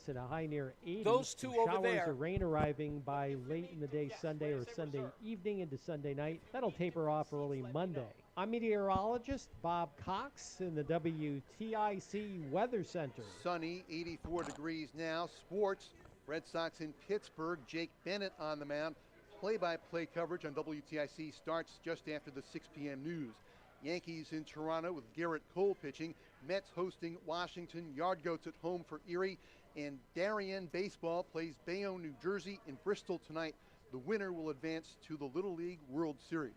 and a high near 80. Those two over showers there. or rain arriving by late in the day Sunday or Sunday evening into Sunday night. That'll taper off early Monday. I'm meteorologist Bob Cox in the WTIC Weather Center. Sunny, 84 degrees now. Sports, Red Sox in Pittsburgh. Jake Bennett on the mound. Play-by-play coverage on WTIC starts just after the 6 p.m. news. Yankees in Toronto with Garrett Cole pitching. Mets hosting Washington. Yardgoats at home for Erie. And Darien Baseball plays Bayonne, New Jersey in Bristol tonight. The winner will advance to the Little League World Series.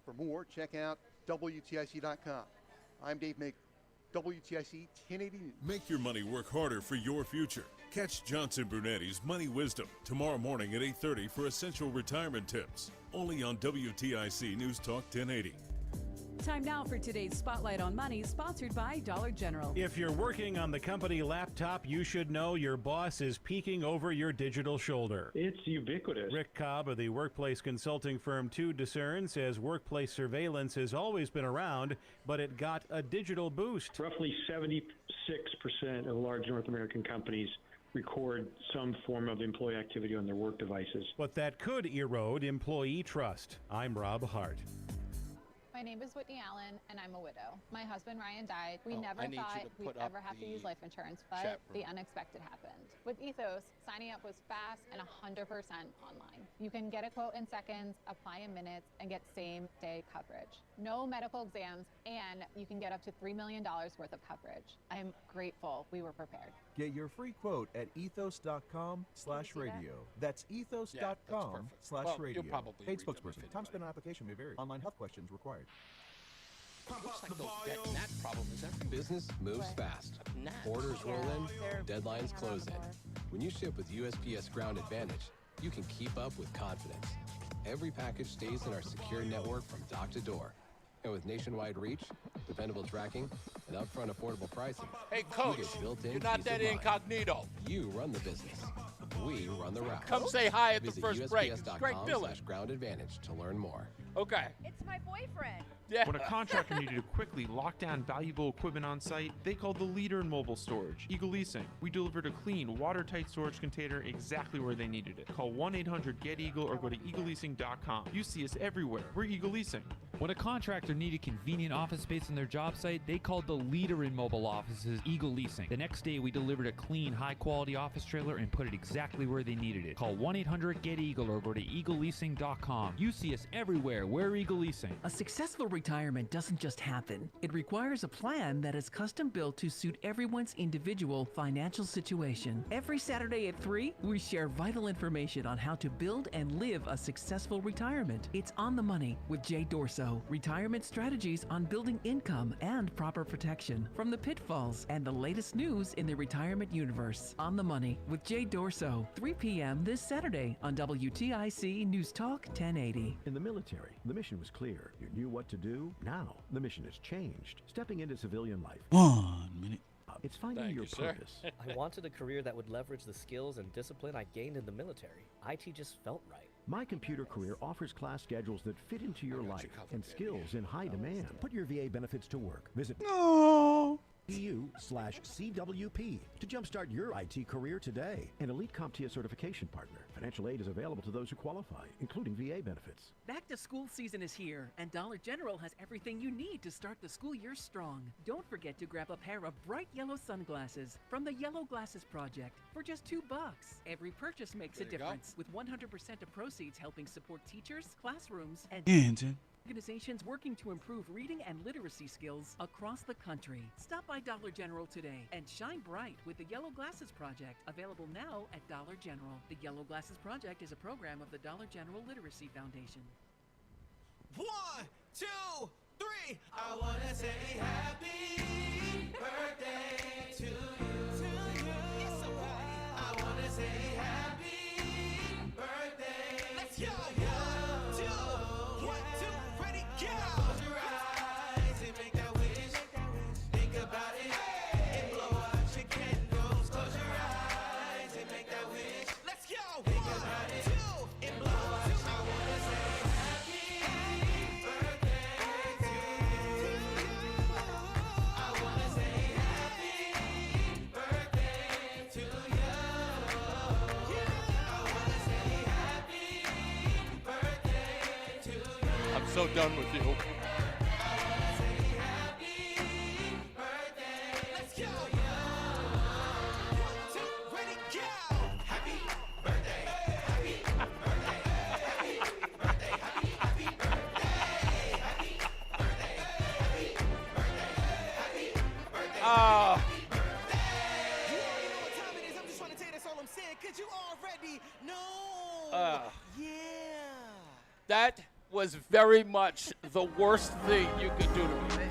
For more, check out WTIC.com. I'm Dave Maker, WTIC 1080 News. Make your money work harder for your future. Catch Johnson Brunetti's Money Wisdom tomorrow morning at 8:30 for essential retirement tips. Only on WTIC News Talk 1080. Time now for today's Spotlight on Money, sponsored by Dollar General. If you're working on the company laptop, you should know your boss is peeking over your digital shoulder. It's ubiquitous. Rick Cobb of the workplace consulting firm 2 Discern says workplace surveillance has always been around, but it got a digital boost. Roughly 76% of large North American companies record some form of employee activity on their work devices. But that could erode employee trust. I'm Rob Hart. My name is Whitney Allen, and I'm a widow. My husband, Ryan, died. We never thought we'd ever have to use life insurance, but the unexpected happened. With Ethos, signing up was fast and 100% online. You can get a quote in seconds, apply in minutes, and get same-day coverage. No medical exams, and you can get up to $3 million worth of coverage. I'm grateful we were prepared. Get your free quote at ethos.com/radio. That's ethos.com/radio. Paid spokesperson. Time spent on application may vary. Online health questions required. Looks like those gnat problem is everywhere. Business moves fast. Orders roll in, deadlines close in. When you ship with USPS Ground Advantage, you can keep up with confidence. Every package stays in our secure network from dock to door. And with nationwide reach, dependable tracking, and upfront affordable pricing, Hey, Coach, you're not that incognito. You run the business. We run the route. Come say hi at the Visit first break. It's Greg Miller. USPS.com/Ground Advantage to learn more. Okay. It's my boyfriend. Yeah. When a contractor needed to quickly lock down valuable equipment on site, they called the leader in mobile storage, Eagle Leasing. We delivered a clean, watertight storage container exactly where they needed it. Call 1-800-GET-EAGLE or go to eagleleasing.com. You see us everywhere. We're Eagle Leasing. When a contractor needed convenient office space on their job site, they called the leader in mobile offices, Eagle Leasing. The next day, we delivered a clean, high-quality office trailer and put it exactly where they needed it. Call 1-800-GET-EAGLE or go to eagleleasing.com. You see us everywhere. We're Eagle Leasing. A successful retirement doesn't just happen. It requires a plan that is custom built to suit everyone's individual financial situation. Every Saturday at 3, we share vital information on how to build and live a successful retirement. It's On the Money with Jay Dorso. Retirement strategies on building income and proper protection from the pitfalls and the latest news in the retirement universe. On the Money with Jay Dorso, 3 p.m. this Saturday on WTIC News Talk 1080. In the military, the mission was clear. You knew what to do. Now, the mission has changed. Stepping into civilian life. 1 minute. It's finding your purpose. I wanted a career that would leverage the skills and discipline I gained in the military. IT just felt right. My Computer Career offers class schedules that fit into your life and skills in high demand. Put your VA benefits to work. Visit EU/CWP to jumpstart your IT career today. An elite CompTIA certification partner. Financial aid is available to those who qualify, including VA benefits. Back to school season is here, and Dollar General has everything you need to start the school year strong. Don't forget to grab a pair of bright yellow sunglasses from the Yellow Glasses Project for just $2. Every purchase makes a difference, with 100% of proceeds helping support teachers, classrooms, and organizations working to improve reading and literacy skills across the country. Stop by Dollar General today and shine bright with the Yellow Glasses Project, available now at Dollar General. The Yellow Glasses Project is a program of the Dollar General Literacy Foundation. 1, 2, 3. I wanna say happy birthday to you. It's a party. I wanna say happy birthday. Let's go. 1, 2, ready, go. Close your eyes and make that wish. Think about it and blow out your candles. Close your eyes and make that wish. Let's go. Think about it and blow out. I wanna say happy birthday to you. I wanna say happy so done with you. That was very much the worst thing you could do to me.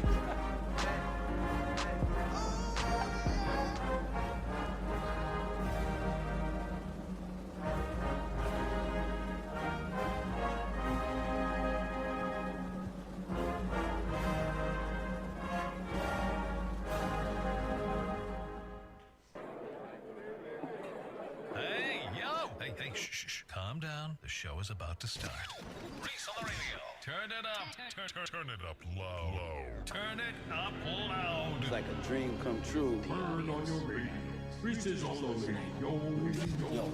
Hey, shh. Calm down. The show is about to start. Reese on the radio. Turn it up. Turn it up low. Turn it up loud. It's like a dream come true. Turn on your radio. Reese is on the radio. Yo,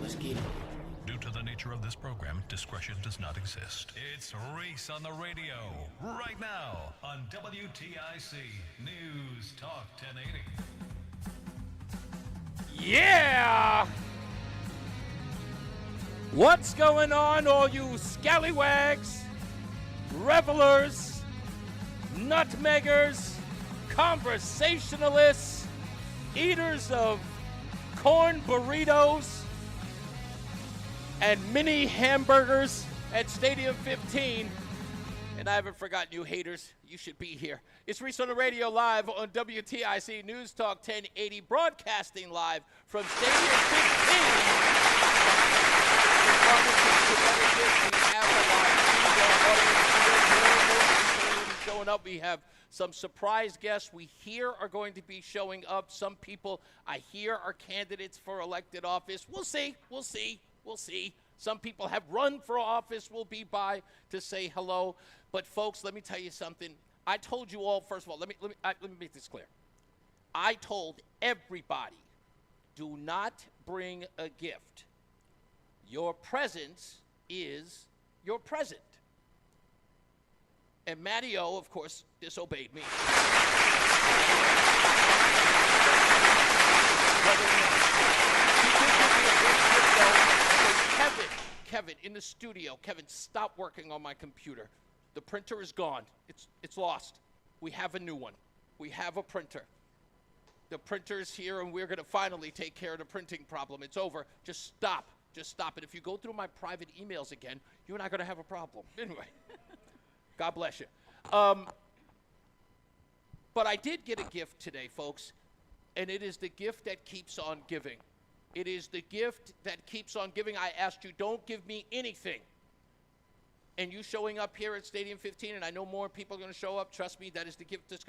let's get it. Due to the nature of this program, discretion does not exist. It's Reese on the radio. Right now on WTIC News Talk 1080. Yeah! What's going on, all you scallywags, revelers, nutmeggers, conversationalists, eaters of corn burritos and mini hamburgers at Stadium 15? And I haven't forgotten you haters. You should be here. It's Reese on the Radio live on WTIC News Talk 1080, broadcasting live from Stadium 15. Showing up. We have some surprise guests we hear are going to be showing up. Some people I hear are candidates for elected office. We'll see. Some people have run for office. We'll be by to say hello. But folks, let me tell you something. I told you all, first of all, let me make this clear. I told everybody, do not bring a gift. Your presence is your present. And Matty O, of course, disobeyed me. Kevin, in the studio. Kevin, stop working on my computer. The printer is gone. It's lost. We have a new one. We have a printer. The printer is here, and we're going to finally take care of the printing problem. It's over. Just stop. And if you go through my private emails again, you and I are going to have a problem. Anyway, God bless you. But I did get a gift today, folks, and it is the gift that keeps on giving. It is the gift that keeps on giving. I asked you, don't give me anything. And you showing up here at Stadium 15, and I know more people are going to show up. Trust me, that is the gift that's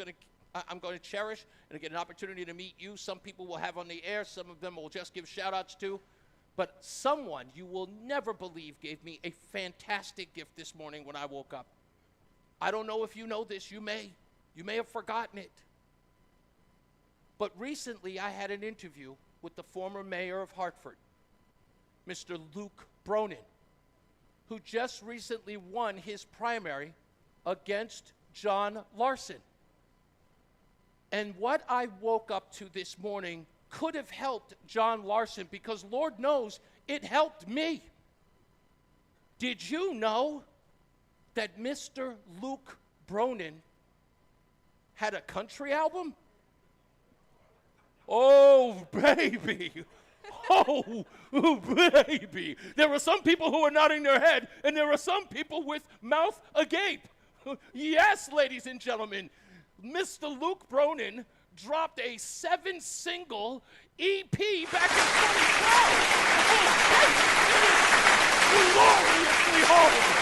I'm going to cherish and get an opportunity to meet you. Some people will have on the air. Some of them will just give shout-outs to. But someone you will never believe gave me a fantastic gift this morning when I woke up. I don't know if you know this. You may have forgotten it. But recently I had an interview with the former mayor of Hartford, Mr. Luke Bronin, who just recently won his primary against John Larson. And what I woke up to this morning could have helped John Larson, because Lord knows it helped me. Did you know that Mr. Luke Bronin had a country album? Oh, baby. Oh, baby. There are some people who are nodding their head, and there are some people with mouth agape. Yes, ladies and gentlemen, Mr. Luke Bronin dropped a 7-single EP back in 2012. It is gloriously horrible.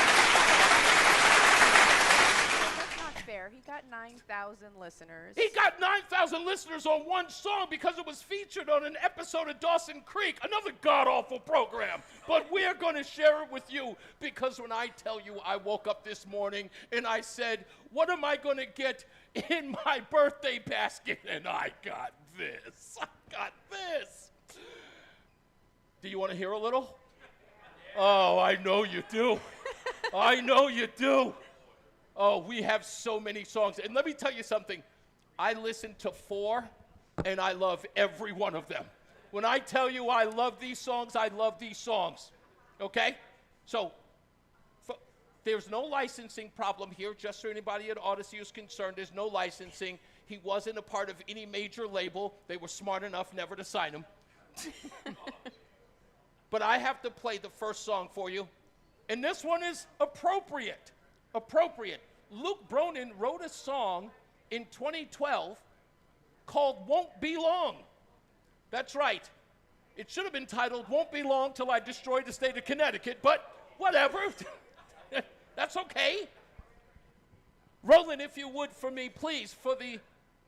That's not fair. He got 9,000 listeners. He got 9,000 listeners on one song because it was featured on an episode of Dawson Creek, another god-awful program. But we're going to share it with you, because when I tell you I woke up this morning and I said, what am I going to get in my birthday basket? And I got this. Do you want to hear a little? Oh, I know you do. Oh, we have so many songs. And let me tell you something. I listened to 4, and I love every one of them. When I tell you I love these songs, I love these songs. Okay? So, there's no licensing problem here, just so anybody at Odyssey is concerned. There's no licensing. He wasn't a part of any major label. They were smart enough never to sign him. But I have to play the first song for you. And this one is appropriate. Appropriate. Luke Bronin wrote a song in 2012 called Won't Be Long. That's right. It should have been titled Won't Be Long Till I Destroy the State of Connecticut, but whatever. That's okay. Roland, if you would for me, please, for the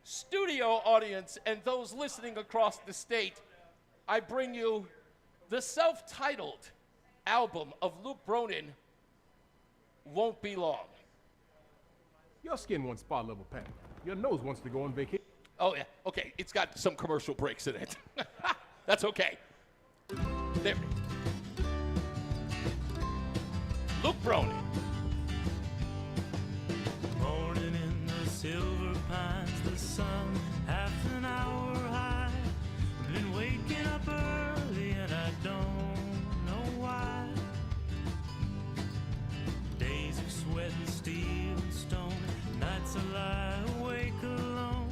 studio audience and those listening across the state, I bring you the self-titled album of Luke Bronin, Won't Be Long. Your skin wants spa level pattern. Your nose wants to go on vacation. Oh, yeah. Okay. It's got some commercial breaks in it. That's okay. There. Luke Bronin. Morning in the silver pines, the sun half an hour high. Been waking up early and I don't know why. Days of sweat and steel and stone, nights I lie awake alone.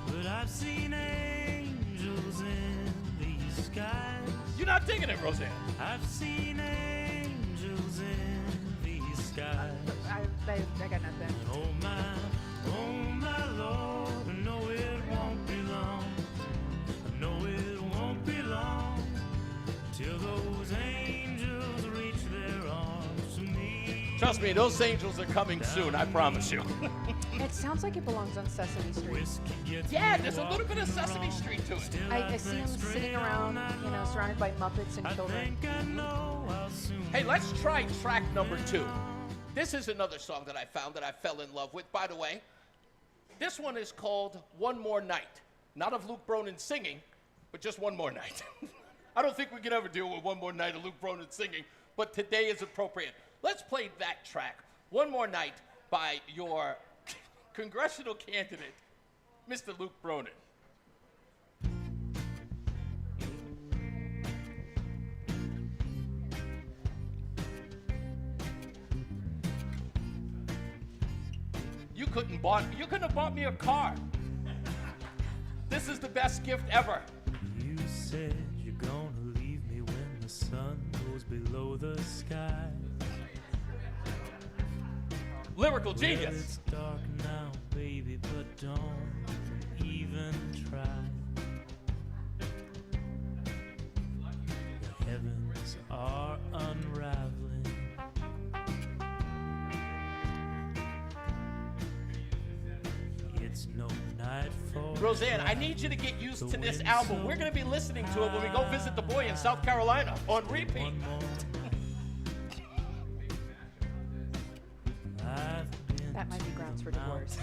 But I've seen angels in these skies. You're not digging it, Roseanne. I've seen angels in these skies. I got nothing. Oh my Lord, I know it won't be long. I know it won't be long till those angels reach their arms to me. Trust me, those angels are coming soon, I promise you. It sounds like it belongs on Sesame Street. Yeah, there's a little bit of Sesame Street to it. I see him sitting around, surrounded by Muppets and children. Hey, let's try track number 2. This is another song that I found that I fell in love with. By the way, this one is called One More Night. Not of Luke Bronin singing, but just One More Night. I don't think we can ever deal with One More Night of Luke Bronin singing, but today is appropriate. Let's play that track, One More Night, by your congressional candidate, Mr. Luke Bronin. You couldn't have bought me a car. This is the best gift ever. You said you're gonna leave me when the sun goes below the sky. Lyrical Well, genius. it's dark now, baby, but don't even try. The heavens are unraveling. It's no night for Roseanne, I need you to get used to this album. We're going to be listening to it when we go visit the boy in South Carolina on repeat. That might be grounds for divorce.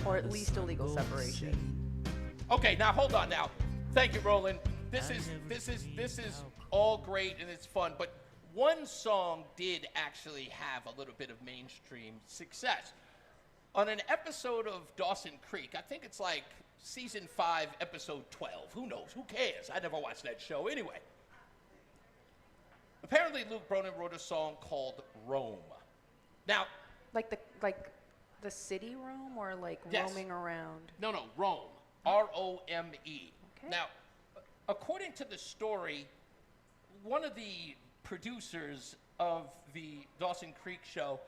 Or at least a legal separation. Okay, now hold on now. Thank you, Roland. This is all great and it's fun, but one song did actually have a little bit of mainstream success. On an episode of Dawson Creek, I think it's like season 5, episode 12. Who knows? Who cares? I never watched that show anyway. Apparently, Luke Bronin wrote a song called Rome. Now, Like the city Rome or like Yes. roaming around? No, Rome. Rome. Okay. Now, according to the story, one of the producers of the Dawson Creek show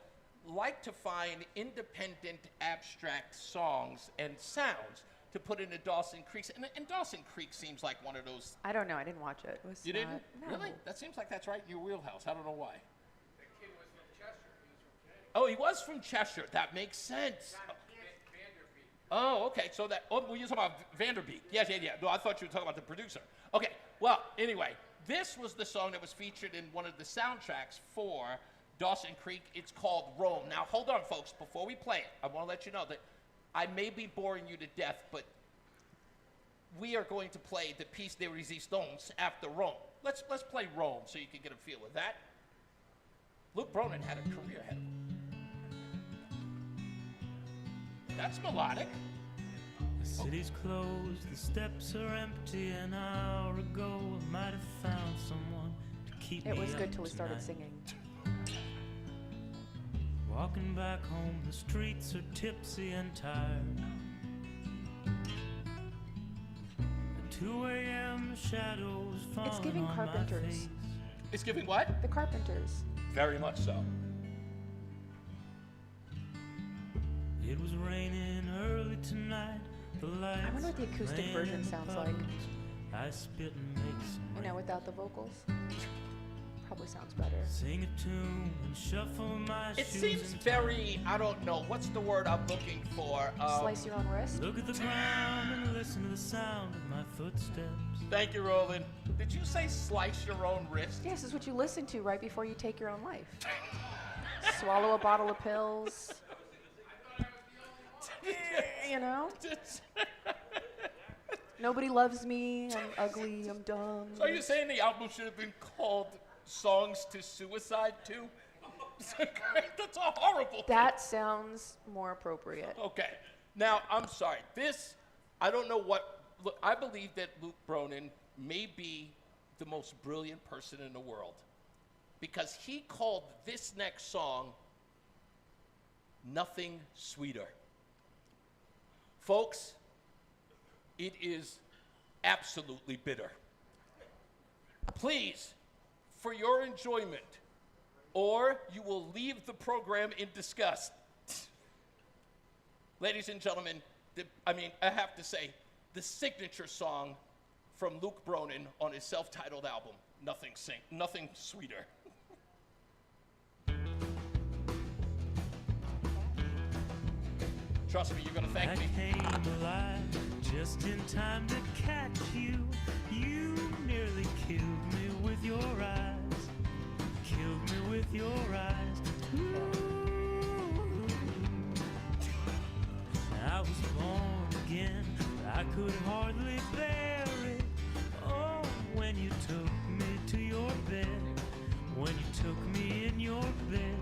liked to find independent abstract songs and sounds to put into Dawson Creek. And Dawson Creek seems like one of those. I don't know. I didn't watch it. It was You didn't? No. Really? That seems like that's right in your wheelhouse. I don't know why. Oh, he was from Cheshire. That makes sense. Oh, okay. So that, well, you're talking about Vanderbeek. Yes. No, I thought you were talking about the producer. Okay. Well, anyway, this was the song that was featured in one of the soundtracks for Dawson Creek. It's called Rome. Now, hold on, folks. Before we play it, I want to let you know that I may be boring you to death, but we are going to play the piece de resistance after Rome. Let's play Rome so you can get a feel of that. Luke Bronin had a career ahead of him. That's melodic. The city's closed, the steps are empty. An hour ago, I might have found someone to keep me It was good up till we started tonight. singing. Walking back home, the streets are tipsy and tired. At 2 a.m., the shadows falling It's giving on my Carpenters. face. It's giving what? The Carpenters. Very much so. It was raining early tonight. The lights I wonder what the acoustic playing version in the sounds like. puddles. I spit and make some You know, without the vocals. Probably sounds better. Sing a tune and shuffle my It shoes seems and very, I don't know, what's the word I'm looking for? Slice your own wrist? look at the ground and listen to the sound of my footsteps. Thank you, Roland. Did you say slice your own wrist? Yes, this is what you listen to right before you take your own life. Swallow a bottle of pills. You know? Nobody loves me. I'm ugly. I'm dumb. So are you saying the album should have been called Songs to Suicide too? That's a horrible thing. That sounds more appropriate. Okay. Now, I'm sorry. This, I don't know what, look, I believe that Luke Bronin may be the most brilliant person in the world because he called this next song Nothing Sweeter. Folks, it is absolutely bitter. Please, for your enjoyment, or you will leave the program in disgust. Ladies and gentlemen, I have to say, the signature song from Luke Bronin on his self-titled album, Nothing Sweeter. Trust me, you're gonna thank me. I came alive just in time to catch you. You nearly killed me with your eyes. Killed me with your eyes. Ooh. I was born again, but I could hardly bear it. Oh, when you took me to your bed. When you took me in your bed.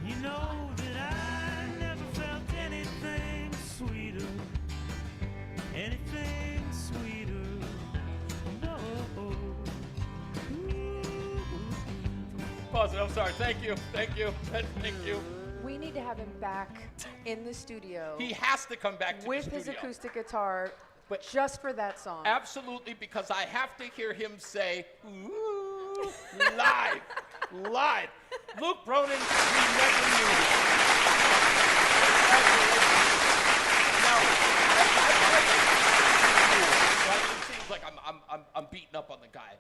You know that I never felt anything sweeter, anything sweeter, no. Pause it, I'm sorry. Thank you. We need to have him back in the studio. He has to come back to with the his studio. acoustic guitar, but just for that song. Absolutely, because I have to hear him say, ooh, live. Luke Bronin, we never knew you. It seems like I'm beating up on the guy.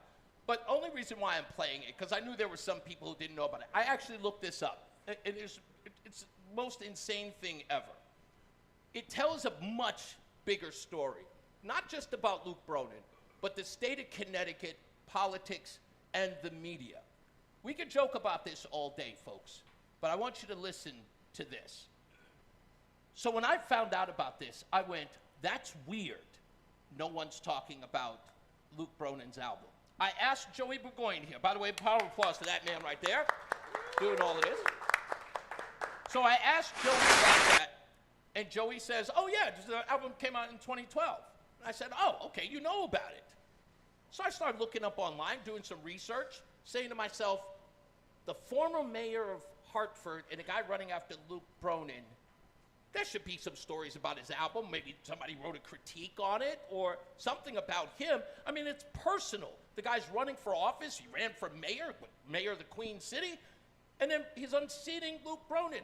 But only reason why I'm playing it, because I knew there were some people who didn't know about it. I actually looked this up. It's the most insane thing ever. It tells a much bigger story, not just about Luke Bronin, but the state of Connecticut, politics, and the media. We could joke about this all day, folks, but I want you to listen to this. So when I found out about this, I went, that's weird. No one's talking about Luke Bronin's album. I asked Joey Burgoyne here. By the way, power of applause to that man right there, doing all of this. So I asked Joey about that, and Joey says, oh yeah, the album came out in 2012. And I said, oh, okay, you know about it. So I started looking up online, doing some research, saying to myself, the former mayor of Hartford and a guy running after Luke Bronin, there should be some stories about his album. Maybe somebody wrote a critique on it or something about him. I mean, it's personal. The guy's running for office. He ran for mayor of the Queen City, and then he's unseating Luke Bronin.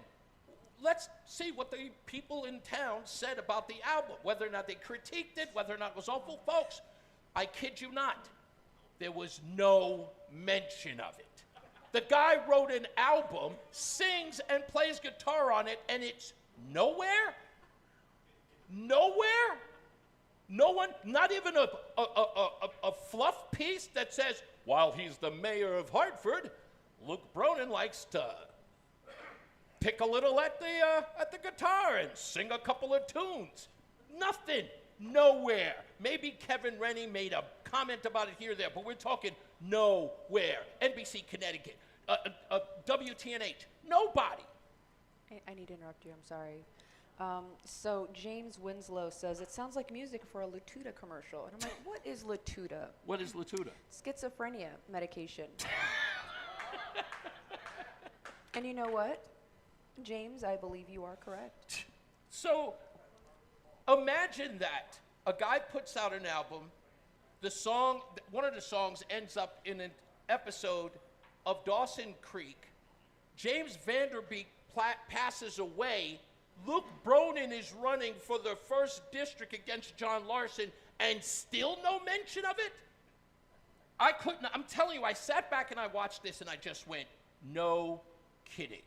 Let's see what the people in town said about the album, whether or not they critiqued it, whether or not it was awful. Folks, I kid you not, there was no mention of it. The guy wrote an album, sings and plays guitar on it, and it's nowhere? Nowhere? No one, not even a fluff piece that says, while he's the mayor of Hartford, Luke Bronin likes to pick a little at the guitar and sing a couple of tunes. Nothing. Nowhere. Maybe Kevin Rennie made a comment about it here or there, but we're talking nowhere. NBC Connecticut, WTNH, nobody. I need to interrupt you. I'm sorry. So James Winslow says, it sounds like music for a Latuda commercial. And I'm like, what is Latuda? What is Latuda? Schizophrenia medication. And you know what? James, I believe you are correct. So imagine that. A guy puts out an album. The song, one of the songs ends up in an episode of Dawson Creek. James Vanderbeek passes away. Luke Bronin is running for the 1st district against John Larson, and still no mention of it? I couldn't, I'm telling you, I sat back and I watched this and I just went, no kidding.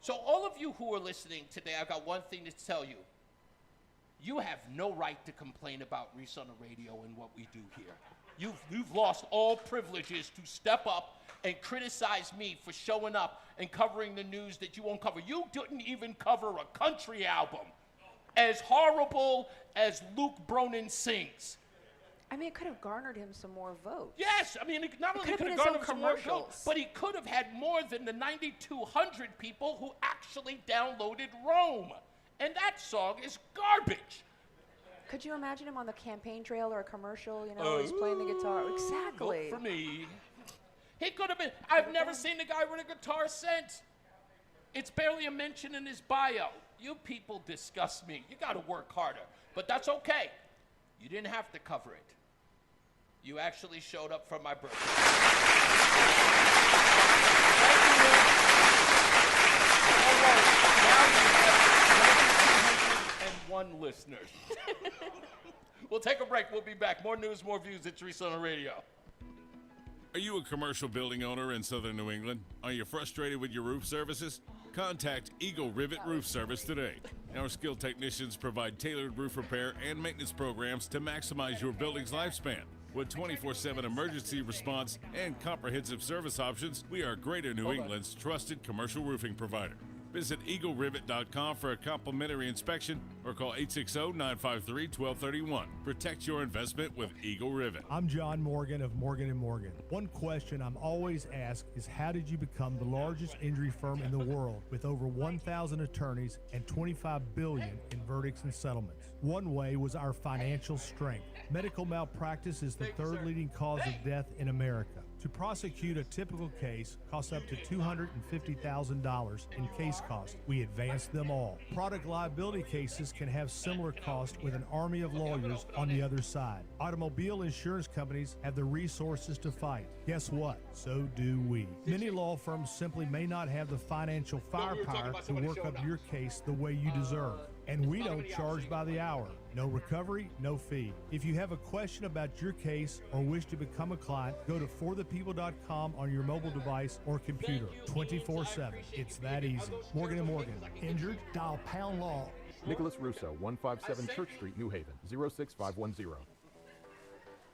So all of you who are listening today, I've got one thing to tell you. You have no right to complain about Reese on the Radio and what we do here. You've lost all privileges to step up and criticize me for showing up and covering the news that you won't cover. You didn't even cover a country album as horrible as Luke Bronin sings. I mean, it could have garnered him some more votes. Yes, I mean, not only could have garnered him some more votes, but he could have had more than the 9,200 people who actually downloaded Rome. And that song is garbage. Could you imagine him on the campaign trail or a commercial, he's playing the guitar? Exactly. Vote for me. He could have been. I've never seen the guy with a guitar since. It's barely a mention in his bio. You people disgust me. You got to work harder. But that's okay. You didn't have to cover it. You actually showed up for my birthday. Now you have 1,901 listeners. We'll take a break. We'll be back. More news, more views. It's Reese on the Radio. Are you a commercial building owner in southern New England? Are you frustrated with your roof services? Contact Eagle Rivet Roof Service today. Our skilled technicians provide tailored roof repair and maintenance programs to maximize your building's lifespan. With 24/7 emergency response and comprehensive service options, we are Greater New England's trusted commercial roofing provider. Visit EagleRivet.com for a complimentary inspection or call 860-953-1231. Protect your investment with Eagle Rivet. I'm John Morgan of Morgan & Morgan. One question I'm always asked is, how did you become the largest injury firm in the world with over 1,000 attorneys and $25 billion in verdicts and settlements? One way was our financial strength. Medical malpractice is the third leading cause of death in America. To prosecute a typical case costs up to $250,000 in case costs. We advance them all. Product liability cases can have similar costs with an army of lawyers on the other side. Automobile insurance companies have the resources to fight. Guess what? So do we. Many law firms simply may not have the financial firepower to work up your case the way you deserve. And we don't charge by the hour. No recovery, no fee. If you have a question about your case or wish to become a client, go to forthepeople.com on your mobile device or computer 24/7. It's that easy. Morgan & Morgan. Injured? Dial pound law. Nicholas Russo, 157 Church Street, New Haven, 06510.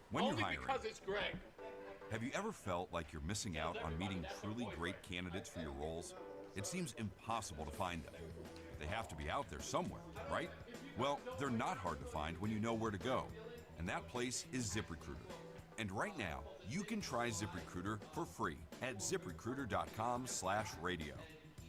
When you're Only hiring, because it's Greg. have you ever felt like you're missing out on meeting truly great candidates for your roles? It seems impossible to find them. They have to be out there somewhere, right? Well, they're not hard to find when you know where to go. And that place is ZipRecruiter. And right now, you can try ZipRecruiter for free at ZipRecruiter.com/radio.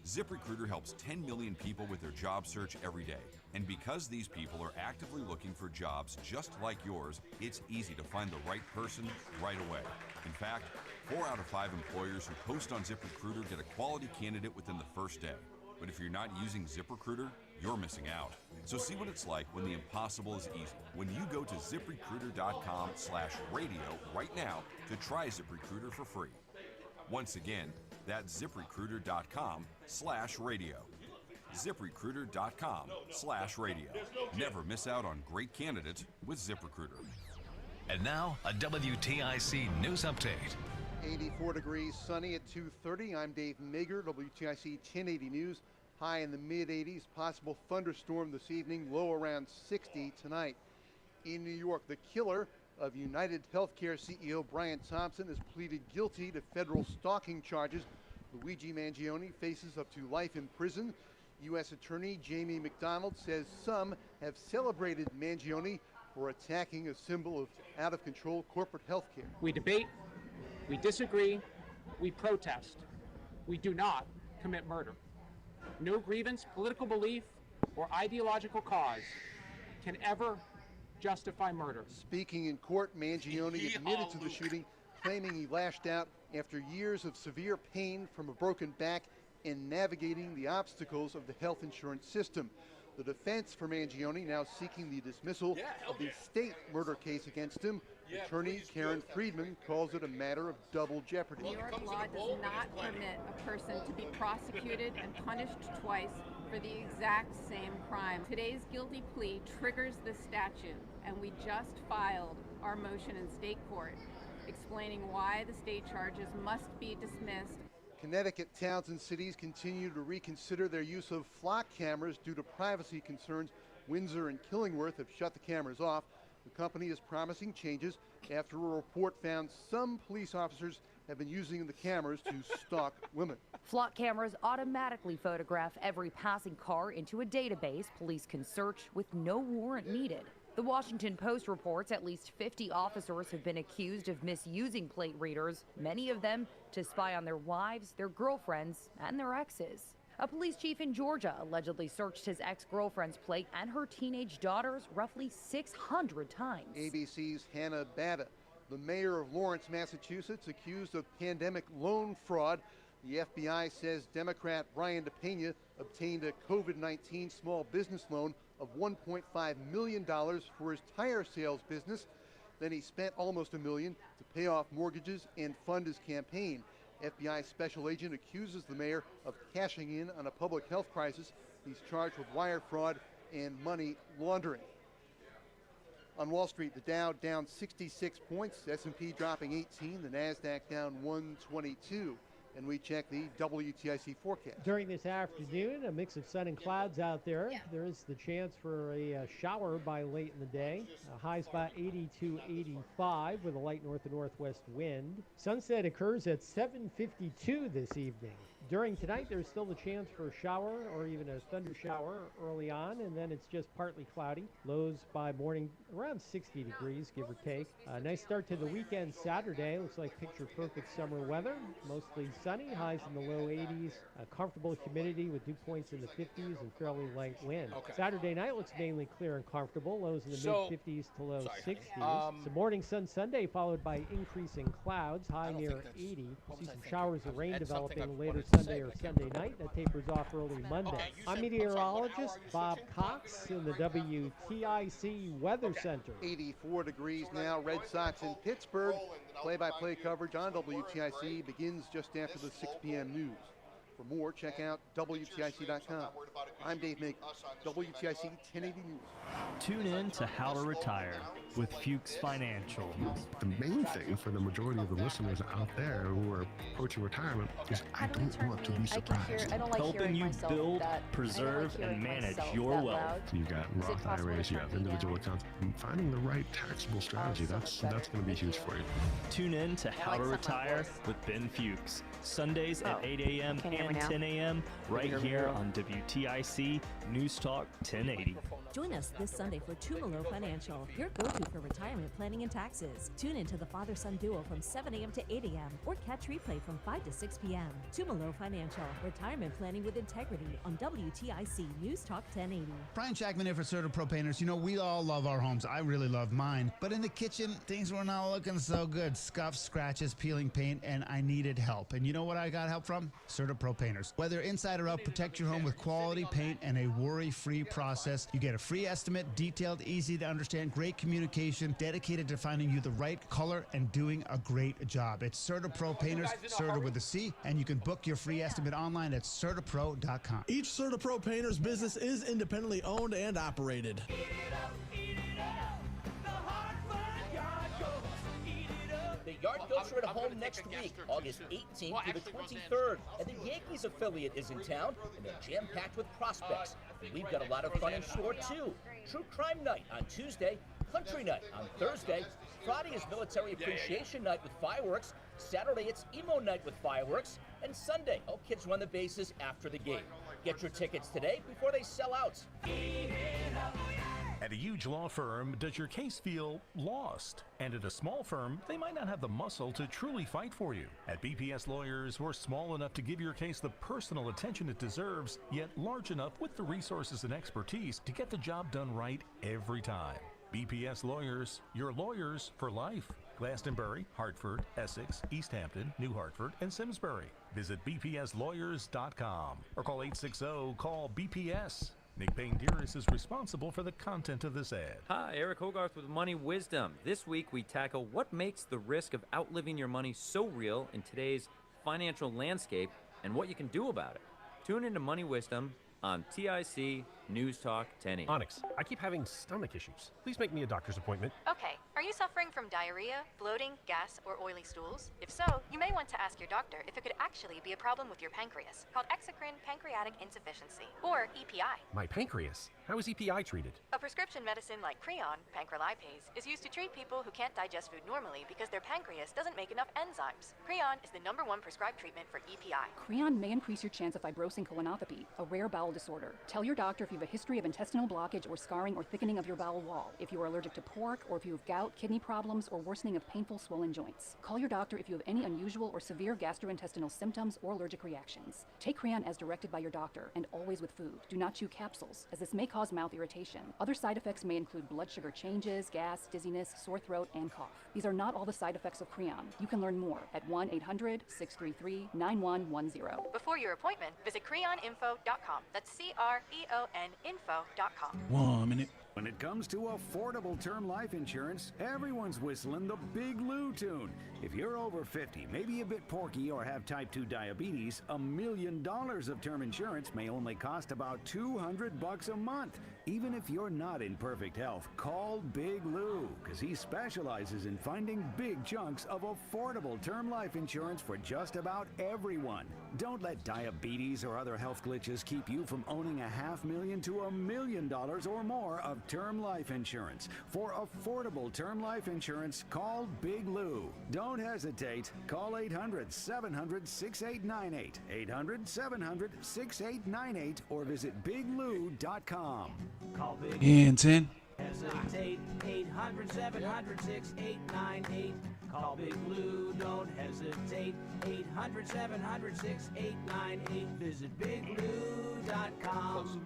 ZipRecruiter helps 10 million people with their job search every day. And because these people are actively looking for jobs just like yours, it's easy to find the right person right away. In fact, 4 out of 5 employers who post on ZipRecruiter get a quality candidate within the first day. But if you're not using ZipRecruiter, you're missing out. So see what it's like when the impossible is easy. When you go to ZipRecruiter.com/radio right now to try ZipRecruiter for free. Once again, that's ZipRecruiter.com/radio. ZipRecruiter.com/radio. Never miss out on great candidates with ZipRecruiter. And now, a WTIC news update. 84 degrees, sunny at 2:30. I'm Dave Mager, WTIC 1080 News. High in the mid-80s, possible thunderstorm this evening, low around 60 tonight. In New York, the killer of United Healthcare CEO Brian Thompson has pleaded guilty to federal stalking charges. Luigi Mangione faces up to life in prison. U.S. Attorney Jamie McDonald says some have celebrated Mangione for attacking a symbol of out-of-control corporate healthcare. We debate, we disagree, we protest. We do not commit murder. No grievance, political belief, or ideological cause can ever justify murder. Speaking in court, Mangione admitted to the shooting, claiming he lashed out after years of severe pain from a broken back and navigating the obstacles of the health insurance system. The defense for Mangione now seeking the dismissal of the state murder case against him. Attorney Karen Friedman calls it a matter of double jeopardy. New York law does not permit a person to be prosecuted and punished twice for the exact same crime. Today's guilty plea triggers the statute, and we just filed our motion in state court explaining why the state charges must be dismissed. Connecticut towns and cities continue to reconsider their use of flock cameras due to privacy concerns. Windsor and Killingworth have shut the cameras off. The company is promising changes after a report found some police officers have been using the cameras to stalk women. Flock cameras automatically photograph every passing car into a database police can search with no warrant needed. The Washington Post reports at least 50 officers have been accused of misusing plate readers, many of them to spy on their wives, their girlfriends, and their exes. A police chief in Georgia allegedly searched his ex-girlfriend's plate and her teenage daughter's roughly 600 times. ABC's Hannah Batta, the mayor of Lawrence, Massachusetts, accused of pandemic loan fraud. The FBI says Democrat Brian DePena obtained a COVID-19 small business loan of $1.5 million for his tire sales business. Then he spent almost $1 million to pay off mortgages and fund his campaign. FBI special agent accuses the mayor of cashing in on a public health crisis. He's charged with wire fraud and money laundering. On Wall Street, the Dow down 66 points, S&P dropping 18, the NASDAQ down 122. And we check the WTIC forecast. During this afternoon, a mix of sun and clouds out there. There is the chance for a shower by late in the day. Highs by 80 to 85 with a light north to northwest wind. Sunset occurs at 7:52 this evening. During tonight, there's still the chance for a shower or even a thunder shower early on, and then it's just partly cloudy. Lows by morning around 60 degrees, give or take. Nice start to the weekend Saturday. Looks like picture-perfect summer weather. Mostly sunny, highs in the low 80s. Comfortable humidity with dew points in the 50s and fairly light wind. Saturday night looks mainly clear and comfortable. Lows in the mid-50s to low 60s. Some morning sun Sunday followed by increasing clouds. High near 80. See some showers of rain developing later Sunday or Sunday night. That tapers off early Monday. I'm meteorologist Bob Cox in the WTIC Weather Center. 84 degrees now. Red Sox in Pittsburgh. Play-by-play coverage on WTIC begins just after the 6 p.m. news. For more, check out WTIC.com. I'm Dave Meek, WTIC 1080 News. Tune in to How to Retire with Fuchs Financial. The main thing for the majority of the listeners out there who are approaching retirement is I don't want to be surprised. Helping you build, preserve, and manage your wealth. You've got Roth IRAs, you have individual accounts. And finding the right taxable strategy, that's going to be huge for you. Tune in to How to Retire with Ben Fuchs. Sundays at 8 a.m. and 10 a.m. right here on WTIC NewsTalk 1080. Join us this Sunday for Tumalo Financial, your go-to for retirement planning and taxes. Tune in to the father-son duo from 7 a.m. to 8 a.m. or catch replay from 5 to 6 p.m. Tumalo Financial, retirement planning with integrity on WTIC NewsTalk 1080. Brian Shackman here for CertaPro Painters. You know, we all love our homes. I really love mine. But in the kitchen, things were not looking so good. Scuffs, scratches, peeling paint, and I needed help. And you know what I got help from? CertaPro Painters. Whether inside or out, protect your home with quality paint and a worry-free process. You get a free estimate, detailed, easy to understand, great communication, dedicated to finding you the right color and doing a great job. It's CertaPro Painters, Certa with a C, and you can book your free estimate online at CertaPro.com. Each CertaPro Painters business is independently owned and operated. The Yard Goats are at home next week, August 18th through the 23rd, and the Yankees affiliate is in town, and they're jam-packed with prospects. And we've got a lot of fun in store, too. True Crime Night on Tuesday, Country Night on Thursday, Friday is Military Appreciation Night with fireworks, Saturday it's Emo Night with fireworks, and Sunday, all kids run the bases after the game. Get your tickets today before they sell out. At a huge law firm, does your case feel lost? And at a small firm, they might not have the muscle to truly fight for you. At BPS Lawyers, we're small enough to give your case the personal attention it deserves, yet large enough with the resources and expertise to get the job done right every time. BPS Lawyers, your lawyers for life. Glastonbury, Hartford, Essex, East Hampton, New Hartford, and Simsbury. Visit bpslawyers.com or call 860-CALL-BPS. Nick Payne-Dearest is responsible for the content of this ad. Hi, Eric Hogarth with Money Wisdom. This week we tackle what makes the risk of outliving your money so real in today's financial landscape and what you can do about it. Tune into Money Wisdom on TIC News Talk 1080. Onyx, I keep having stomach issues. Please make me a doctor's appointment. Okay, are you suffering from diarrhea, bloating, gas, or oily stools? If so, you may want to ask your doctor if it could actually be a problem with your pancreas, called exocrine pancreatic insufficiency, or EPI. My pancreas? How is EPI treated? A prescription medicine like Creon, pancrelipase, is used to treat people who can't digest food normally because their pancreas doesn't make enough enzymes. Creon is the #1 prescribed treatment for EPI. Creon may increase your chance of fibrosing colonopathy, a rare bowel disorder. Tell your doctor if you have a history of intestinal blockage or scarring or thickening of your bowel wall, if you are allergic to pork, or if you have gout, kidney problems, or worsening of painful swollen joints. Call your doctor if you have any unusual or severe gastrointestinal symptoms or allergic reactions. Take Creon as directed by your doctor, and always with food. Do not chew capsules, as this may cause mouth irritation. Other side effects may include blood sugar changes, gas, dizziness, sore throat, and cough. These are not all the side effects of Creon. You can learn more at 1-800-633-9110. Before your appointment, visit creoninfo.com. That's CREON info.com. 1 minute. When it comes to affordable term life insurance, everyone's whistling the Big Lou tune. If you're over 50, maybe a bit porky, or have type 2 diabetes, $1 million of term insurance may only cost about $200 a month. Even if you're not in perfect health, call Big Lou, because he specializes in finding big chunks of affordable term life insurance for just about everyone. Don't let diabetes or other health glitches keep you from owning $500,000 to $1 million or more of term life insurance. For affordable term life insurance, call Big Lou. Don't hesitate. Call 800-700-6898, 800-700-6898, or visit biglou.com. Call Big In 10. Hesitate. 800-700-6898. Call Big Lou. Don't hesitate. 800-700-6898. Visit biglou.com.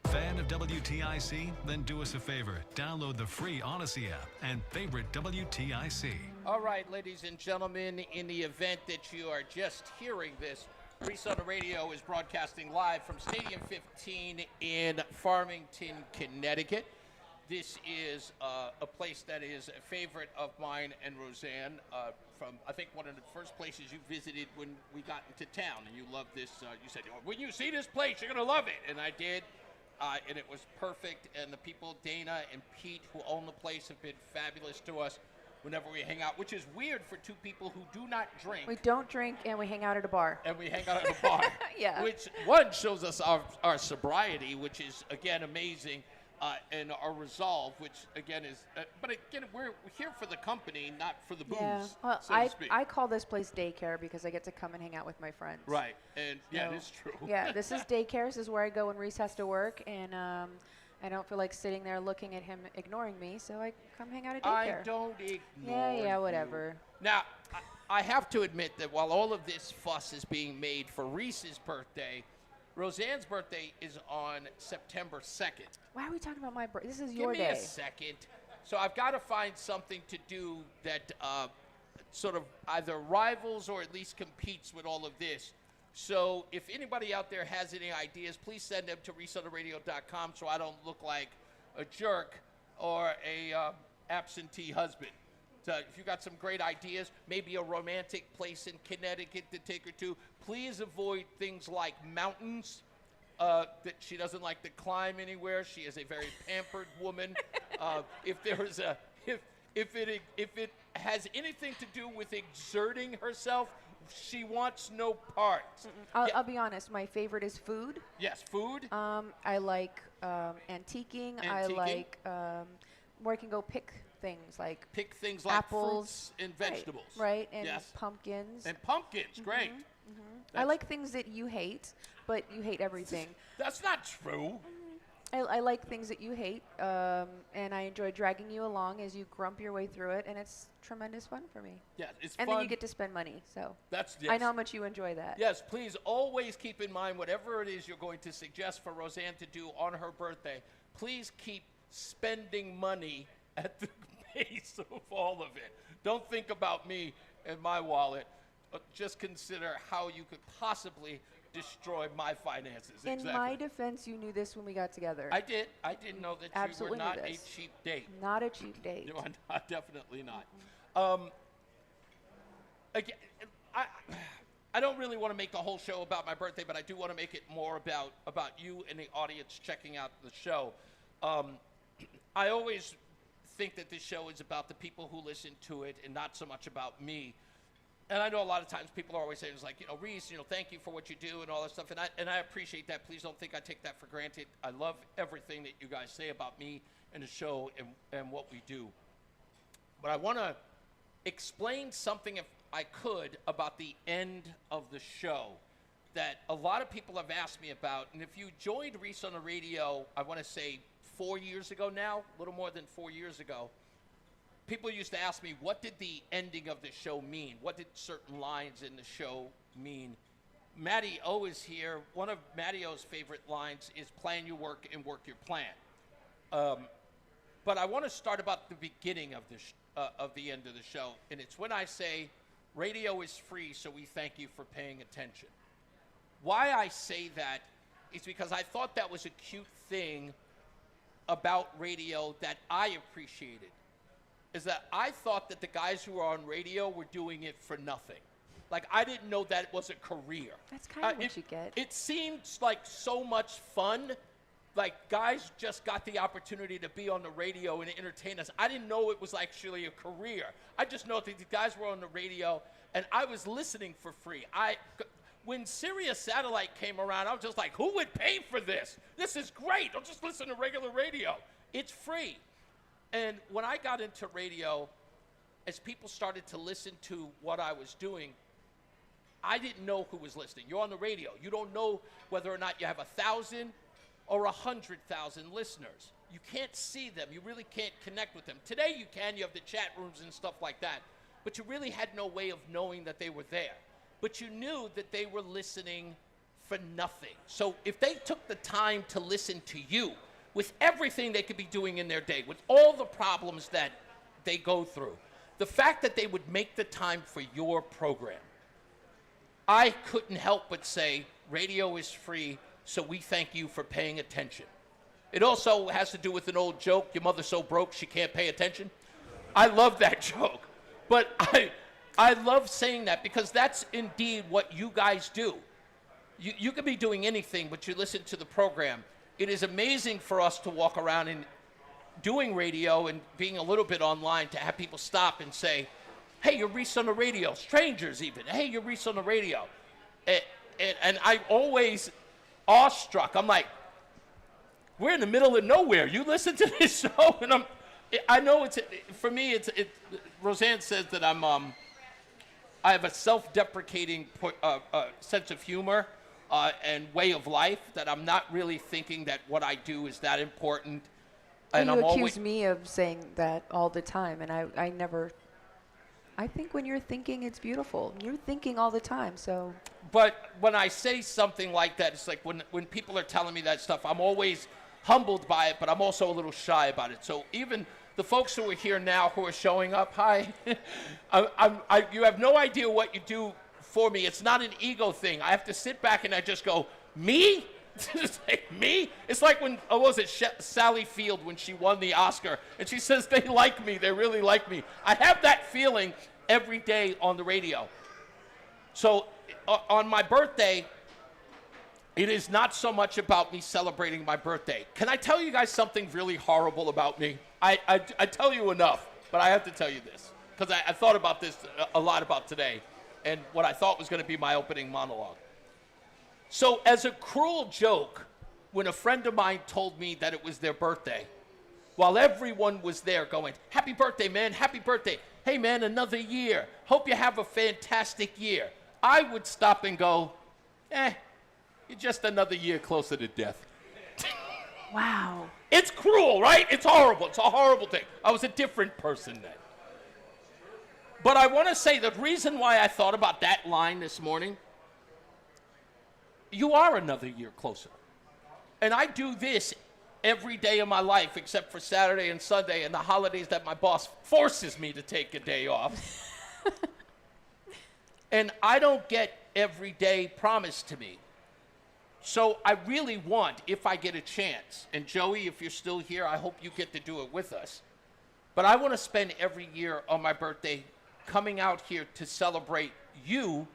Fan of WTIC? Then do us a favor. Download the free Odyssey app and favorite WTIC. All right, ladies and gentlemen, in the event that you are just hearing this, Reese On The Radio is broadcasting live from Stadium 15 in Farmington, Connecticut. This is a place that is a favorite of mine and Roseanne, from, I think, one of the first places you visited when we got into town. And you loved this. You said, when you see this place, you're going to love it. And I did. And it was perfect. And the people, Dana and Pete, who own the place, have been fabulous to us whenever we hang out, which is weird for two people who do not drink. We don't drink, and we hang out at a bar. And we hang out at a bar. Yeah. Which, one, shows us our sobriety, which is, again, amazing, and our resolve, which, again, is... but, again, we're here for the company, not for the booze, Yeah. Well, so to speak. I call this place daycare because I get to come and hang out with my friends. Right. And, yeah, So, it is true. Yeah, this is daycare. This is where I go when Reese has to work, and I don't feel like sitting there looking at him ignoring me, so I come hang out at daycare. I don't ignore Yeah, you. whatever. Now, I have to admit that while all of this fuss is being made for Reese's birthday, Roseanne's birthday is on September 2nd. Why are we talking about my birthday? This is Give your me day. a second. So I've got to find something to do that sort of either rivals or at least competes with all of this. So if anybody out there has any ideas, please send them to reseontheradio.com so I don't look like a jerk or a absentee husband. So if you got some great ideas, maybe a romantic place in Connecticut to take her to, please avoid things like mountains that she doesn't like to climb anywhere. She is a very pampered woman. If it has anything to do with exerting herself, she wants no part. I'll be honest. My favorite is food. Yes, food. I like antiquing. I like where I can go pick things like apples, fruits and vegetables. Right, and yes. pumpkins. And pumpkins, great. I like things that you hate, but you hate everything. That's not true. I like things that you hate, and I enjoy dragging you along as you grump your way through it, and it's tremendous fun for me. Yeah, it's and fun. then you get to spend money, so That's I know how much you enjoy that. Yes, please always keep in mind whatever it is you're going to suggest for Roseanne to do on her birthday, please keep spending money at the base of all of it. Don't think about me and my wallet. Just consider how you could possibly destroy my finances. In my defense, you knew this when we got together. I did. I did know that Absolutely you were knew not a this. cheap date. Not a cheap date. No, not, definitely not. Again, I don't really want to make the whole show about my birthday, but I do want to make it more about you and the audience checking out the show. I always think that this show is about the people who listen to it and not so much about me. And I know a lot of times people are always saying, it's like, Reese, thank you for what you do and all that stuff. And I appreciate that. Please don't think I take that for granted. I love everything that you guys say about me and the show and what we do. But I want to explain something, if I could, about the end of the show that a lot of people have asked me about. And if you joined Reese on the Radio, I want to say 4 years ago now, a little more than 4 years ago, people used to ask me, what did the ending of the show mean? What did certain lines in the show mean? Matty O is here. One of Matty O's favorite lines is plan your work and work your plan. But I want to start about the beginning of the end of the show. And it's when I say, radio is free, so we thank you for paying attention. Why I say that is because I thought that was a cute thing about radio that I appreciated. Is that I thought that the guys who were on radio were doing it for nothing. Like, I didn't know that it was a career. That's kind of what you get. It seemed like so much fun. Like, guys just got the opportunity to be on the radio and entertain us. I didn't know it was actually a career. I just know that the guys were on the radio, and I was listening for free. When Sirius Satellite came around, I was just like, who would pay for this? This is great. I'll just listen to regular radio. It's free. And when I got into radio, as people started to listen to what I was doing, I didn't know who was listening. You're on the radio. You don't know whether or not you have 1,000 or 100,000 listeners. You can't see them. You really can't connect with them. Today you can. You have the chat rooms and stuff like that. But you really had no way of knowing that they were there. But you knew that they were listening for nothing. So if they took the time to listen to you, with everything they could be doing in their day, with all the problems that they go through, the fact that they would make the time for your program, I couldn't help but say, radio is free, so we thank you for paying attention. It also has to do with an old joke, your mother's so broke she can't pay attention. I love that joke, but I love saying that because that's indeed what you guys do. You could be doing anything, but you listen to the program. It is amazing for us to walk around and doing radio and being a little bit online to have people stop and say, hey, you're Reese on the Radio. Strangers even. Hey, you're Reese on the Radio. And I'm always awestruck. I'm like, we're in the middle of nowhere. You listen to this show? And I know for me, Roseanne says that I have a self-deprecating sense of humor. And way of life, that I'm not really thinking that what I do is that important. And you I'm accuse me of saying that all the time, and I never. I think when you're thinking, it's beautiful. You're thinking all the time, so. But when I say something like that, it's like when people are telling me that stuff, I'm always humbled by it, but I'm also a little shy about it. So even the folks who are here now who are showing up, hi, you have no idea what you do for me. It's not an ego thing. I have to sit back and I just go, me? It's like, me? It's like when, was it Sally Field when she won the Oscar, and she says, they like me, they really like me. I have that feeling every day on the radio. So on my birthday, it is not so much about me celebrating my birthday. Can I tell you guys something really horrible about me? I tell you enough, but I have to tell you this, because I thought about this a lot about today, and what I thought was going to be my opening monologue. So as a cruel joke, when a friend of mine told me that it was their birthday, while everyone was there going, happy birthday, man, happy birthday. Hey, man, another year. Hope you have a fantastic year. I would stop and go, you're just another year closer to death. Wow. It's cruel, right? It's horrible. It's a horrible thing. I was a different person then. But I want to say the reason why I thought about that line this morning, you are another year closer. And I do this every day of my life except for Saturday and Sunday and the holidays that my boss forces me to take a day off. And I don't get every day promised to me. So I really want, if I get a chance, and Joey, if you're still here, I hope you get to do it with us. But I want to spend every year on my birthday coming out here to celebrate you,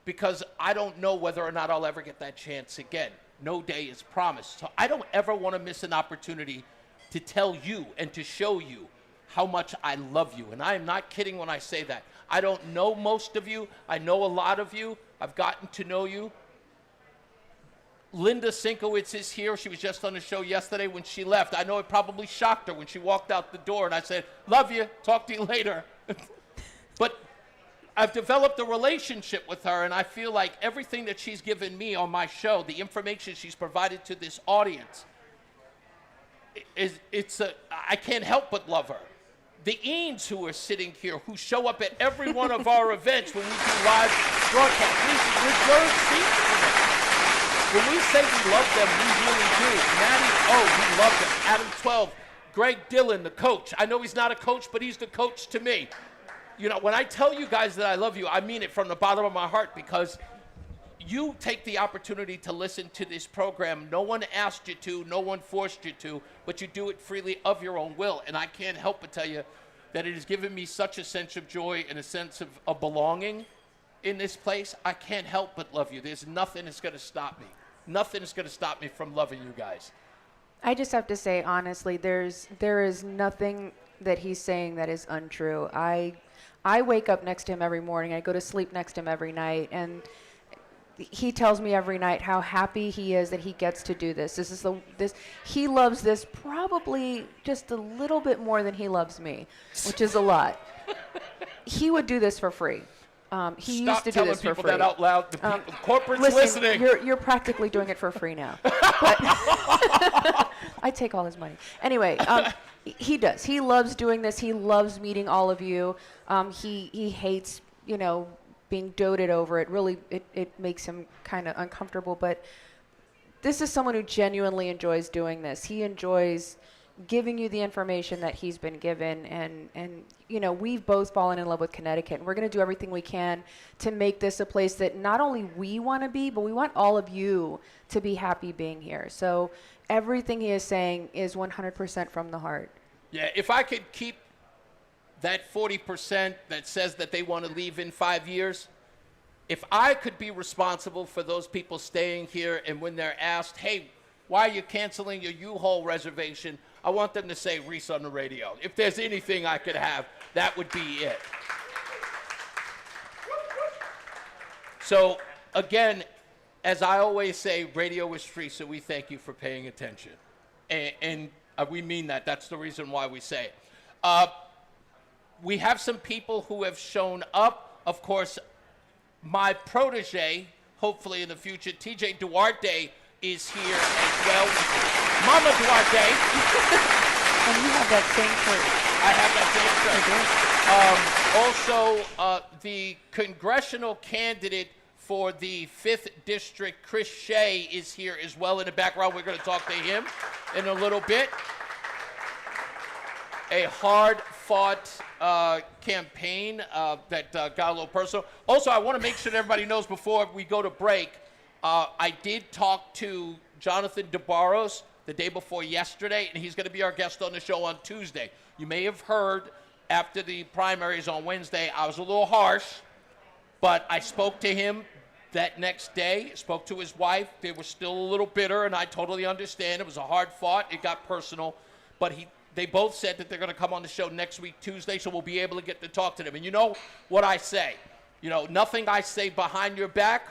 because I don't know whether or not I'll ever get that chance again. No day is promised. So I don't ever want to miss an opportunity to tell you and to show you how much I love you. And I am not kidding when I say that. I don't know most of you. I know a lot of you. I've gotten to know you. Linda Sinkowitz is here. She was just on the show yesterday. When she left, I know it probably shocked her when she walked out the door, and I said, love you, talk to you later. But I've developed a relationship with her, and I feel like everything that she's given me on my show, the information she's provided to this audience, I can't help but love her. The Eanes who are sitting here, who show up at every one of our events when we do live broadcasts, we reserve seats for them. When we say we love them, we really do. Maddie, we love them. Adam 12, Greg Dillon, the coach. I know he's not a coach, but he's the coach to me. You know, when I tell you guys that I love you, I mean it from the bottom of my heart, because you take the opportunity to listen to this program. No one asked you to, no one forced you to, but you do it freely of your own will. And I can't help but tell you that it has given me such a sense of joy and a sense of belonging in this place. I can't help but love you. There's nothing that's going to stop me. Nothing is going to stop me from loving you guys. I just have to say, honestly, there is nothing that he's saying that is untrue. I wake up next to him every morning. I go to sleep next to him every night, and he tells me every night how happy he is that he gets to do this. He loves this probably just a little bit more than he loves me, which is a lot. He would do this for free. He used to do this for free. Stop telling people that out loud. The people, corporate's listen, listening. You're practically doing it for free now. But I take all his money. Anyway, he does. He loves doing this. He loves meeting all of you. He hates, being doted over. It really, it makes him kind of uncomfortable. But this is someone who genuinely enjoys doing this. He enjoys giving you the information that he's been given, and we've both fallen in love with Connecticut, and we're going to do everything we can to make this a place that not only we want to be, but we want all of you to be happy being here. So everything he is saying is 100% from the heart. Yeah, if I could keep that 40% that says that they want to leave in 5 years, if I could be responsible for those people staying here, and when they're asked, hey, why are you canceling your U-Haul reservation, I want them to say Reese on the Radio. If there's anything I could have, that would be it. So, again, as I always say, radio is free, so we thank you for paying attention. And we mean that. That's the reason why we say it. We have some people who have shown up. Of course, my protege, hopefully in the future, TJ Duarte, is here as well. Mama Duarte. And you have that same shirt. I have that same shirt. Also, the congressional candidate for the 5th District, Chris Shea, is here as well in the background. We're going to talk to him in a little bit. A hard-fought campaign that got a little personal. Also, I want to make sure that everybody knows before we go to break, I did talk to Jonathan DeBarros the day before yesterday, and he's going to be our guest on the show on Tuesday. You may have heard after the primaries on Wednesday, I was a little harsh, but I spoke to him that next day, spoke to his wife. They were still a little bitter, and I totally understand. It was a hard fought. It got personal, but they both said that they're going to come on the show next week, Tuesday, so we'll be able to get to talk to them. And you know what I say. Nothing I say behind your back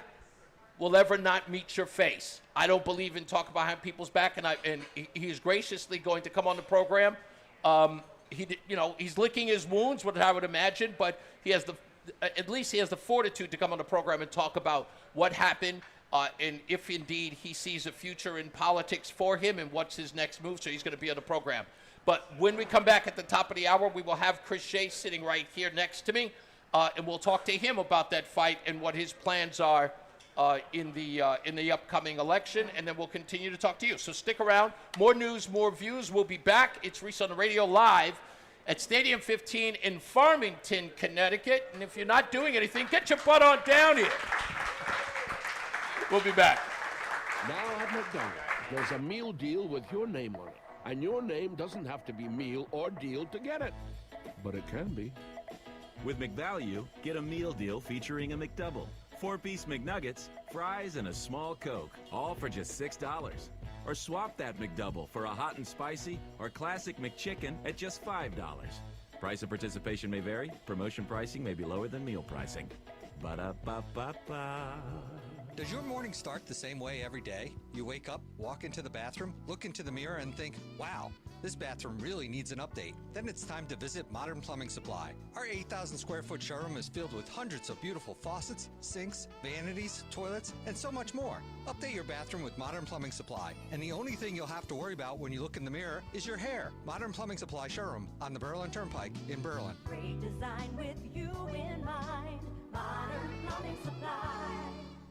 will ever not meet your face. I don't believe in talking behind people's back, and he is graciously going to come on the program. He's licking his wounds, what I would imagine, but at least he has the fortitude to come on the program and talk about what happened and if indeed he sees a future in politics for him and what's his next move. So he's going to be on the program. But when we come back at the top of the hour, we will have Chris Shea sitting right here next to me, and we'll talk to him about that fight and what his plans are in the upcoming election, and then we'll continue to talk to you. So stick around. More news, more views. We'll be back. It's Reese on the Radio live at Stadium 15 in Farmington, Connecticut. And if you're not doing anything, get your butt on down here. We'll be back. Now at McDonald's, there's a meal deal with your name on it. And your name doesn't have to be meal or deal to get it. But it can be. With McValue, get a meal deal featuring a McDouble, 4-piece McNuggets, fries, and a small Coke, all for just $6. Or swap that McDouble for a hot and spicy or classic McChicken at just $5. Price of participation may vary. Promotion pricing may be lower than meal pricing. Ba-da-ba-ba-ba. Does your morning start the same way every day? You wake up, walk into the bathroom, look into the mirror, and think, wow, this bathroom really needs an update. Then it's time to visit Modern Plumbing Supply. Our 8,000 square foot showroom is filled with hundreds of beautiful faucets, sinks, vanities, toilets, and so much more. Update your bathroom with Modern Plumbing Supply. And the only thing you'll have to worry about when you look in the mirror is your hair. Modern Plumbing Supply showroom on the Berlin Turnpike in Berlin. Great design with you in mind. Modern Plumbing Supply.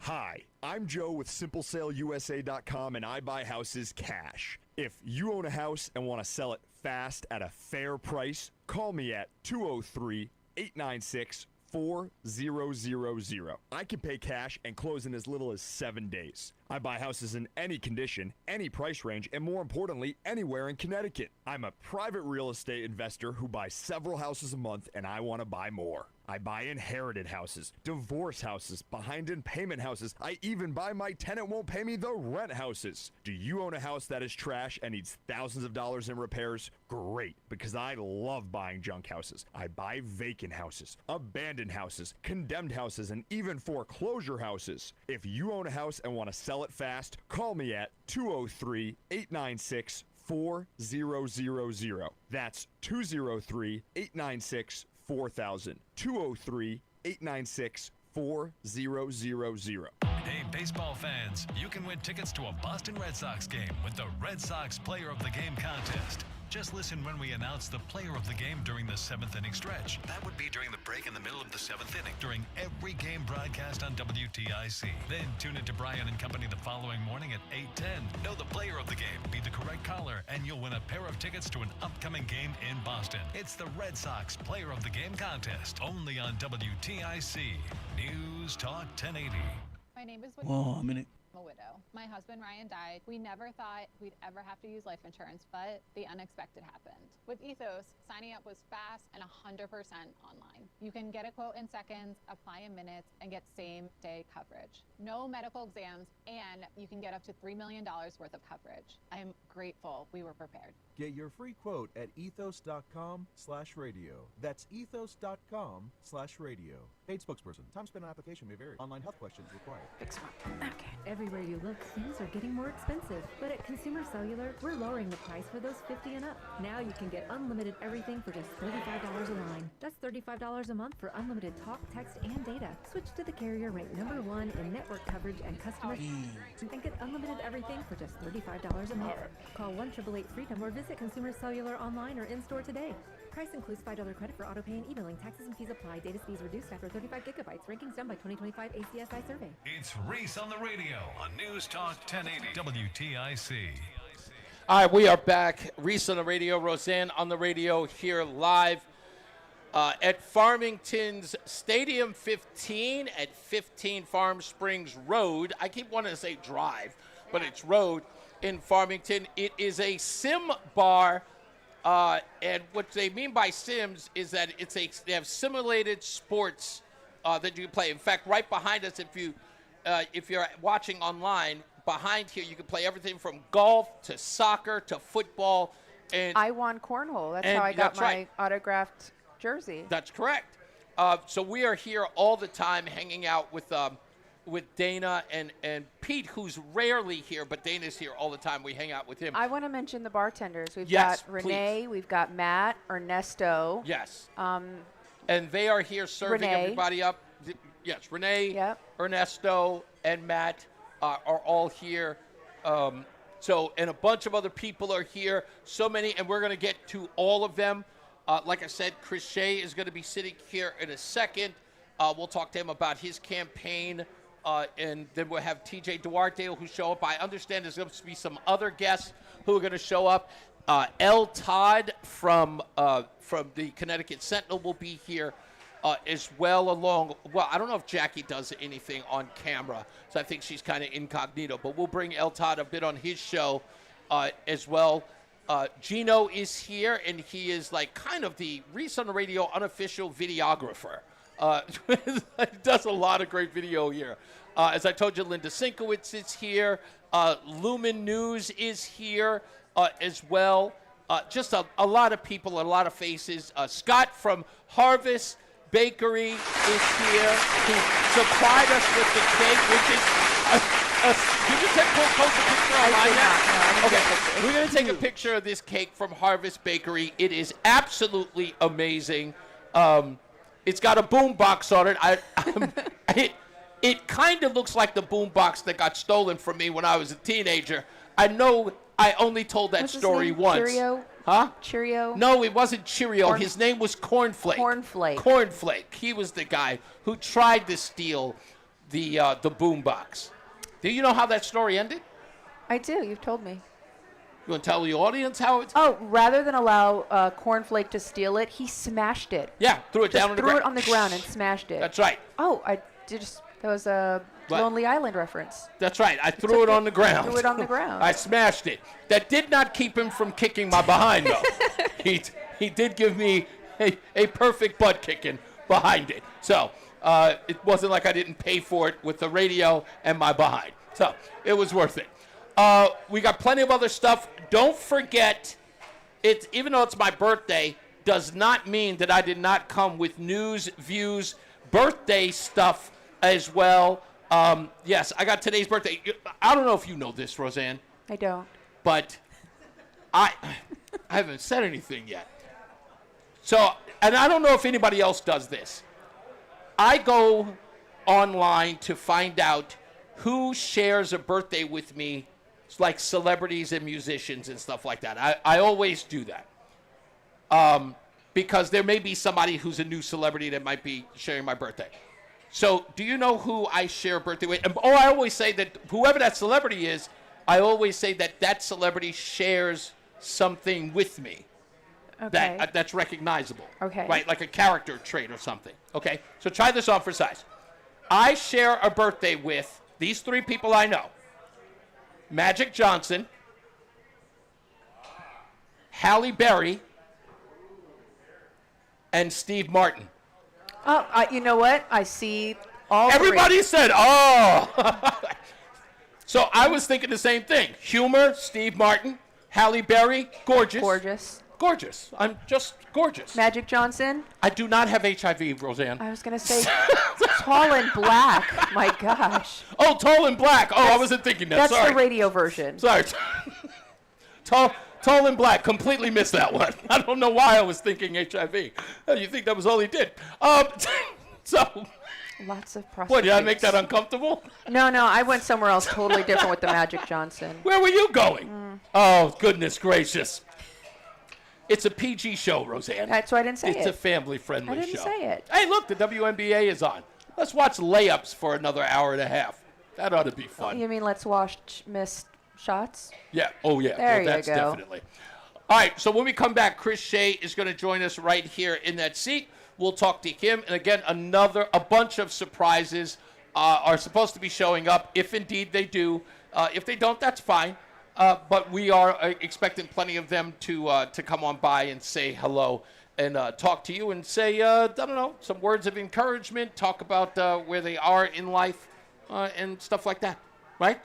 Hi, I'm Joe with SimpleSaleUSA.com, and I buy houses cash. If you own a house and want to sell it fast at a fair price, call me at 203-896-4000. I can pay cash and close in as little as 7 days. I buy houses in any condition, any price range, and more importantly, anywhere in Connecticut. I'm a private real estate investor who buys several houses a month, and I want to buy more. I buy inherited houses, divorce houses, behind in payment houses. I even buy my tenant won't pay me the rent houses. Do you own a house that is trash and needs thousands of dollars in repairs? Great, because I love buying junk houses. I buy vacant houses, abandoned houses, condemned houses, and even foreclosure houses. If you own a house and want to sell it fast, call me at 203-896-4000. That's 203-896-4000. 203-896-4000. Hey, baseball fans, you can win tickets to a Boston Red Sox game with the Red Sox Player of the Game contest. Just listen when we announce the player of the game during the 7th inning stretch. That would be during the break in the middle of the 7th inning, during every game broadcast on WTIC. Then tune into Brian and Company the following morning at 8:10. Know the player of the game, be the correct caller, and you'll win a pair of tickets to an upcoming game in Boston. It's the Red Sox Player of the Game contest, only on WTIC. News Talk 1080. My name is Whoa, a minute. I'm a widow. My husband Ryan died. We never thought we'd ever have to use life insurance, but the unexpected happened. With Ethos, signing up was fast and 100% online. You can get a quote in seconds, apply in minutes, and get same-day coverage. No medical exams, and you can get up to $3 million worth of coverage. I'm grateful we were prepared. Get your free quote at ethos.com/radio. That's ethos.com/radio. Paid spokesperson. Time spent on application may vary. Online health questions required. Everywhere you look, things are getting more expensive. But at Consumer Cellular, we're lowering the price for those 50 and up. Now you can get unlimited everything for just $35 a line. That's $35 a month for unlimited talk, text, and data. Switch to the carrier ranked #1 in network coverage and customer and get unlimited everything for just $35 a month. Call 1-888-FREEDOM or visit Consumer Cellular online or in-store today. Price includes $5 credit for auto pay and emailing. Taxes and fees apply. Data speeds reduced after 35 gigabytes. Rankings done by 2025 ACSI survey. It's Reese on the Radio on News Talk 1080 WTIC. All right, we are back. Reese on the Radio, Roseanne on the radio here live at Farmington's Stadium 15 at 15 Farm Springs Road. I keep wanting to say drive, but it's road in Farmington. It is a sim bar. And what they mean by sims is that they have simulated sports that you can play. In fact, right behind us, if you're watching online, behind here you can play everything from golf to soccer to football. And I won cornhole. That's how I got my autographed jersey. That's correct. So we are here all the time, hanging out with Dana and Pete, who's rarely here, but Dana's here all the time. We hang out with him. I want to mention the bartenders. We've Yes, got Renee, please. we've got Matt, Ernesto. Yes. And they are here serving Renee. everybody up. Yes, Renee, Ernesto, and Matt. are all here. And a bunch of other people are here. So many, and we're going to get to all of them. Like I said, Chris Shea is going to be sitting here in a second. We'll talk to him about his campaign, and then we'll have TJ Duarte who show up. I understand there's going to be some other guests who are going to show up. L. Todd from the Connecticut Sentinel will be here as well I don't know if Jackie does anything on camera, so I think she's kind of incognito, but we'll bring El Todd a bit on his show as well. Gino is here, and he is like kind of the Reese on the Radio unofficial videographer. He does a lot of great video here. As I told you, Linda Sinkowitz is here. Lumen News is here as well. Just a lot of people, a lot of faces. Scott from Harvest Bakery is here. He supplied us with the cake, which is did you take a picture online yet? Okay, we're going to take a picture of this cake from Harvest Bakery. It is absolutely amazing. It's got a boom box on it. It kind of looks like the boom box that got stolen from me when I was a teenager. I know I only told that story once. Cheerio? Huh? Cheerio? No, it wasn't Cheerio. His name was Cornflake. Cornflake. He was the guy who tried to steal the boom box. Do you know how that story ended? I do. You've told me. You want to tell the audience how it? Oh, rather than allow Cornflake to steal it, he smashed it. Yeah, threw it down on the ground. Threw it on the ground and smashed it. That's right. Oh, that was a Lonely Island reference. That's right. I threw it on the ground. Threw it on the ground. I smashed it. That did not keep him from kicking my behind, though. He did give me a perfect butt kicking behind it. So it wasn't like I didn't pay for it with the radio and my behind. So it was worth it. We got plenty of other stuff. Don't forget, even though it's my birthday, does not mean that I did not come with news, views, birthday stuff as well. Yes, I got today's birthday. I don't know if you know this, Roseanne. I don't. But I haven't said anything yet. So, and I don't know if anybody else does this. I go online to find out who shares a birthday with me, like celebrities and musicians and stuff like that. I always do that. Because there may be somebody who's a new celebrity that might be sharing my birthday. So, do you know who I share a birthday with? I always say that whoever that celebrity is, I always say that celebrity shares something with me. Okay. That's recognizable. Okay. Right, like a character trait or something. Okay, so try this on for size. I share a birthday with these three people I know. Magic Johnson, Halle Berry, and Steve Martin. Oh, you know what? I see all Everybody three. said, oh. So I was thinking the same thing. Humor, Steve Martin, Halle Berry, gorgeous. Gorgeous. I'm just gorgeous. Magic Johnson? I do not have HIV, Roseanne. I was going to say tall and black. My gosh. Oh, tall and black. Oh, I wasn't thinking that. That's Sorry. the radio version. Sorry. Tall and black. Completely missed that one. I don't know why I was thinking HIV. You think that was all he did. So. Lots of prostitutes. What, did I make that uncomfortable? No, I went somewhere else totally different with the Magic Johnson. Where were you going? Oh, goodness gracious. It's a PG show, Roseanne. That's why I didn't say It's a family-friendly show. I didn't say it. Hey, look, the WNBA is on. Let's watch layups for another hour and a half. That ought to be fun. You mean let's watch missed shots? Yeah. Oh, yeah. There That's you go. Definitely. All right, so when we come back, Chris Shea is going to join us right here in that seat. We'll talk to him. And again, a bunch of surprises are supposed to be showing up, if indeed they do. If they don't, that's fine. But we are expecting plenty of them to come on by and say hello and talk to you and say, I don't know, some words of encouragement, talk about where they are in life and stuff like that. Right?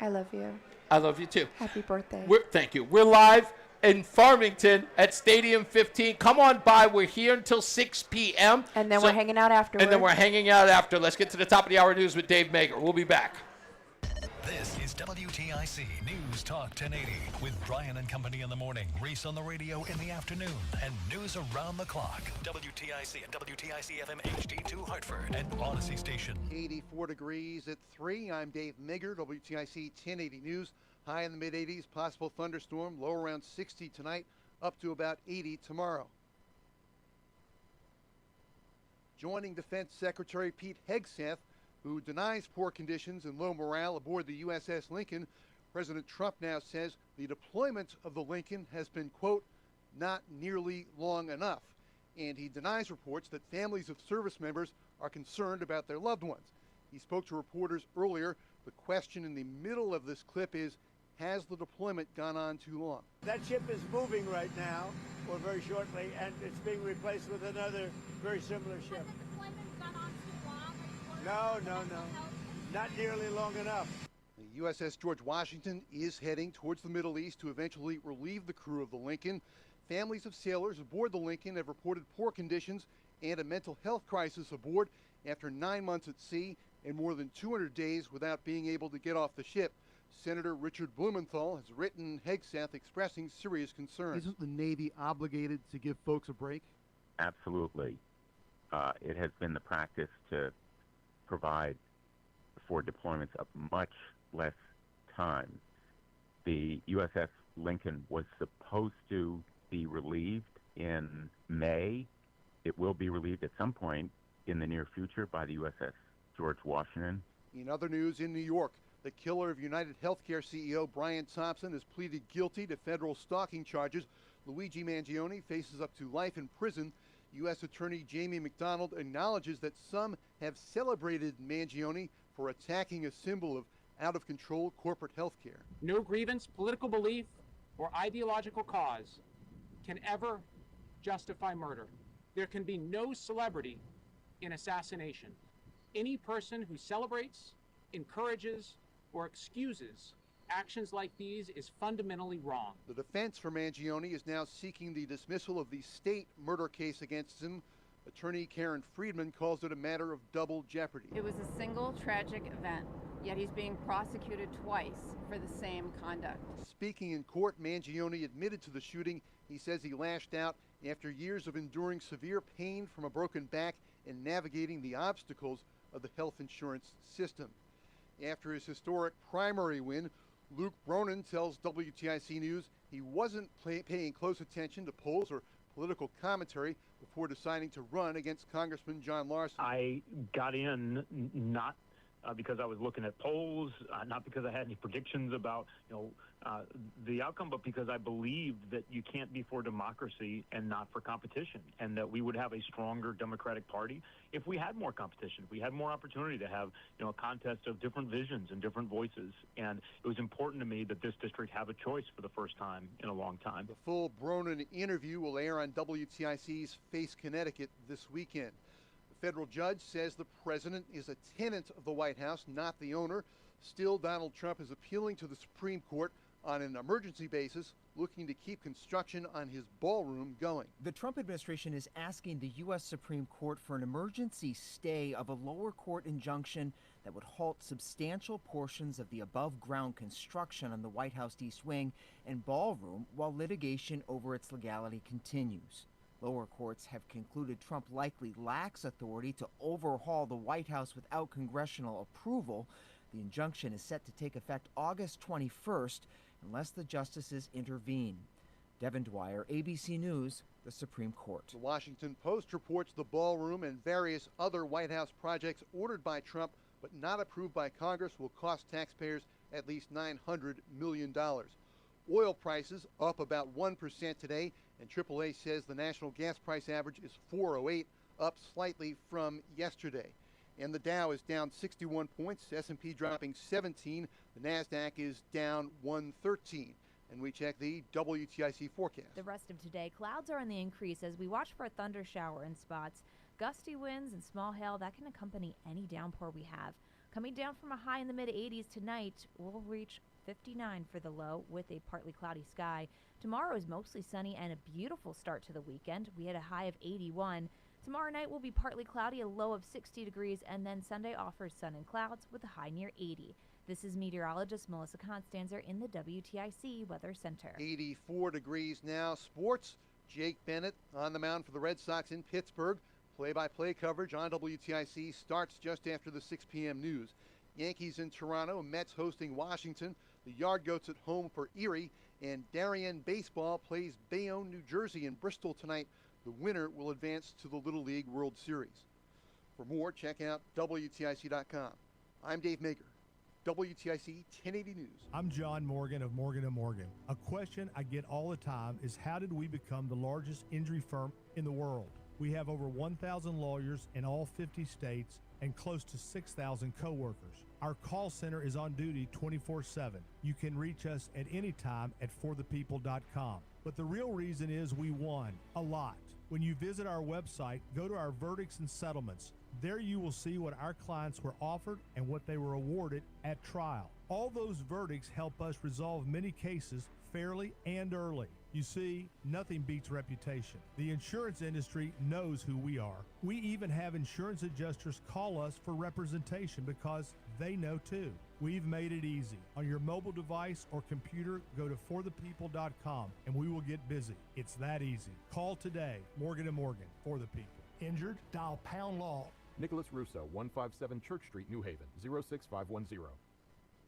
I love you. I love you too. Happy birthday. Thank you. We're live in Farmington at Stadium 15. Come on by. We're here until 6 p.m. And then we're hanging out afterwards. And then we're hanging out after. Let's get to the top of the hour news with Dave Mager. We'll be back. This is It's WTIC News Talk 1080 with Brian and Company in the morning, Reese on the radio in the afternoon, and news around the clock. WTIC and WTIC FM HD2 Hartford and Odyssey Station. 84 degrees at 3. I'm Dave Migger, WTIC 1080 News. High in the mid-80s, possible thunderstorm, low around 60 tonight, up to about 80 tomorrow. Joining Defense Secretary Pete Hegseth, who denies poor conditions and low morale aboard the USS Lincoln, President Trump now says the deployment of the Lincoln has been, quote, not nearly long enough. And he denies reports that families of service members are concerned about their loved ones. He spoke to reporters earlier. The question in the middle of this clip is, has the deployment gone on too long? That ship is moving right now, or very shortly, and it's being replaced with another very similar ship. No. Not nearly long enough. The USS George Washington is heading towards the Middle East to eventually relieve the crew of the Lincoln. Families of sailors aboard the Lincoln have reported poor conditions and a mental health crisis aboard after 9 months at sea and more than 200 days without being able to get off the ship. Senator Richard Blumenthal has written Hegseth expressing serious concerns. Isn't the Navy obligated to give folks a break? Absolutely. It has been the practice to provide for deployments of much less time. The USS Lincoln was supposed to be relieved in May. It will be relieved at some point in the near future by the USS George Washington. In other news, in New York, the killer of United Healthcare CEO Brian Thompson has pleaded guilty to federal stalking charges. Luigi Mangione faces up to life in prison. U.S. Attorney Jamie McDonald acknowledges that some have celebrated Mangione for attacking a symbol of out-of-control corporate health care. No grievance, political belief, or ideological cause can ever justify murder. There can be no celebrity in assassination. Any person who celebrates, encourages, or excuses actions like these is fundamentally wrong. The defense for Mangione is now seeking the dismissal of the state murder case against him. Attorney Karen Friedman calls it a matter of double jeopardy. It was a single tragic event, yet he's being prosecuted twice for the same conduct. Speaking in court, Mangione admitted to the shooting. He says he lashed out after years of enduring severe pain from a broken back and navigating the obstacles of the health insurance system. After his historic primary win, Luke Bronin tells WTIC News he wasn't paying close attention to polls or political commentary before deciding to run against Congressman John Larson. I got in not because I was looking at polls, not because I had any predictions about the outcome, but because I believed that you can't be for democracy and not for competition, and that we would have a stronger Democratic Party if we had more competition, if we had more opportunity to have a contest of different visions and different voices. And it was important to me that this district have a choice for the first time in a long time. The full Bronin interview will air on WTIC's Face Connecticut this weekend. The federal judge says the president is a tenant of the White House, not the owner. Still, Donald Trump is appealing to the Supreme Court on an emergency basis, looking to keep construction on his ballroom going. The Trump administration is asking the U.S. Supreme Court for an emergency stay of a lower court injunction that would halt substantial portions of the above-ground construction on the White House East Wing and ballroom while litigation over its legality continues. Lower courts have concluded Trump likely lacks authority to overhaul the White House without congressional approval. The injunction is set to take effect August 21st unless the justices intervene. Devin Dwyer, ABC News, the Supreme Court. The Washington Post reports the ballroom and various other White House projects ordered by Trump but not approved by Congress will cost taxpayers at least $900 million. Oil prices up about 1% today, and AAA says the national gas price average is $4.08, up slightly from yesterday. And the Dow is down 61 points, S&P dropping 17, the NASDAQ is down 113. And we check the WTIC forecast. The rest of today, clouds are on the increase as we watch for a thunder shower in spots. Gusty winds and small hail that can accompany any downpour we have. Coming down from a high in the mid-80s tonight, we'll reach 59 for the low with a partly cloudy sky. Tomorrow is mostly sunny and a beautiful start to the weekend. We had a high of 81. Tomorrow night will be partly cloudy, a low of 60 degrees, and then Sunday offers sun and clouds with a high near 80. This is meteorologist Melissa Constanzer in the WTIC Weather Center. 84 degrees now. Sports, Jake Bennett on the mound for the Red Sox in Pittsburgh. Play-by-play coverage on WTIC starts just after the 6 p.m. news. Yankees in Toronto, Mets hosting Washington. The Yard Goats at home for Erie. And Darien Baseball plays Bayonne, New Jersey in Bristol tonight. The winner will advance to the Little League World Series. For more, check out WTIC.com. I'm Dave Maker, WTIC 1080 News. I'm John Morgan of Morgan & Morgan. A question I get all the time is, how did we become the largest injury firm in the world? We have over 1,000 lawyers in all 50 states and close to 6,000 co-workers. Our call center is on duty 24/7. You can reach us at any time at forthepeople.com. But the real reason is we won a lot. When you visit our website, go to our verdicts and settlements. There you will see what our clients were offered and what they were awarded at trial. All those verdicts help us resolve many cases fairly and early. You see, nothing beats reputation. The insurance industry knows who we are. We even have insurance adjusters call us for representation because they know too. We've made it easy. On your mobile device or computer, go to forthepeople.com and we will get busy. It's that easy. Call today. Morgan & Morgan, for the people. Injured? Dial pound law. Nicholas Russo, 157 Church Street, New Haven, 06510.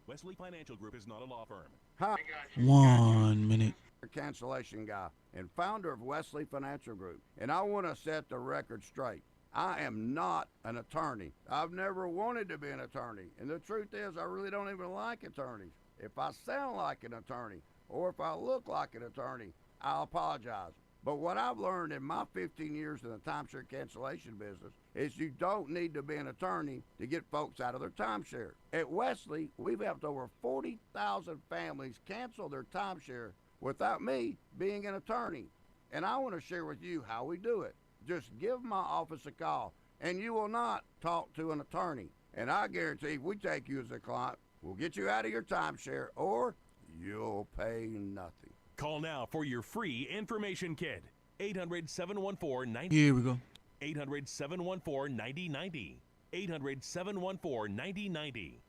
Wesley Financial Group is not a law firm. Hi. 1 minute. Cancellation guy and founder of Wesley Financial Group. And I want to set the record straight. I am not an attorney. I've never wanted to be an attorney. And the truth is, I really don't even like attorneys. If I sound like an attorney or if I look like an attorney, I'll apologize. But what I've learned in my 15 years in the timeshare cancellation business is you don't need to be an attorney to get folks out of their timeshare. At Wesley, we've helped over 40,000 families cancel their timeshare without me being an attorney. And I want to share with you how we do it. Just give my office a call, and you will not talk to an attorney. And I guarantee if we take you as a client, we'll get you out of your timeshare, or you'll pay nothing. Call now for your free information kit. 800-714-9090. Here we go. 800-714-9090. 800-714-9090.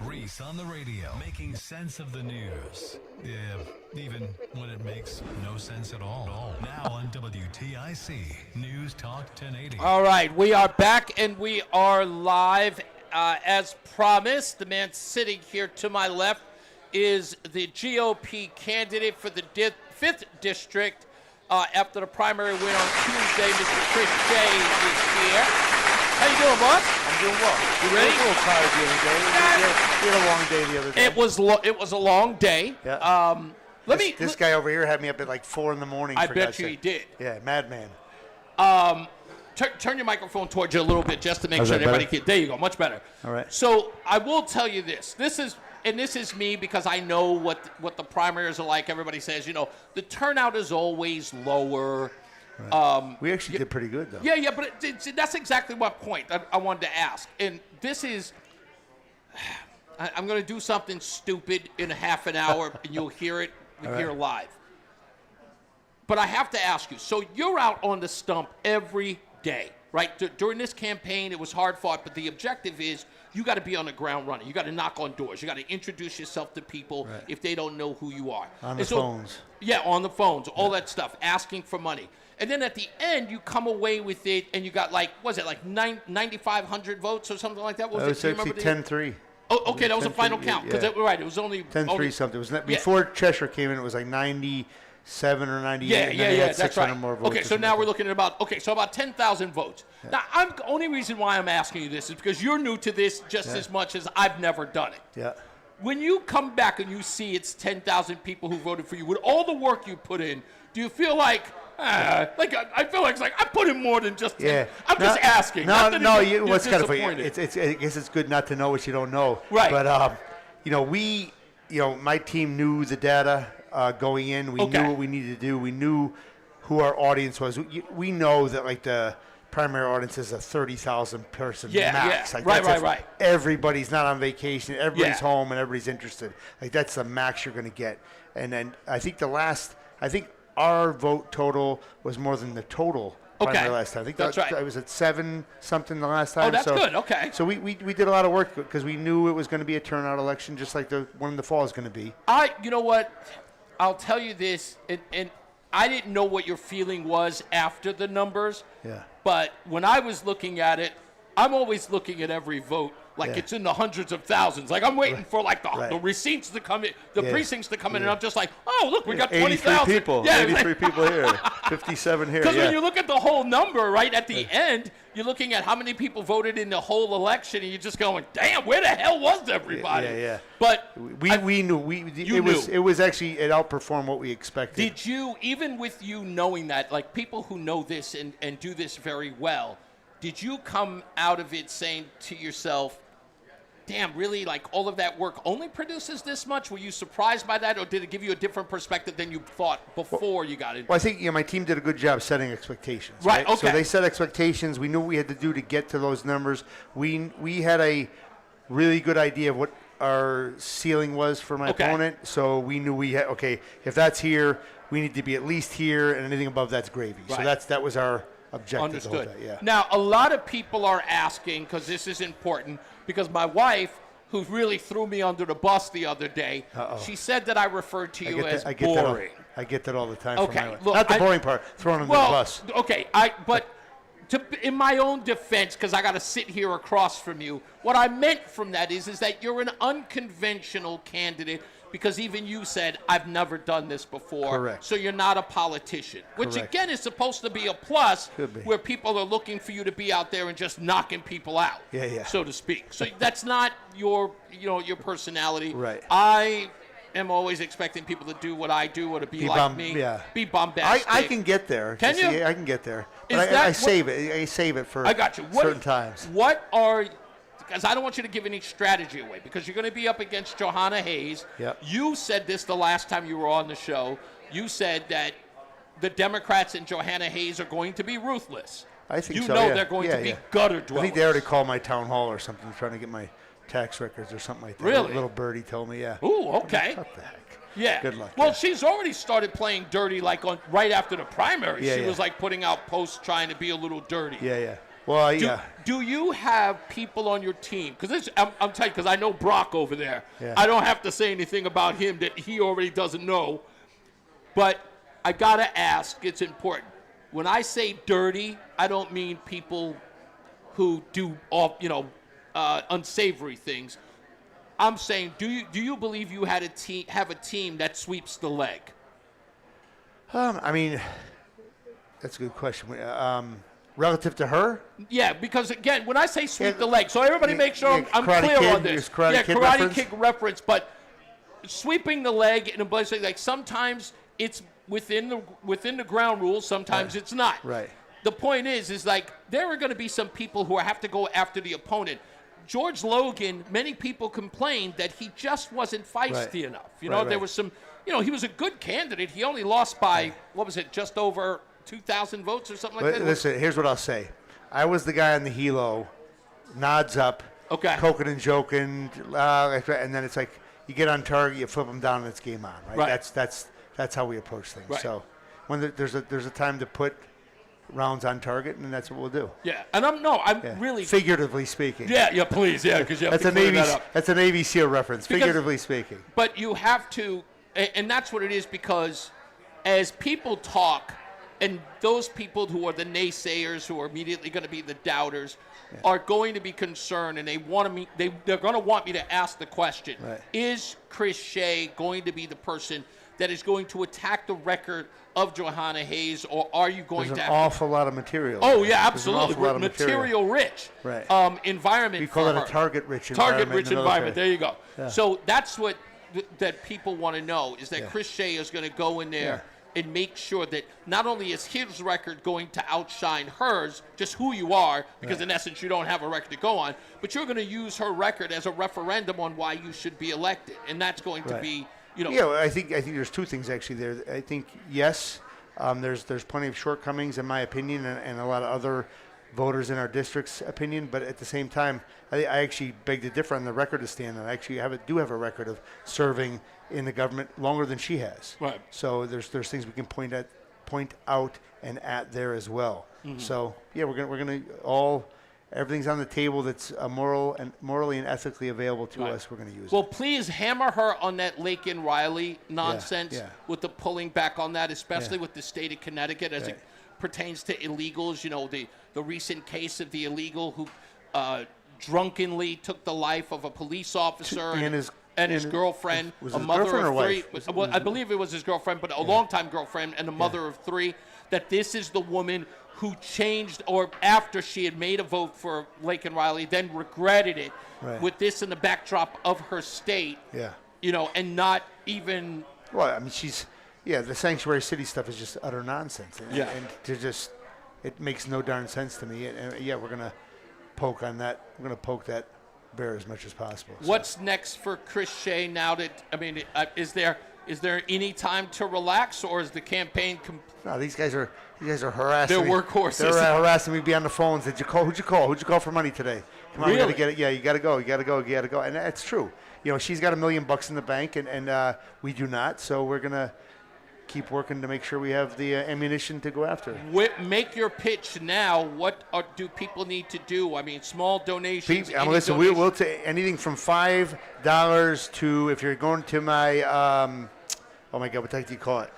Reese on the radio, making sense of the news. Yeah, even when it makes no sense at all. Now on WTIC, News Talk 1080. All right, we are back and we are live. As promised, the man sitting here to my left is the GOP candidate for the 5th District after the primary win on Tuesday. Mr. Chris Jay is here. How you doing, boss? I'm doing well. You ready? I was a little tired the other day. We had a long day the other day. It was a long day. Yeah. This guy over here had me up at like 4 in the morning. I bet you he did. Yeah, madman. Turn your microphone towards you a little bit just to make How's sure that everybody better? can. There you go, much better. All right. So I will tell you this. This is me because I know what the primaries are like. Everybody says, the turnout is always lower. Right. We actually did pretty good, though. Yeah, but that's exactly what point I wanted to ask. And this is, I'm going to do something stupid in a half an hour, and you'll hear it here live. But I have to ask you, so you're out on the stump every day, right? During this campaign, it was hard fought, but the objective is you got to be on the ground running. You got to knock on doors. You got to introduce yourself to people if they don't know who you are. On the phones. Yeah, on the phones, all that stuff, asking for money. And then at the end, you come away with it, and you got 9,500 votes or something like that? It was actually 10-3. Oh, okay, that was a final count. Because it was only 10-3 something. It was before Cheshire came in, it was like 97 or 98. Yeah, that's right. More votes. Okay, so now we're looking at about 10,000 votes. Yeah. Now, the only reason why I'm asking you this is because you're new to this just as much as I've never done it. Yeah. When you come back and you see it's 10,000 people who voted for you, with all the work you put in, do you feel like I feel like I put in more than just 10. Yeah. I'm just asking. What's kind of funny? I guess it's good not to know what you don't know. Right. But my team knew the data going in. We knew what we needed to do. We knew who our audience was. We know that the primary audience is a 30,000 person max. Right. Everybody's not on vacation. Everybody's home and everybody's interested. That's the max you're going to get. And then I think our vote total was more than the total primary last time. I think that's right. I was at 7-something the last time. Oh, that's so, good. Okay. So we did a lot of work because we knew it was going to be a turnout election, just like the one in the fall is going to be. You know what? I'll tell you this, and I didn't know what your feeling was after the numbers. Yeah. But when I was looking at it, I'm always looking at every vote like it's in the hundreds of thousands. Like I'm waiting for like the receipts to come in, the precincts to come in, and I'm just like, oh look, we got 20,000 people. Yeah, 83 people here, 57 here. Because when you look at the whole number, right at the end, you're looking at how many people voted in the whole election, and you're just going, damn, where the hell was everybody? Yeah. But we knew it was actually it outperformed what we expected. Did you, even with you knowing that, like people who know this and do this very well, did you come out of it saying to yourself, damn, really, like all of that work only produces this much? Were you surprised by that, or did it give you a different perspective than you thought before you got into it? Well, I think my team did a good job setting expectations. Right, okay. So they set expectations. We knew what we had to do to get to those numbers. We had a really good idea of what our ceiling was for my opponent. So we knew we had, if that's here, we need to be at least here, and anything above that's gravy. Right. So that was our objective. Understood. The whole day, yeah. Now, a lot of people are asking, because this is important, because my wife, who really threw me under the bus the other day, she said that I referred to you as boring. I get that all the time. Okay, from my wife. look, not the boring part, thrown under the bus. Okay, but in my own defense, because I got to sit here across from you, what I meant from that is that you're an unconventional candidate, because even you said, I've never done this before. Correct. So you're not a politician, which Correct. again is supposed to be a plus, Could be. where people are looking for you to be out there and just knocking people out, so to speak. So that's not your personality. Right. I am always expecting people to do what I do, or to be like me. Yeah. Be bombastic. I can get there. Can you? I can get there. Is But that I save it. I save it for I got you. certain times. What are, because I don't want you to give any strategy away, because you're going to be up against Johanna Hayes. Yep. You said this the last time you were on the show. You said that the Democrats and Johanna Hayes are going to be ruthless. I think so. You know they're going to be gutter dwellers. I think they already called my town hall or something, trying to get my tax records or something like that. Really? A little birdie told me, Ooh, okay. What the heck? Yeah. Good luck. Well, she's already started playing dirty, like right after the primary. Yeah, she yeah. was like putting out posts trying to be a little dirty. Yeah. Well, Do you have people on your team? Because I'm telling you, because I know Brock over there. Yeah. I don't have to say anything about him that he already doesn't know. But I gotta ask. It's important. When I say dirty, I don't mean people who do unsavory things. I'm saying, do you believe you have a team that sweeps the leg? I mean, that's a good question. Relative to her? Yeah, because again, when I say sweep the leg, so everybody make sure I'm clear on this. Karate Kid reference, but sweeping the leg in a place like sometimes it's within the ground rules, sometimes it's not. Right. The point is like there are going to be some people who have to go after the opponent. George Logan, many people complained that he just wasn't feisty enough. There was some, he was a good candidate. He only lost by, just over 2,000 votes or something like that? Listen, here's what I'll say. I was the guy on the helo, nods up, coking and joking, and then it's like you get on target, you flip them down, and it's game on, right? That's how we approach things. Right. So when there's a time to put rounds on target, and that's what we'll do. Yeah, and I'm really figuratively speaking. Yeah, please, because you have to clear that up. That's a Navy SEAL reference, figuratively speaking. But you have to, and that's what it is, because as people talk, and those people who are the naysayers, who are immediately going to be the doubters, are going to be concerned, and they're going to want me to ask the question: is Chris Shea going to be the person that is going to attack the record of Johanna Hayes, or are you going There's to an awful lot of material? Oh, yeah, absolutely. There's an awful lot of material rich environment. We call it for a her. target-rich environment. Target-rich environment. There you go. Yeah. So that's what that people want to know, is that Chris Shea is going to go in there and make sure that not only is his record going to outshine hers, just who you are, because in essence you don't have a record to go on, but you're going to use her record as a referendum on why you should be elected, and that's going to be, I think there's two things actually there. I think there's plenty of shortcomings in my opinion, and a lot of other voters in our district's opinion, but at the same time, I actually beg to differ on the record of stand. I actually do have a record of serving in the government longer than she has. Right. So there's things we can point out and at there as well. Mhm. So yeah, we're gonna all everything's on the table that's morally and ethically available to us. We're gonna use. Well, please hammer her on that Lakin Riley nonsense yeah. with the pulling back on that, especially Yeah. with the state of Connecticut as Right. it pertains to illegals. You know, the recent case of the illegal who drunkenly took the life of a police officer And his girlfriend, was a his mother girlfriend of or three. wife? Well, I believe it was his girlfriend, but a longtime girlfriend and a mother of three. That this is the woman who changed, or after she had made a vote for Lakin Riley, then regretted it Right. with this in the backdrop of her state. Yeah. You know, and not even. Well, I mean, the sanctuary city stuff is just utter nonsense. And, Yeah. and to just, it makes no darn sense to me. And yeah, we're gonna poke on that. We're gonna poke that bear as much as possible. So. What's next for Chris Shea now that, I mean, is there any time to relax, or is the campaign No, these guys are harassing They're me. workhorses. They're harassing me, be on the phones. Did you call? Who'd you call? Who'd you call for money today? Come on, we Really? gotta get it. Yeah, you gotta go. You gotta go. You gotta go. And that's true. You know, she's got $1 million in the bank, and we do not. So we're gonna keep working to make sure we have the ammunition to go after it. Make your pitch now. What do people need to do? I mean, small donations. any Listen, donation- we'll take anything from $5 to, if you're going to my, oh my God, what the heck do you call it?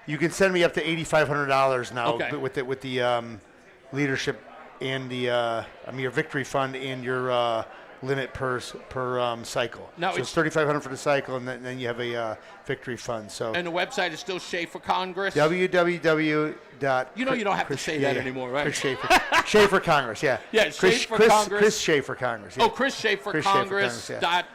You can send me up to $8,500 now Okay. with the leadership and the your victory fund and your limit per cycle. Now so it's $3,500 for the cycle, and then you have a victory fund. So And the website is still Shea for Congress. www. You know you don't have to say that anymore, right? Chris Schaefer. Schaefer Congress, yeah. Yeah, Chris, Shea for Chris, Congress. Chris Schaefer Congress. Yeah. Oh, Chris Shea for Chris Schaefer Congress. Congress,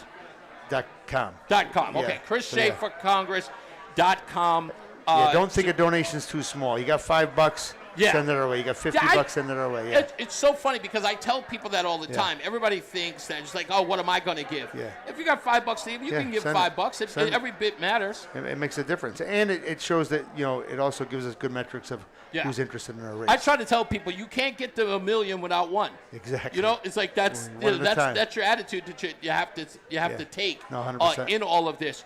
yeah. .com. .com. Okay, Yeah. Chris So, Shea yeah. for Congress.com. Yeah, don't think a donation's too small. You got $5, Yeah. send it our way. You got $50, Yeah, send it our way. Yeah. It's so funny because I tell people that all the Yeah. time. Everybody thinks that it's like, oh, what am I going to give? Yeah. If you got $5 to give, you Yeah, can give send it. $5. Send it. Every bit matters. It makes a difference, and it shows that it also gives us good metrics of Yeah. who's interested in our race. I try to tell people you can't get to $1 million without one. Exactly. You know, it's like that's One at a time. that's your attitude that you have to Yeah. take No, 100%. in all of this.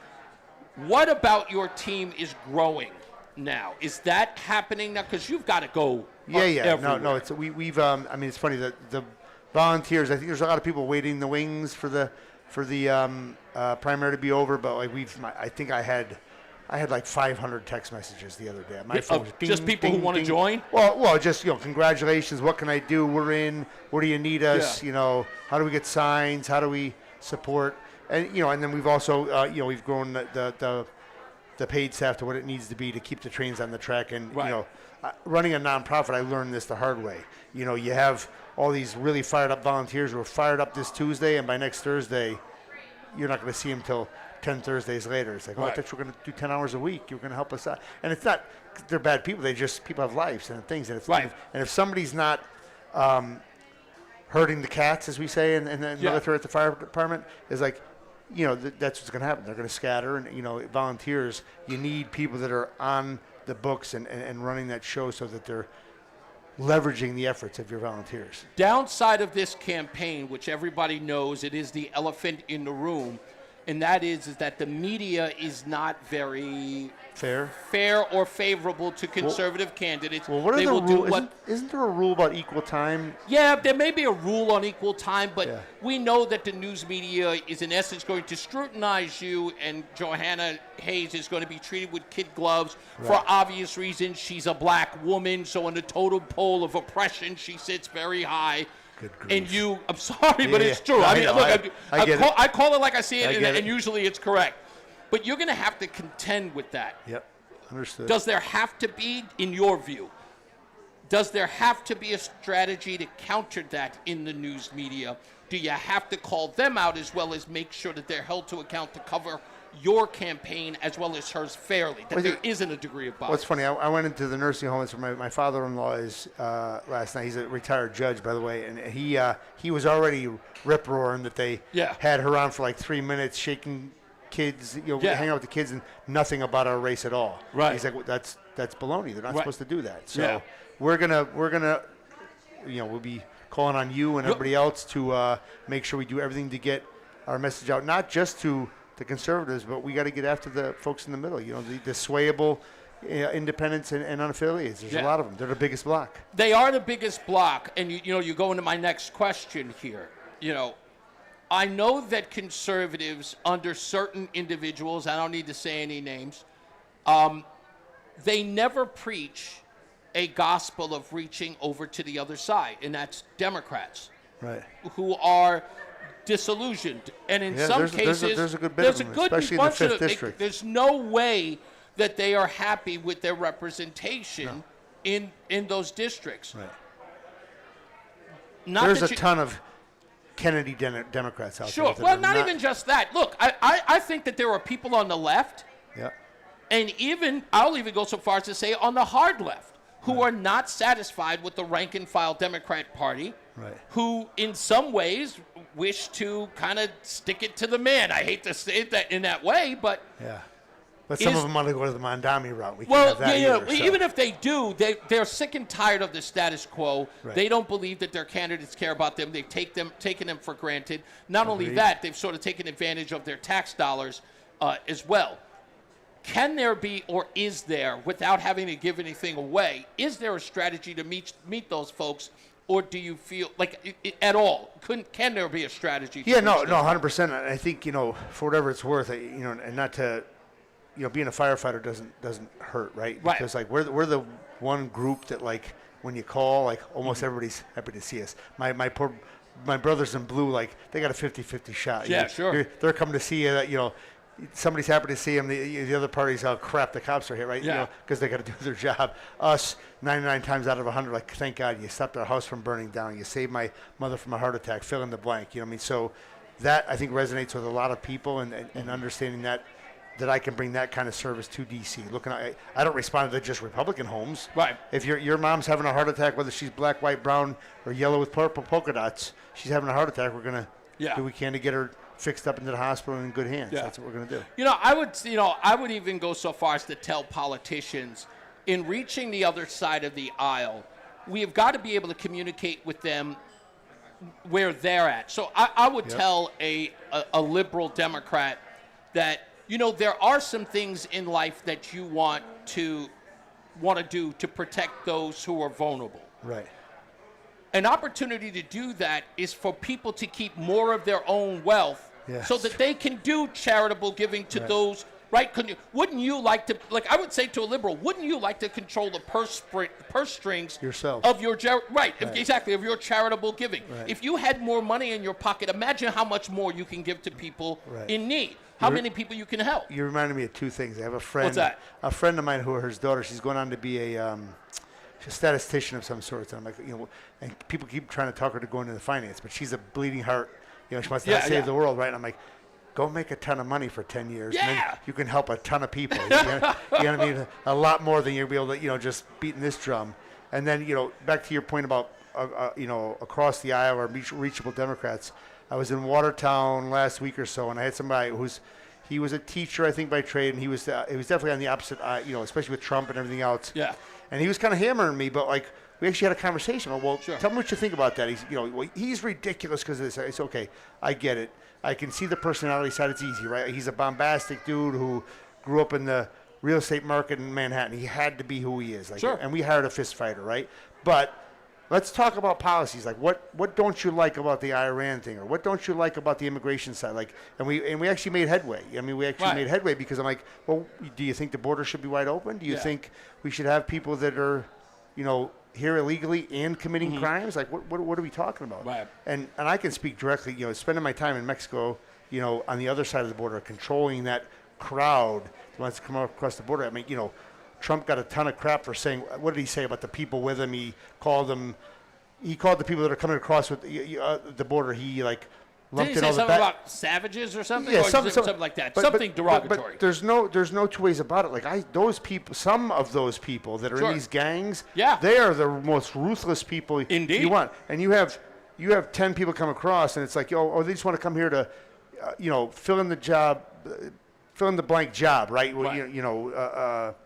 What about your team is growing now? Is that happening now? Because you've got to go. Yeah. everywhere. No. It's we've. I mean, it's funny that the volunteers. I think there's a lot of people waiting in the wings for the primary to be over. But like I think I had like 500 text messages the other day. My phone was just people who want to join. Well, just congratulations. What can I do? We're in. Where do you need us? Yeah. How do we get signs? How do we support? And and then we've also we've grown the paid staff to what it needs to be to keep the trains on the track. And running a nonprofit, I learned this the hard way. You have all these really fired up volunteers who are fired up this Tuesday, and by next Thursday, you're not going to see them till 10 Thursdays later. It's like, I thought you were going to do 10 hours a week. You're going to help us out. And it's not, they're bad people. People have lives and things. And if somebody's not hurting the cats, as we say in the military at the fire department, is like, that's what's going to happen. They're going to scatter. And, volunteers, you need people that are on the books and running that show so that they're leveraging the efforts of your volunteers. Downside of this campaign, which everybody knows, it is the elephant in the room, and that is that the media is not very fair or favorable to conservative candidates. Well, what are They the will do rules? Isn't there a rule about equal time? Yeah, there may be a rule on equal time, but we know that the news media is in essence going to scrutinize you, and Johanna Hayes is going to be treated with kid gloves for obvious reasons. She's a black woman, so in the total poll of oppression, she sits very high. And I'm sorry, but it's true. I mean, look, I call it like I see it, and usually it's correct. But you're going to have to contend with that. Yep, understood. Does there have to be, in your view, does there have to be a strategy to counter that in the news media? Do you have to call them out as well as make sure that they're held to account to cover your campaign as well as hers fairly, that there isn't a degree of bias? What's funny, I went into the nursing home. It's where my father-in-law is last night. He's a retired judge, by the way, and he was already rip-roaring that they had her on for like 3 minutes, shaking kids, hang out with the kids, and nothing about our race at all. Right. He's like, well, that's baloney. They're not supposed to do that. So we're gonna we'll be calling on you and everybody else to make sure we do everything to get our message out, not just to the conservatives, but we got to get after the folks in the middle. The swayable independents and unaffiliated. There's a lot of them. They're the biggest block. They are the biggest block, and you go into my next question here. I know that conservatives, under certain individuals, I don't need to say any names, they never preach a gospel of reaching over to the other side, and that's Democrats, right? Who are disillusioned, and in some cases, there's a good bit of them, especially in the 5th district. There's no way that they are happy with their representation in those districts. Right. There's a ton of Kennedy Democrats out there. Sure. Well, not even just that. Look, I think that there are people on the left, and I'll even go so far as to say on the hard left, who are not satisfied with the rank-and-file Democrat Party, who in some ways wish to kind of stick it to the man. I hate to say it that in that way, but... Yeah. But some of them want to go to the Mondami route. We can't have that either, so. Even if they do, they're sick and tired of the status quo. Right. They don't believe that their candidates care about them. They've taken them for granted. Not only that, they've sort of taken advantage of their tax dollars as well. Can there be, or is there, without having to give anything away, is there a strategy to meet those folks, or do you feel like at all? Can there be a strategy? Yeah, no, 100%. I think for whatever it's worth, and not to. Being a firefighter doesn't hurt, right? Because we're the one group that when you call, almost everybody's happy to see us. My brothers in blue, they got a 50-50 shot. Yeah, sure. They're coming to see you. Somebody's happy to see them. The other party's, oh crap, the cops are here, right? Yeah. Because they got to do their job. Us, 99 times out of 100, thank God you stopped our house from burning down. You saved my mother from a heart attack. Fill in the blank. You know what I mean? So that I think resonates with a lot of people, and understanding that I can bring that kind of service to D.C. I don't respond to just Republican homes. Right. If your mom's having a heart attack, whether she's black, white, brown, or yellow with purple polka dots, she's having a heart attack. We're gonna do what we can to get her fixed up into the hospital and in good hands. Yeah. That's what we're gonna do. I would even go so far as to tell politicians, in reaching the other side of the aisle, we have got to be able to communicate with them where they're at. So I would tell a liberal Democrat that. There are some things in life that you want to do to protect those who are vulnerable. Right. An opportunity to do that is for people to keep more of their own wealth so that they can do charitable giving to those, right? Wouldn't you like to, I would say to a liberal, wouldn't you like to control the purse strings yourself of your, exactly, of your charitable giving? Right. If you had more money in your pocket, imagine how much more you can give to people in need. How many people you can help? You reminded me of two things. I have a friend. What's that? A friend of mine his daughter, she's going on to be a statistician of some sort. And I'm like, and people keep trying to talk her to go into the finance, but she's a bleeding heart. She wants to save the world, right? And I'm like, go make a ton of money for 10 years. Yeah. And then you can help a ton of people. You know what I mean? A lot more than you'll be able to, just beating this drum. And then, back to your point about, across the aisle or reachable Democrats. I was in Watertown last week or so, and I had somebody he was a teacher, I think, by trade, and he was definitely on the opposite, especially with Trump and everything else. Yeah. And he was kind of hammering me, but we actually had a conversation. Tell me what you think about that. He's ridiculous because of this. It's okay. I get it. I can see the personality side. It's easy, right? He's a bombastic dude who grew up in the real estate market in Manhattan. He had to be who he is. Sure. And we hired a fist fighter, right? But let's talk about policies. What don't you like about the Iran thing, or what don't you like about the immigration side? And we actually made headway. We actually made headway because I'm like, well, do you think the border should be wide open? Do you think we should have people that are, here illegally and committing crimes? What are we talking about? Right. And I can speak directly. Spending my time in Mexico, on the other side of the border, controlling that crowd that wants to come across the border. Trump got a ton of crap for saying, what did he say about the people with him? He called the people that are coming across with the border. He lumped Did he in say all the something about savages or something? Yeah, or something like that. But, something derogatory. But there's no two ways about it. Those people, some of those people that are in these gangs, they are the most ruthless people Indeed. you want. And you have 10 people come across, and it's like, they just want to come here to, fill in the job. Fill in the blank job, right?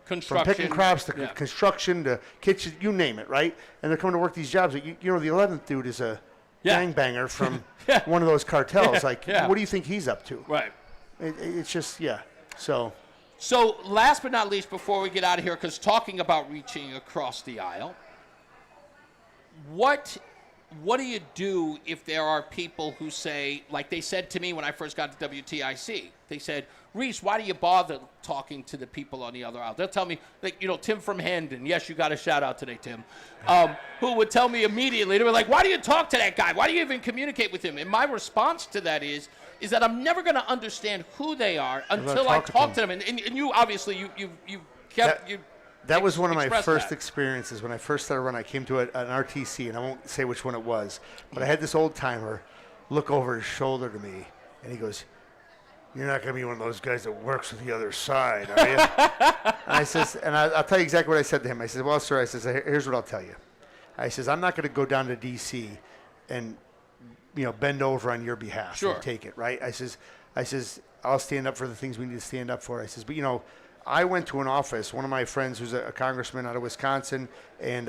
Construction. From picking crops to construction to kitchen, you name it, right? And they're coming to work these jobs. The 11th dude is a gangbanger from one of those cartels. What do you think he's up to? Right. It's just, so. So last but not least, before we get out of here, because talking about reaching across the aisle, what do you do if there are people who say, like they said to me when I first got to WTIC, they said, Reese, why do you bother talking to the people on the other aisle? They'll tell me, like, Tim from Hendon, yes, you got a shout out today, Tim, who would tell me immediately, they were like, why do you talk to that guy? Why do you even communicate with him? And my response to that is that I'm never going to understand who they are until I talk to them. And you obviously, you kept... That was one of my first that. experiences when I first started running. I came to an RTC, and I won't say which one it was, but I had this old timer look over his shoulder to me, and he goes, "You're not going to be one of those guys that works with the other side, are you?" And I says, and I'll tell you exactly what I said to him. I said, "Well, sir," I says, "here's what I'll tell you." I says, "I'm not going to go down to D.C. and bend over on your behalf and take it, right?" I says, "I'll stand up for the things we need to stand up for." I says, "But I went to an office, one of my friends who's a congressman out of Wisconsin, and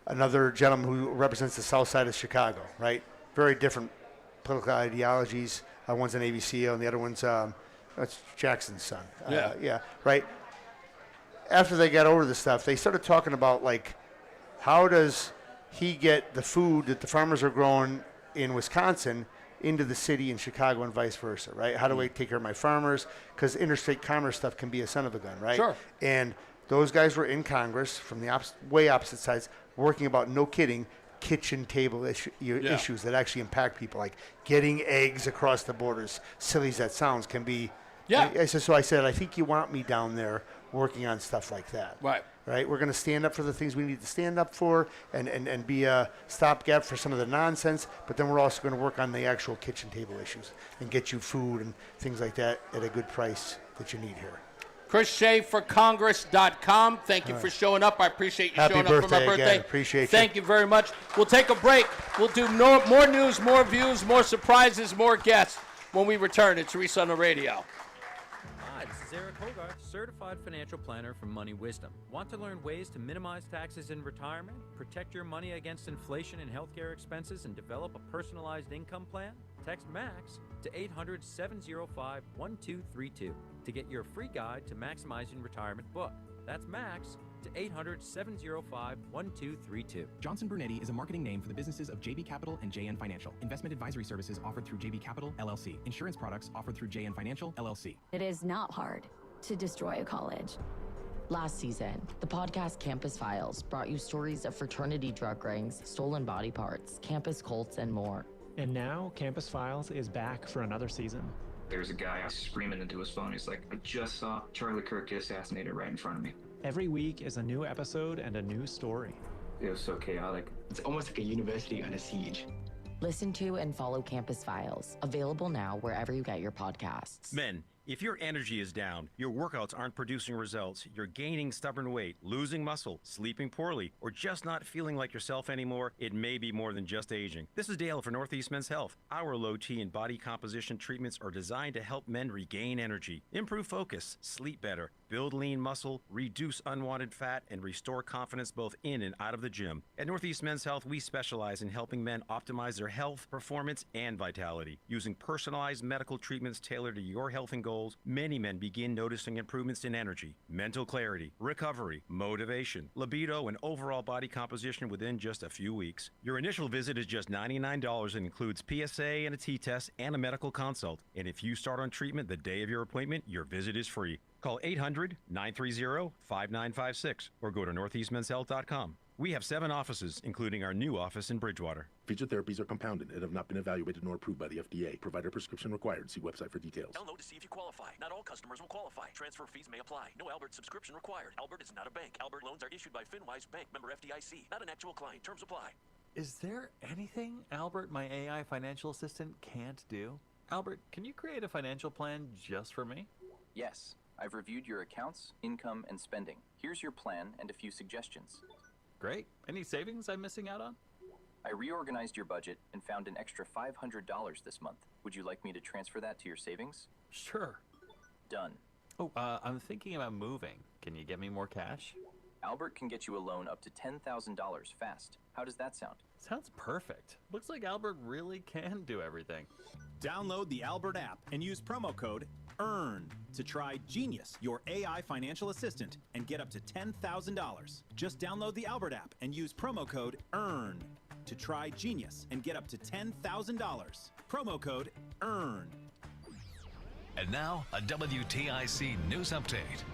another gentleman who represents the south side of Chicago, right? Very different political ideologies. One's an AVCO, and the other one's that's Jackson's son. Yeah, right? After they got over the stuff, they started talking about, like, how does he get the food that the farmers are growing in Wisconsin into the city in Chicago and vice versa, right? How do I take care of my farmers? Because interstate commerce stuff can be a son of a gun, right? Sure. And those guys were in Congress from the way opposite sides working about, no kidding, kitchen table issues that actually impact people, like getting eggs across the borders. Silly as that sounds, can be. Yeah. So I said, I think you want me down there working on stuff like that. Right. We're going to stand up for the things we need to stand up for and be a stopgap for some of the nonsense, but then we're also going to work on the actual kitchen table issues and get you food and things like that at a good price that you need here. Chris Shea for Congress.com. Thank you for showing up. I appreciate you showing up for my birthday. Again. Appreciate you. Thank you very much. We'll take a break. We'll do more news, more views, more surprises, more guests when we return. It's Reese on the Radio. Hi, this is Eric Hogarth, certified financial planner from Money Wisdom. Want to learn ways to minimize taxes in retirement, protect your money against inflation and healthcare expenses, and develop a personalized income plan? Text MAX to 800-705-1232 to get your free guide to maximizing retirement book. That's MAX to 800-705-1232. Johnson Brunetti is a marketing name for the businesses of JB Capital and JN Financial. Investment advisory services offered through JB Capital, LLC. Insurance products offered through JN Financial, LLC. It is not hard to destroy a college. Last season, the podcast Campus Files brought you stories of fraternity drug rings, stolen body parts, campus cults, and more. And now, Campus Files is back for another season. There's a guy screaming into his phone. He's like, I just saw Charlie Kirk get assassinated right in front of me. Every week is a new episode and a new story. It was so chaotic. It's almost like a university on a siege. Listen to and follow Campus Files, available now wherever you get your podcasts. Men, if your energy is down, your workouts aren't producing results, you're gaining stubborn weight, losing muscle, sleeping poorly, or just not feeling like yourself anymore, it may be more than just aging. This is Dale for Northeast Men's Health. Our low T and body composition treatments are designed to help men regain energy, improve focus, sleep better, build lean muscle, reduce unwanted fat, and restore confidence both in and out of the gym. At Northeast Men's Health, we specialize in helping men optimize their health, performance, and vitality. Using personalized medical treatments tailored to your health and goals, many men begin noticing improvements in energy, mental clarity, recovery, motivation, libido, and overall body composition within just a few weeks. Your initial visit is just $99 and includes PSA and a T-test and a medical consult. And if you start on treatment the day of your appointment, your visit is free. Call 800-930-5956 or go to northeastmenshealth.com. We have 7 offices, including our new office in Bridgewater. Featured therapies are compounded and have not been evaluated nor approved by the FDA. Provider prescription required. See website for details. Download to see if you qualify. Not all customers will qualify. Transfer fees may apply. No Albert subscription required. Albert is not a bank. Albert loans are issued by FinWise Bank, member FDIC. Not an actual client. Terms apply. Is there anything Albert, my AI financial assistant, can't do? Albert, can you create a financial plan just for me? Yes. I've reviewed your accounts, income, and spending. Here's your plan and a few suggestions. Great. Any savings I'm missing out on? I reorganized your budget and found an extra $500 this month. Would you like me to transfer that to your savings? Sure. Done. Oh, I'm thinking about moving. Can you get me more cash? Albert can get you a loan up to $10,000 fast. How does that sound? Sounds perfect. Looks like Albert really can do everything. Download the Albert app and use promo code EARN to try Genius, your AI financial assistant, and get up to $10,000. Just download the Albert app and use promo code EARN to try Genius and get up to $10,000. Promo code EARN. And now, a WTIC news update.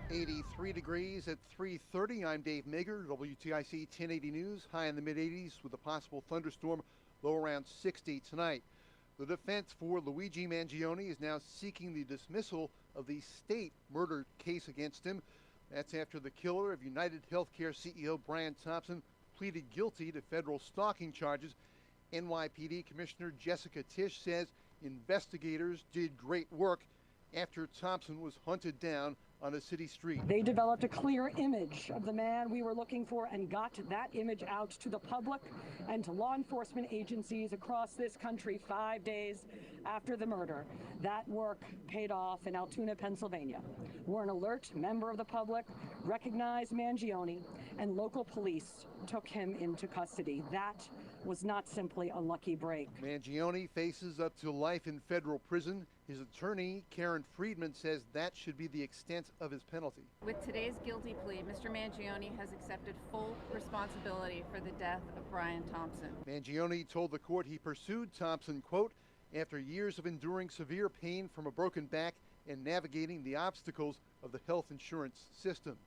83 degrees at 3:30. I'm Dave Mager, WTIC 1080 News. High in the mid-80s with a possible thunderstorm, low around 60 tonight. The defense for Luigi Mangione is now seeking the dismissal of the state murder case against him. That's after the killer of United Healthcare CEO Brian Thompson pleaded guilty to federal stalking charges. NYPD Commissioner Jessica Tisch says investigators did great work after Thompson was hunted down on a city street. They developed a clear image of the man we were looking for and got that image out to the public and to law enforcement agencies across this country 5 days after the murder. That work paid off in Altoona, Pennsylvania, where an alert member of the public recognized Mangione and local police took him into custody. That was not simply a lucky break. Mangione faces up to life in federal prison. His attorney, Karen Friedman, says that should be the extent of his penalty. With today's guilty plea, Mr. Mangione has accepted full responsibility for the death of Brian Thompson. Mangione told the court he pursued Thompson, quote, after years of enduring severe pain from a broken back and navigating the obstacles of the health insurance system.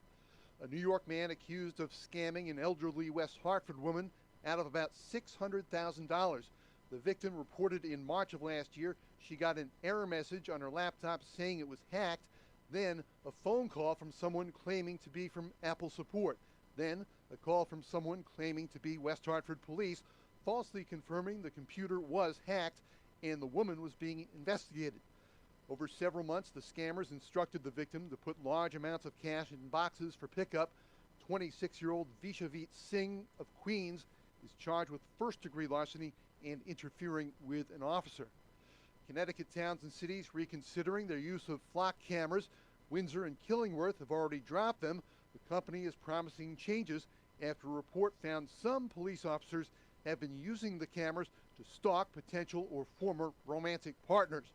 A New York man accused of scamming an elderly West Hartford woman out of about $600,000. The victim reported in March of last year she got an error message on her laptop saying it was hacked, then a phone call from someone claiming to be from Apple support, then a call from someone claiming to be West Hartford police, falsely confirming the computer was hacked and the woman was being investigated. Over several months, the scammers instructed the victim to put large amounts of cash in boxes for pickup. 26-year-old Vishavit Singh of Queens is charged with first-degree larceny and interfering with an officer. Connecticut towns and cities reconsidering their use of flock cameras. Windsor and Killingworth have already dropped them. The company is promising changes after a report found some police officers have been using the cameras to stalk potential or former romantic partners.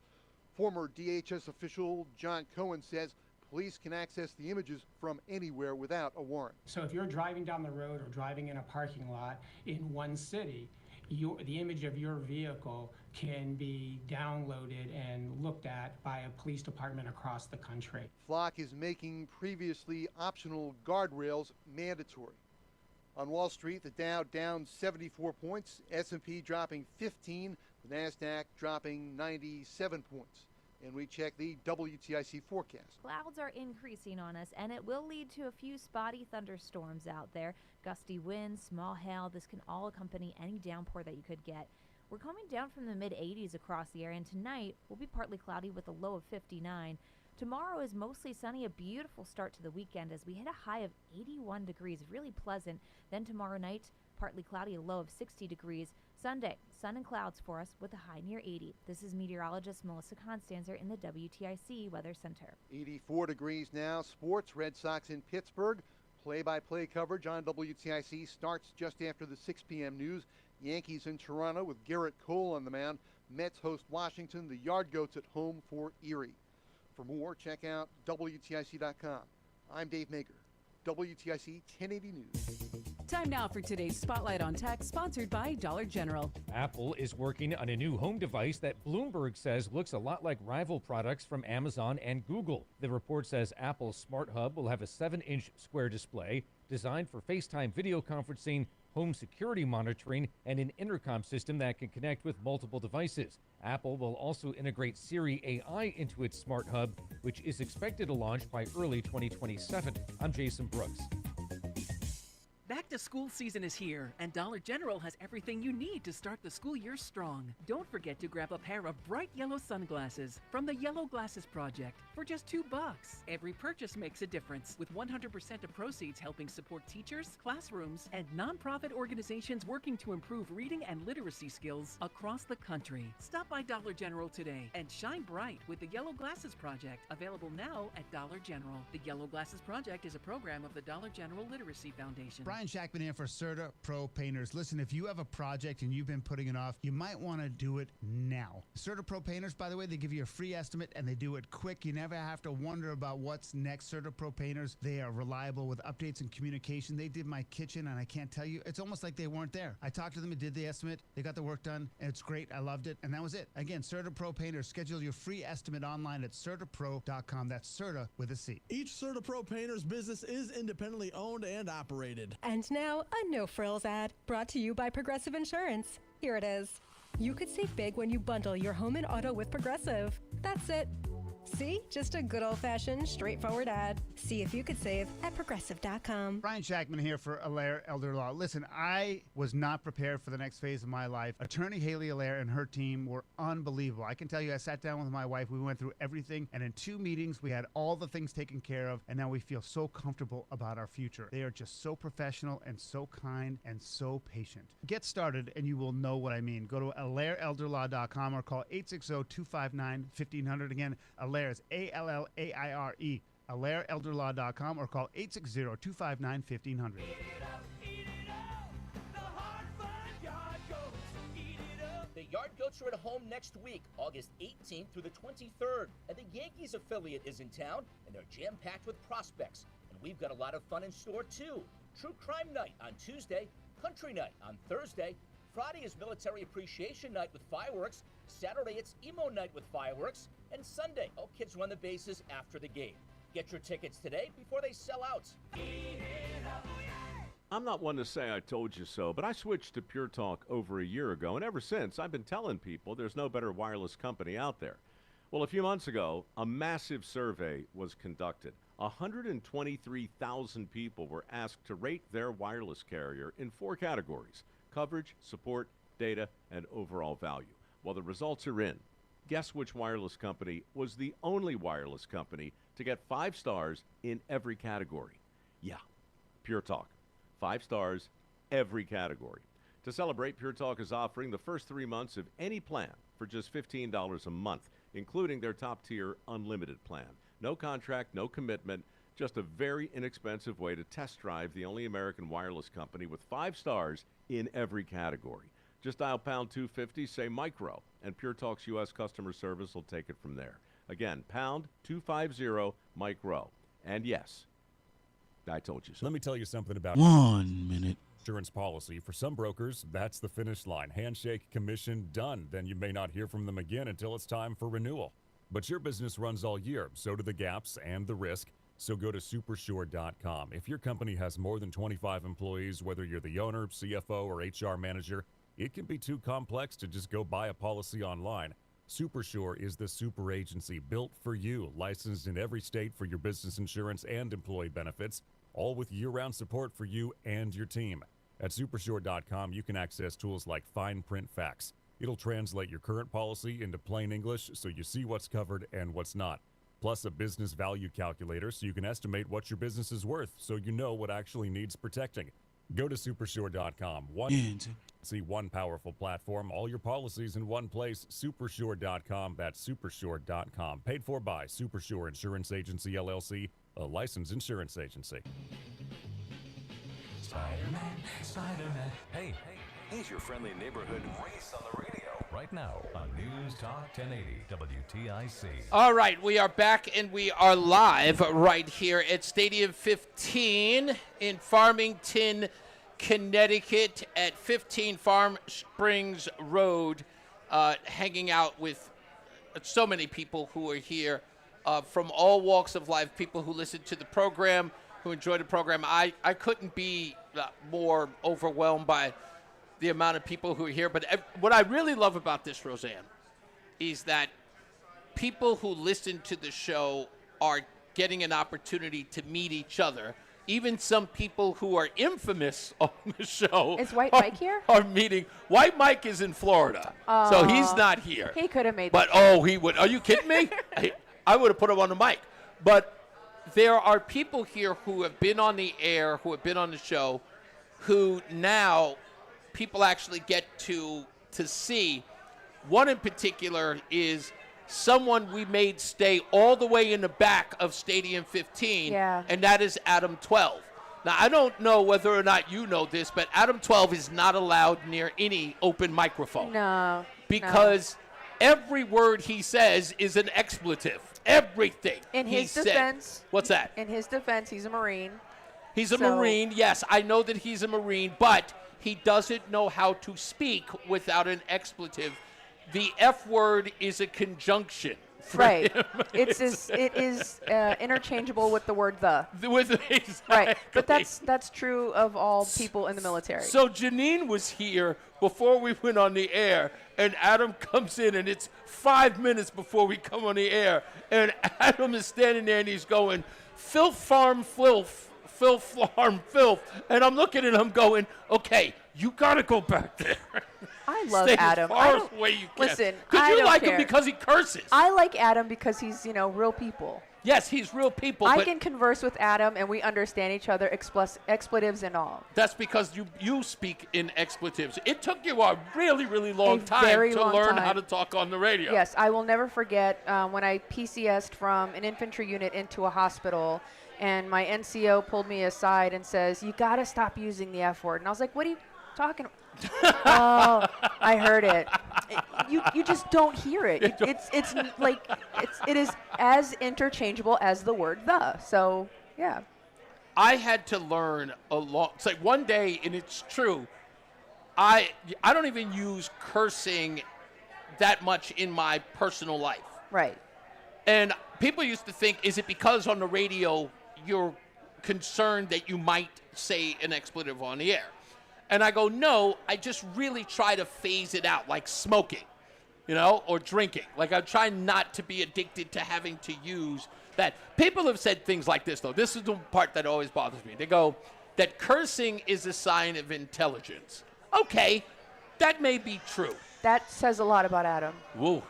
Former DHS official John Cohen says police can access the images from anywhere without a warrant. So if you're driving down the road or driving in a parking lot in one city, the image of your vehicle can be downloaded and looked at by a police department across the country. Flock is making previously optional guardrails mandatory. On Wall Street, the Dow down 74 points, S&P dropping 15, the NASDAQ dropping 97 points. And we check the WTIC forecast. Clouds are increasing on us, and it will lead to a few spotty thunderstorms out there. Gusty winds, small hail, this can all accompany any downpour that you could get. We're coming down from the mid-80s across the area, and tonight will be partly cloudy with a low of 59. Tomorrow is mostly sunny, a beautiful start to the weekend as we hit a high of 81 degrees, really pleasant. Then tomorrow night, partly cloudy, a low of 60 degrees. Sunday, sun and clouds for us with a high near 80. This is meteorologist Melissa Constanzer in the WTIC Weather Center. 84 degrees now. Sports, Red Sox in Pittsburgh. Play-by-play coverage on WTIC starts just after the 6 p.m. news. Yankees in Toronto with Garrett Cole on the mound. Mets host Washington. The Yard Goats at home for Erie. For more, check out WTIC.com. I'm Dave Mager, WTIC 1080 News. Time now for today's Spotlight on Tech, sponsored by Dollar General. Apple is working on a new home device that Bloomberg says looks a lot like rival products from Amazon and Google. The report says Apple's Smart Hub will have a 7-inch square display designed for FaceTime video conferencing, home security monitoring, and an intercom system that can connect with multiple devices. Apple will also integrate Siri AI into its Smart Hub, which is expected to launch by early 2027. I'm Jason Brooks. Back to school season is here, and Dollar General has everything you need to start the school year strong. Don't forget to grab a pair of bright yellow sunglasses from the Yellow Glasses Project for just $2. Every purchase makes a difference, with 100% of proceeds helping support teachers, classrooms, and nonprofit organizations working to improve reading and literacy skills across the country. Stop by Dollar General today and shine bright with the Yellow Glasses Project, available now at Dollar General. The Yellow Glasses Project is a program of the Dollar General Literacy Foundation. Brian Shackman here for Serta Pro Painters. Listen, if you have a project and you've been putting it off, you might want to do it now. Serta Pro Painters, by the way, they give you a free estimate and they do it quick. You never have to wonder about what's next. Serta Pro Painters, they are reliable with updates and communication. They did my kitchen, and I can't tell you, it's almost like they weren't there. I talked to them and did the estimate. They got the work done, and it's great. I loved it, and that was it. Again, Serta Pro Painters. Schedule your free estimate online at CertaPro.com. That's Serta with a C. Each Serta Pro Painters business is independently owned and operated. And now, a no-frills ad brought to you by Progressive Insurance. Here it is. You could save big when you bundle your home and auto with Progressive. That's it. See? Just a good old-fashioned, straightforward ad. See if you could save at Progressive.com. Brian Shackman here for Allaire Elder Law. Listen, I was not prepared for the next phase of my life. Attorney Haley Allaire and her team were unbelievable. I can tell you, I sat down with my wife. We went through everything, and in 2 meetings, we had all the things taken care of, and now we feel so comfortable about our future. They are just so professional and so kind and so patient. Get started, and you will know what I mean. Go to AllaireElderLaw.com or call 860-259-1500. Again, Allaire is A-L-L-A-I-R-E. AllaireElderLaw.com or call 860-259-1500. The Yard Goats are at home next week, August 18th through the 23rd, and the Yankees affiliate is in town, and they're jam-packed with prospects. And we've got a lot of fun in store, too. True Crime Night on Tuesday, Country Night on Thursday, Friday is Military Appreciation Night with fireworks, Saturday it's Emo Night with fireworks, and Sunday, all kids run the bases after the game. Get your tickets today before they sell out. I'm not one to say I told you so, but I switched to Pure Talk over a year ago, and ever since, I've been telling people there's no better wireless company out there. Well, a few months ago, a massive survey was conducted. 123,000 people were asked to rate their wireless carrier in 4 categories: coverage, support, data, and overall value. Well, the results are in. Guess which wireless company was the only wireless company to get 5 stars in every category? Yeah, Pure Talk. 5 stars, every category. To celebrate, Pure Talk is offering the first 3 months of any plan for just $15 a month, including their top-tier unlimited plan. No contract, no commitment, just a very inexpensive way to test drive the only American wireless company with 5 stars in every category. Just dial pound 250, say micro, and Pure Talk's U.S. customer service will take it from there. Again, pound 250 micro. And yes, I told you so. Let me tell you something about 1 minute. Insurance policy. For some brokers, that's the finish line. Handshake, commission, done. Then you may not hear from them again until it's time for renewal. But your business runs all year, so do the gaps and the risk. So go to Supersure.com. If your company has more than 25 employees, whether you're the owner, CFO, or HR manager, it can be too complex to just go buy a policy online. Supersure is the super agency built for you, licensed in every state for your business insurance and employee benefits, all with year-round support for you and your team. At Supersure.com, you can access tools like fine print facts. It'll translate your current policy into plain English so you see what's covered and what's not. Plus a business value calculator so you can estimate what your business is worth so you know what actually needs protecting. Go to Supersure.com. See one powerful platform, all your policies in one place, Supersure.com. That's Supersure.com. Paid for by Supersure Insurance Agency, LLC, a licensed insurance agency. Spider-Man, Spider-Man. Hey, he's your friendly neighborhood Reese on the radio. Right now on NewsTalk 1080 WTIC. All right, we are back and we are live right here at Stadium 15 in Farmington, Connecticut at 15 Farm Springs Road, hanging out with so many people who are here from all walks of life, people who listen to the program, who enjoy the program. I couldn't be more overwhelmed by the amount of people who are here. But what I really love about this, Roseanne, is that people who listen to the show are getting an opportunity to meet each other, even some people who are infamous on the show Is White Mike here? are meeting. White Mike is in Florida, so he's not here. He could have made But, he would. Are you kidding me? I would have put him on the mic. But there are people here who have been on the air, who have been on the show, who now people actually get to see. One in particular is someone we made stay all the way in the back of Stadium 15, and that is Adam 12. Now, I don't know whether or not you know this, but Adam 12 is not allowed near any open microphone. No. Because every word he says is an expletive. Everything In he his said. defense. What's that? In his defense, he's a Marine. He's a Marine, yes. I know that he's a Marine, but he doesn't know how to speak without an expletive. The F word is a conjunction. Right. It is interchangeable with the word the. Exactly. Right. But that's true of all people in the military. So Janine was here before we went on the air, and Adam comes in, and it's 5 minutes before we come on the air, and Adam is standing there, and he's going, filth farm filth, filth farm filth. And I'm looking at him going, okay, you got to go back there. I love Stay Adam. As far away you can. Listen, Because I you don't like care. him because he curses. I like Adam because he's, real people. Yes, he's real people. I but can converse with Adam and we understand each other, expletives and all. That's because you speak in expletives. It took you a really, really long time very to long learn time. how to talk on the radio. Yes, I will never forget when I PCS'd from an infantry unit into a hospital, and my NCO pulled me aside and says, "You got to stop using the F word." And I was like, "What are you talking about?" Oh, I heard it. You just don't hear it. It is as interchangeable as the word the. So, yeah. I had to learn a lot. It's like one day, and it's true, I don't even use cursing that much in my personal life. Right. And people used to think, is it because on the radio you're concerned that you might say an expletive on the air? And I go, no, I just really try to phase it out, like smoking, or drinking. Like I try not to be addicted to having to use that. People have said things like this, though. This is the part that always bothers me. They go, that cursing is a sign of intelligence. Okay, that may be true. That says a lot about Adam. Whoa.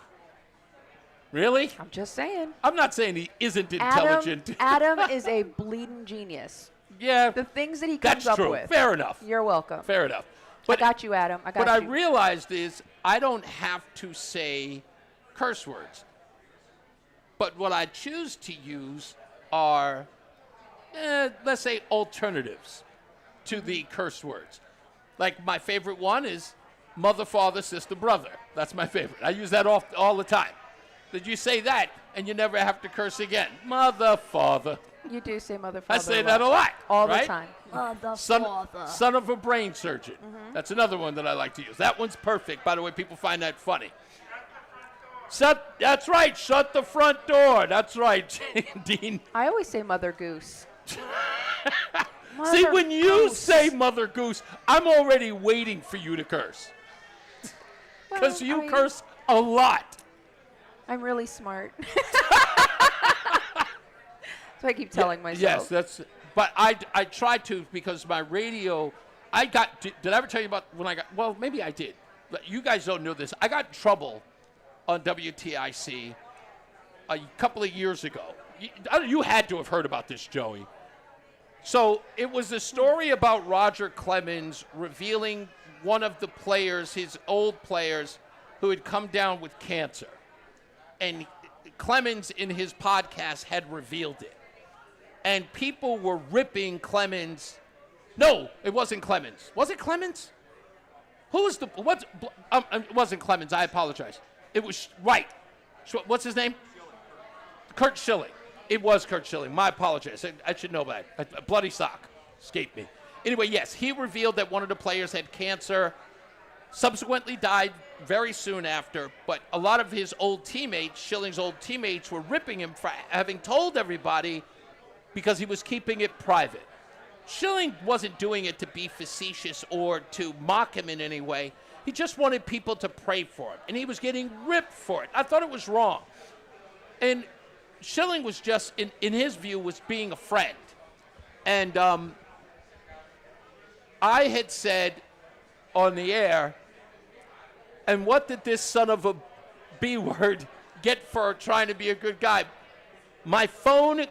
Really? I'm just saying. I'm not saying he isn't intelligent. Adam is a bleeding genius. Yeah. The things that he comes That's up true. with. Fair enough. You're welcome. Fair enough. I got you, Adam. I got What you. I realized is I don't have to say curse words. But what I choose to use are, let's say, alternatives to the curse words. Like my favorite one is mother, father, sister, brother. That's my favorite. I use that all the time. Did you say that and you never have to curse again? Mother, father. You do say mother, father. I say that a lot. All right? the time. Mother, father. Son of a brain surgeon. Mm-hmm. That's another one that I like to use. That one's perfect. By the way, people find that funny. That's right. Shut the front door. That's right, Dean. I always say mother goose. See, when you say mother goose, I'm already waiting for you to curse. Because you curse a lot. I'm really smart. So I keep telling myself. Yes, but I tried to because my radio, did I ever tell you about when well, maybe I did. But you guys don't know this. I got in trouble on WTIC a couple of years ago. You had to have heard about this, Joey. So it was a story about Roger Clemens revealing one of the players, his old players, who had come down with cancer. And Clemens in his podcast had revealed it. And people were ripping Clemens. No, it wasn't Clemens. Was it Clemens? Who was it wasn't Clemens. I apologize. It was, right. What's his name? Kurt Schilling. It was Kurt Schilling. My apologies. I should know that. A bloody sock escaped me. Anyway, yes, he revealed that one of the players had cancer, subsequently died very soon after, but a lot of his old teammates, Schilling's old teammates, were ripping him for having told everybody because he was keeping it private. Schilling wasn't doing it to be facetious or to mock him in any way. He just wanted people to pray for him, and he was getting ripped for it. I thought it was wrong. And Schilling was just, in his view, was being a friend. And I had said on the air, and what did this son of a B word get for trying to be a good guy? My phone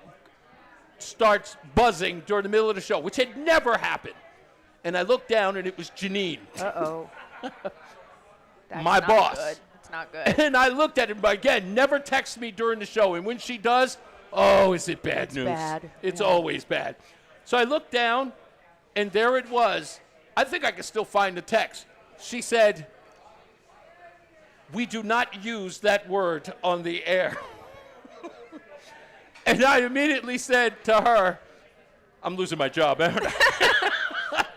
starts buzzing during the middle of the show, which had never happened. And I looked down, and it was Janine. Uh-oh. My boss. Good. It's not good. And I looked at him, again, never texts me during the show. And when she does, oh, is it bad news? Bad. It's Yeah. always bad. So I looked down, and there it was. I think I can still find the text. She said, "We do not use that word on the air." And I immediately said to her, "I'm losing my job, aren't I?"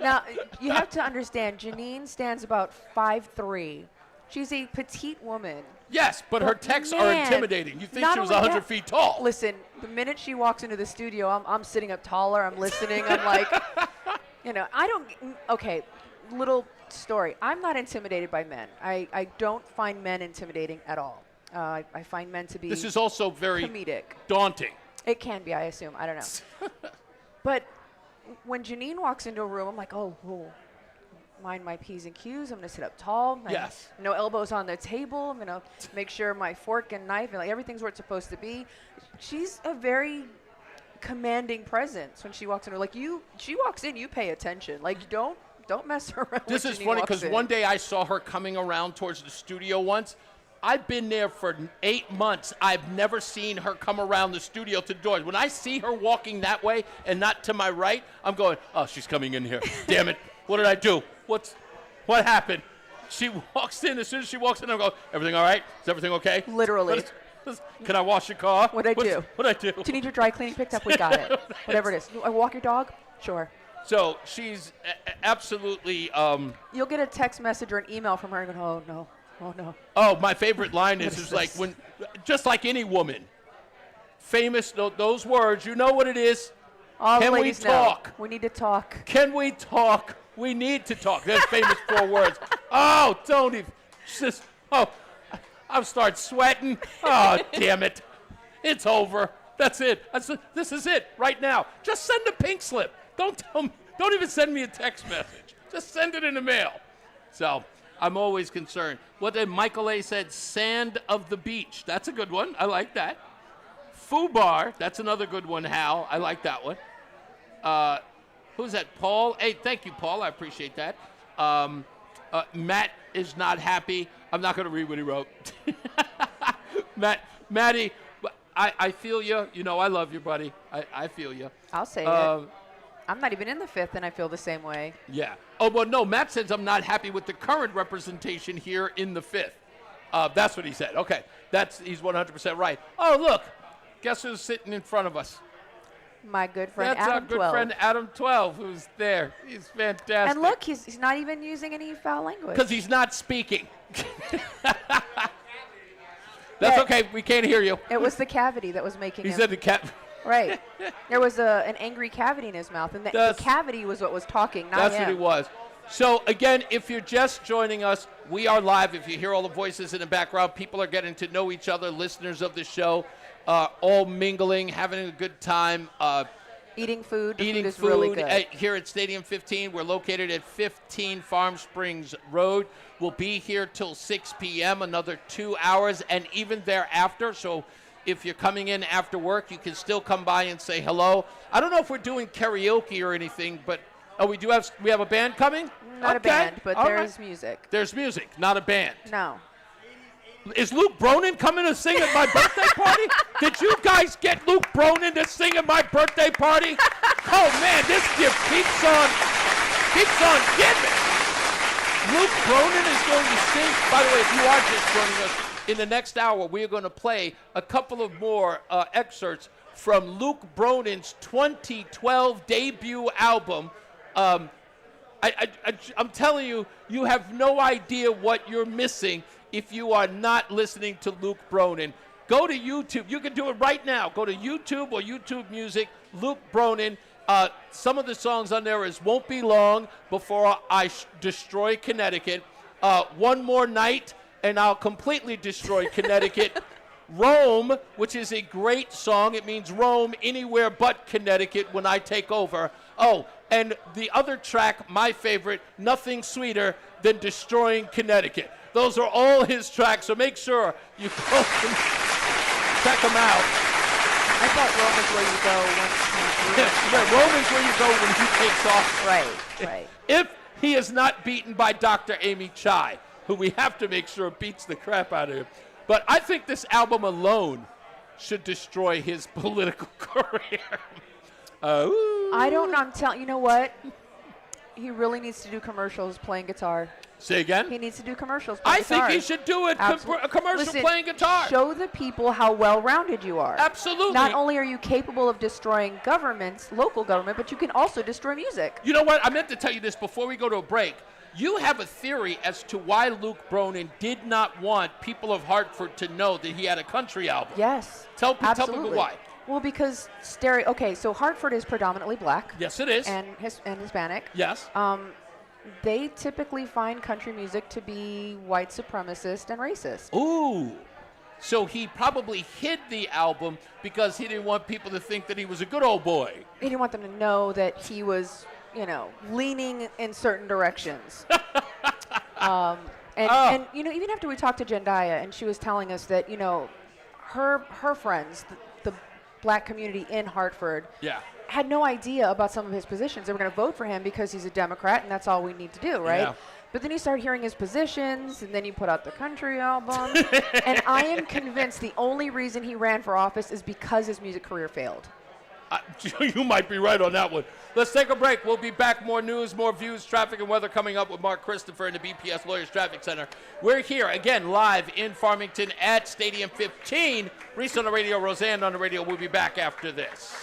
Now, you have to understand, Janine stands about 5'3". She's a petite woman. Yes, but her texts are man, intimidating. You think not she was only 100 that- feet tall. Listen, the minute she walks into the studio, I'm sitting up taller. I'm listening. I'm like, I don't. Okay, little story. I'm not intimidated by men. I don't find men intimidating at all. I find men to be. This is also very comedic. daunting. It can be, I assume. I don't know. But when Janine walks into a room, I'm like, oh, mind my P's and Q's. I'm going to sit up tall. Yes. No elbows on the table. I'm going to make sure my fork and knife and like everything's where it's supposed to be. She's a very commanding presence when she walks in. Like she walks in, you pay attention. Like don't mess around. This when is Janine funny walks because in. one day I saw her coming around towards the studio once. I've been there for 8 months. I've never seen her come around the studio to the doors. When I see her walking that way and not to my right, I'm going, oh, she's coming in here. Damn it. What did I do? What happened? She walks in. As soon as she walks in, I'm going, everything all right? Is everything okay? Literally. Can I wash your car? What'd I do? What'd I do? Do you need your dry cleaning picked up? We got it. Whatever it is. I walk your dog? Sure. So she's absolutely. You'll get a text message or an email from her and go, oh, no. Oh, no. Oh, my favorite line is this? like when, just like any woman, famous, those words, you know what it is? All the Can we ladies talk? know. We need to talk. Can we talk? We need to talk. There's famous 4 words. Oh, don't even. Just, I'll start sweating. Oh, damn it. It's over. That's it. This is it right now. Just send a pink slip. Don't even send me a text message. Just send it in the mail. So I'm always concerned. What did Michael A. said? Sand of the beach. That's a good one. I like that. Fubar. That's another good one, Hal. I like that one. Who's that? Paul? Hey, thank you, Paul. I appreciate that. Matt is not happy. I'm not going to read what he wrote. Matty, I feel you. You know I love you, buddy. I feel you. I'll say it. I'm not even in the 5th, and I feel the same way. Yeah. Oh, well, no, Matt says I'm not happy with the current representation here in the 5th. That's what he said. Okay. He's 100% right. Oh, look. Guess who's sitting in front of us? My good friend That's Adam our good 12. friend Adam 12, who's there. He's fantastic. And look, he's not even using any foul language. Because he's not speaking. That's okay. We can't hear you. It was the cavity that was making He him. said the cat. Right. There was an angry cavity in his mouth, and the cavity was what was talking, not That's him. what it was. So, again, if you're just joining us, we are live. If you hear all the voices in the background, people are getting to know each other, listeners of the show, all mingling, having a good time. Eating food. The Eating food is really good. Here at Stadium 15. We're located at 15 Farm Springs Road. We'll be here till 6 p.m., another 2 hours, and even thereafter. So if you're coming in after work, you can still come by and say hello. I don't know if we're doing karaoke or anything, but we have a band coming? Not a band, but All there's right. music. There's music, not a band. No. Is Luke Bronin coming to sing at my birthday party? Did you guys get Luke Bronin to sing at my birthday party? Oh, man, this gift keeps on giving. Luke Bronin is going to sing. By the way, if you are just joining us, in the next hour, we are going to play a couple of more excerpts from Luke Bronin's 2012 debut album. I'm telling you, you have no idea what you're missing if you are not listening to Luke Bronin. Go to YouTube. You can do it right now. Go to YouTube or YouTube Music, Luke Bronin. Some of the songs on there is Won't Be Long, Before I Destroy Connecticut, One More Night, and I'll Completely Destroy Connecticut, Rome, which is a great song. It means Rome anywhere but Connecticut when I take over. Oh, and the other track, my favorite, Nothing Sweeter Than Destroying Connecticut. Those are all his tracks, so make sure you go and check them out. I thought Rome is where you go when Rome is where you go when he takes off. Right. If he is not beaten by Dr. Amy Chai, who we have to make sure beats the crap out of him. But I think this album alone should destroy his political career. I don't know. I'm telling you know what? He really needs to do commercials playing guitar. Say again? He needs to do commercials playing I guitar. think he should do it. A commercial Listen, playing guitar. Show the people how well-rounded you are. Absolutely. Not only are you capable of destroying governments, local government, but you can also destroy music. You know what? I meant to tell you this before we go to a break. You have a theory as to why Luke Bronin did not want people of Hartford to know that he had a country album. Yes. Tell absolutely. people why. Well, because so Hartford is predominantly black. Yes, it is. And Hispanic. Yes. They typically find country music to be white supremacist and racist. Ooh. So he probably hid the album because he didn't want people to think that he was a good old boy. He didn't want them to know that he was, leaning in certain directions. And even after we talked to Jendaya, and she was telling us that, her friends, the black community in Hartford, had no idea about some of his positions. They were going to vote for him because he's a Democrat, and that's all we need to do, right? Yeah. But then you start hearing his positions, and then you put out the country album. And I am convinced the only reason he ran for office is because his music career failed. You might be right on that one. Let's take a break. We'll be back. More news, more views, traffic, and weather coming up with Mark Christopher in the BPS Lawyers Traffic Center. We're here again live in Farmington at Stadium 15. Reese on the radio, Roseanne on the radio. We'll be back after this.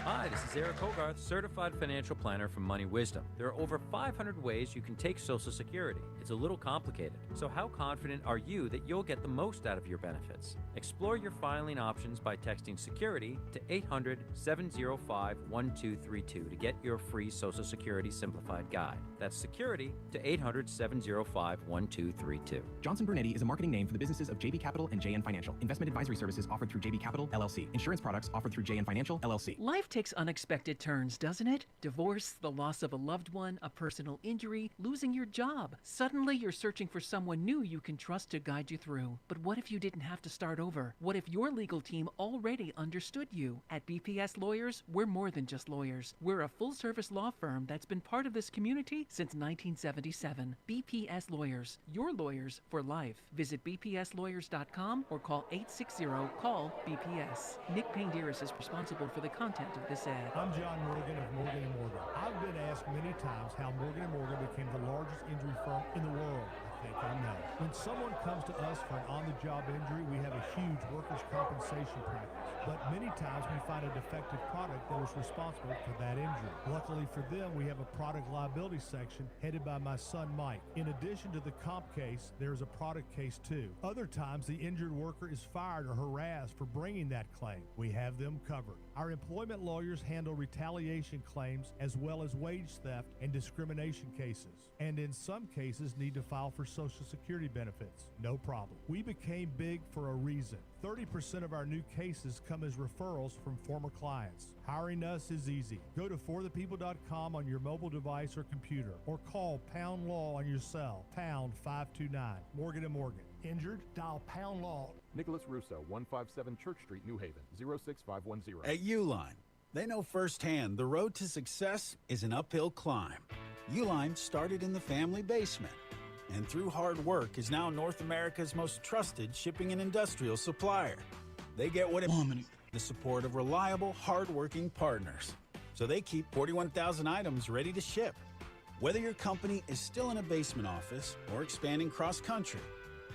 Hi, this is Eric Hogarth, Certified Financial Planner from Money Wisdom. There are over 500 ways you can take Social Security. It's a little complicated, so how confident are you that you'll get the most out of your benefits? Explore your filing options by texting Security to 800-705-1232 to get your free Social Security Simplified Guide. That's Security to 800-705-1232. Johnson Brunetti is a marketing name for the businesses of JB Capital and JN Financial. Investment advisory services offered through JB Capital, LLC. Insurance products offered through JN Financial, LLC. Life takes unexpected turns, doesn't it? Divorce, the loss of a loved one, a personal injury, losing your job. Suddenly you're searching for someone new you can trust to guide you through. But what if you didn't have to start over? What if your legal team already understood you? At BPS Lawyers, we're more than just lawyers. We're a full-service law firm that's been part of this community since 1977. BPS Lawyers, your lawyers for life. Visit bpslawyers.com or call 860-CALL-BPS. Nick Painderis is responsible for the content of this ad. I'm John Morgan of Morgan & Morgan. I've been asked many times how Morgan & Morgan became the largest injury firm in the world. I think I know. When someone comes to us for an on-the-job injury, we have a huge workers' compensation practice. But many times we find a defective product that was responsible for that injury. Luckily for them, we have a product liability section headed by my son Mike. In addition to the comp case, there's a product case too. Other times the injured worker is fired or harassed for bringing that claim. We have them covered. Our employment lawyers handle retaliation claims as well as wage theft and discrimination cases. And in some cases need to file for Social Security benefits. No problem. We became big for a reason. 30% of our new cases come as referrals from former clients. Hiring us is easy. Go to forthepeople.com on your mobile device or computer, or call Pound Law on your cell, pound 529. Morgan & Morgan. Injured? Dial Pound Law. Nicholas Russo, 157 Church Street, New Haven, 06510. At Uline, they know firsthand the road to success is an uphill climb. Uline started in the family basement, and through hard work is now North America's most trusted shipping and industrial supplier. They get what it wants, the support of reliable, hard-working partners. So they keep 41,000 items ready to ship. Whether your company is still in a basement office or expanding cross-country,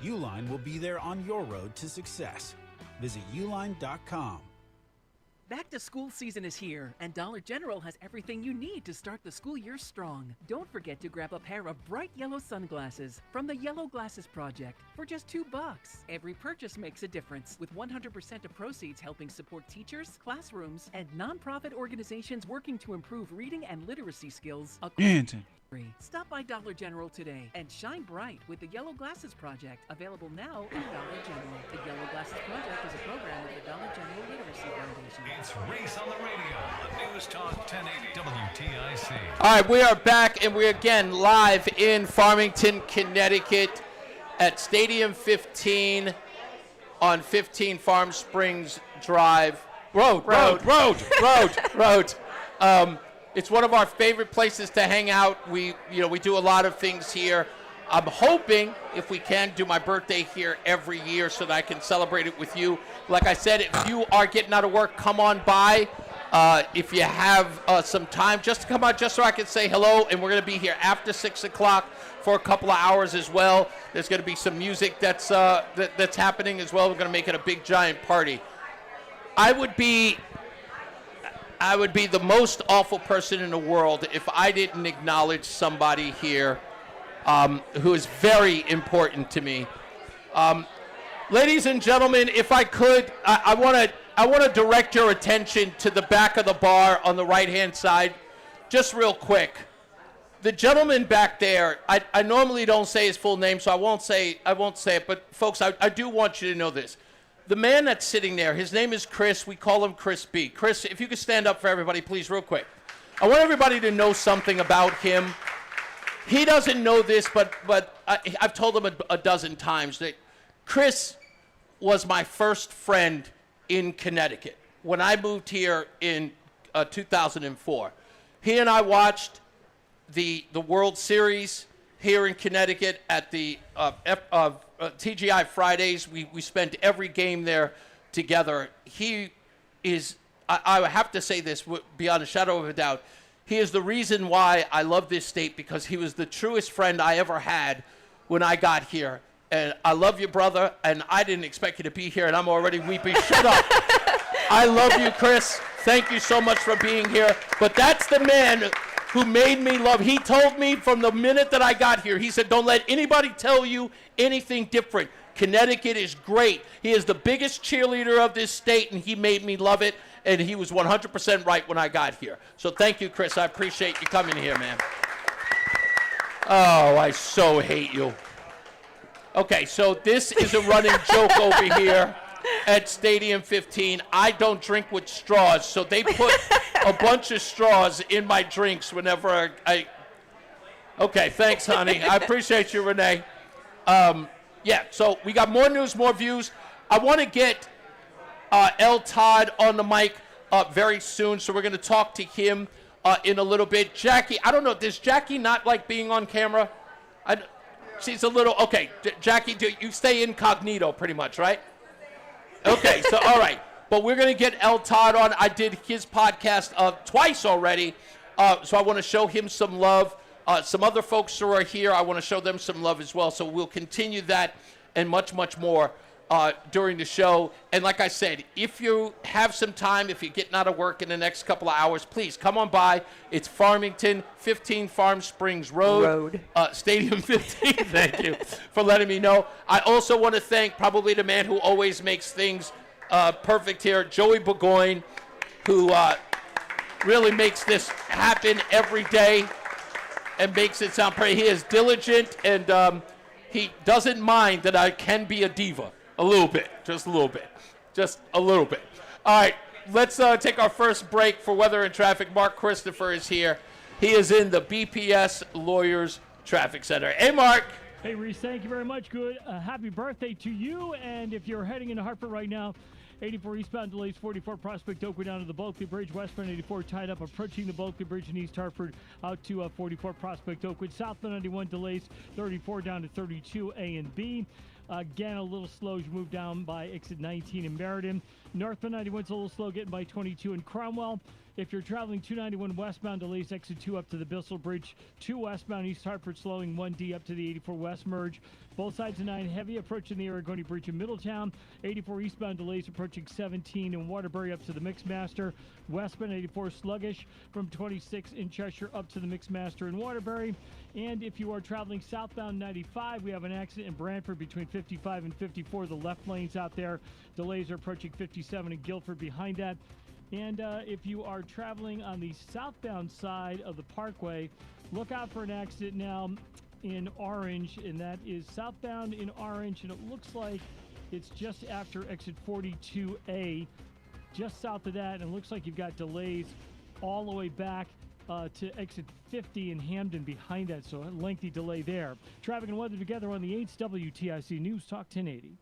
Uline will be there on your road to success. Visit uline.com. Back to school season is here, and Dollar General has everything you need to start the school year strong. Don't forget to grab a pair of bright yellow sunglasses from the Yellow Glasses Project for just $2. Every purchase makes a difference, with 100% of proceeds helping support teachers, classrooms, and nonprofit organizations working to improve reading and literacy skills across Stop by Dollar General today and shine bright with the Yellow Glasses Project, available now in Dollar General. The Yellow Glasses Project is a program of the Dollar General Literacy Foundation. It's Reese on the Radio on NewsTalk 1080 WTIC. All right, we are back, and we're again live in Farmington, Connecticut at Stadium 15 on 15 Farm Springs Drive. Road. It's one of our favorite places to hang out. We do a lot of things here. I'm hoping, if we can, do my birthday here every year so that I can celebrate it with you. Like I said, if you are getting out of work, come on by. If you have some time, just to come out just so I can say hello. And we're going to be here after 6 o'clock for a couple of hours as well. There's going to be some music that's happening as well. We're going to make it a big, giant party. I would be the most awful person in the world if I didn't acknowledge somebody here who is very important to me. Ladies and gentlemen, if I could, I want to direct your attention to the back of the bar on the right-hand side, just real quick. The gentleman back there, I normally don't say his full name, so I won't say it, but folks, I do want you to know this. The man that's sitting there, his name is Chris. We call him Chris B. Chris, if you could stand up for everybody, please, real quick. I want everybody to know something about him. He doesn't know this, but I've told him a dozen times that Chris was my first friend in Connecticut when I moved here in 2004. He and I watched the World Series here in Connecticut at the TGI Fridays. We spent every game there together. He is, I have to say this beyond a shadow of a doubt, he is the reason why I love this state, because he was the truest friend I ever had when I got here. And I love you, brother, and I didn't expect you to be here, and I'm already weepy. Shut up. I love you, Chris. Thank you so much for being here. But that's the man who made me love. He told me from the minute that I got here, he said, don't let anybody tell you anything different. Connecticut is great. He is the biggest cheerleader of this state, and he made me love it, and he was 100% right when I got here. So thank you, Chris. I appreciate you coming here, man. Oh, I so hate you. Okay, so this is a running joke over here at Stadium 15. I don't drink with straws, so they put a bunch of straws in my drinks whenever I Okay, thanks, honey. I appreciate you, Renee. Yeah, so we got more news, more views. I want to get L. Todd on the mic very soon, so we're going to talk to him in a little bit. Jackie, I don't know, does Jackie not like being on camera? She's a little, okay, Jackie, you stay incognito pretty much, right? Okay, so all right. But we're going to get L. Todd on. I did his podcast twice already, so I want to show him some love. Some other folks who are here, I want to show them some love as well. So we'll continue that and much, much more during the show. And like I said, if you have some time, if you're getting out of work in the next couple of hours, please come on by. It's Farmington, 15 Farm Springs Road. Stadium 15. Thank you for letting me know. I also want to thank probably the man who always makes things perfect here, Joey Burgoyne, who really makes this happen every day and makes it sound pretty. He is diligent, and he doesn't mind that I can be a diva. A little bit. Just a little bit. Just a little bit. All right, let's take our first break for weather and traffic. Mark Christopher is here. He is in the BPS Lawyers Traffic Center. Hey, Mark. Hey, Reese, thank you very much. Good. Happy birthday to you. And if you're heading into Hartford right now, 84 eastbound delays, 44 Prospect Oakwood down to the Bulkley Bridge. Westbound 84 tied up approaching the Bulkley Bridge in East Hartford out to 44 Prospect Oakwood. Southbound 91 delays, 34 down to 32 A and B. Again, a little slow as you move down by exit 19 in Meriden. Northbound 91's a little slow getting by 22 in Cromwell. If you're traveling 291 westbound, delays exit 2 up to the Bissell Bridge. 2 westbound East Hartford slowing 1D up to the 84 West merge. Both sides of 9 heavy approaching the Aragoni Bridge in Middletown. 84 eastbound delays approaching 17 in Waterbury up to the Mixmaster. Westbound 84 sluggish from 26 in Cheshire up to the Mixmaster in Waterbury. And if you are traveling southbound 95, we have an accident in Brantford between 55 and 54. The left lanes out there. Delays are approaching 57 in Guilford behind that. And if you are traveling on the southbound side of the Parkway, Look out for an accident now in Orange, and that is southbound in Orange, and it looks like it's just after exit 42A, just south of that, and it looks like you've got delays all the way back to exit 50 in Hamden behind that, so a lengthy delay there. Traffic and weather together on the 8th WTIC News Talk 1080.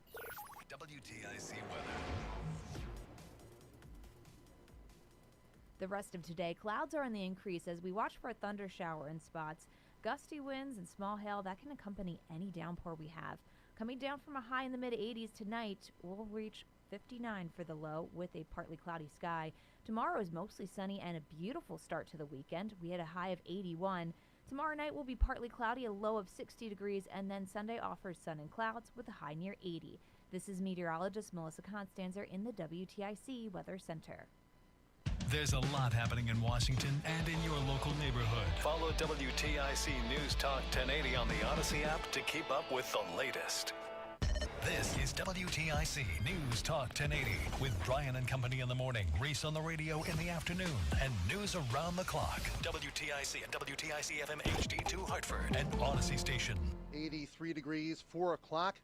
WTIC weather. The rest of today, clouds are on the increase as we watch for a thunder shower in spots. Gusty winds and small hail that can accompany any downpour we have. Coming down from a high in the mid-80s tonight, we'll reach 59 for the low with a partly cloudy sky. Tomorrow is mostly sunny and a beautiful start to the weekend. We had a high of 81. Tomorrow night will be partly cloudy, a low of 60 degrees, and then Sunday offers sun and clouds with a high near 80. This is meteorologist Melissa Constanzer in the WTIC Weather Center. There's a lot happening in Washington and in your local neighborhood. Follow WTIC News Talk 1080 on the Odyssey app to keep up with the latest. This is WTIC News Talk 1080 with Brian and Company in the morning, Reese on the radio in the afternoon, and news around the clock. WTIC and WTIC FM HD2 Hartford and Odyssey Station. 83 degrees, 4 o'clock.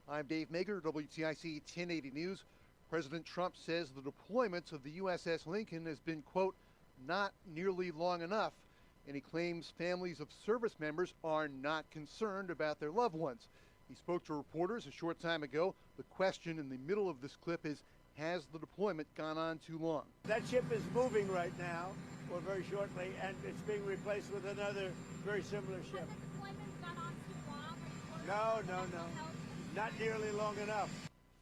I'm Dave Mager, WTIC 1080 News. President Trump says the deployment of the USS Lincoln has been, quote, not nearly long enough, and he claims families of service members are not concerned about their loved ones. He spoke to reporters a short time ago. The question in the middle of this clip is, has the deployment gone on too long? That ship is moving right now, or very shortly, and it's being replaced with another very similar ship. Has the deployment gone on too long? No. Not nearly long enough.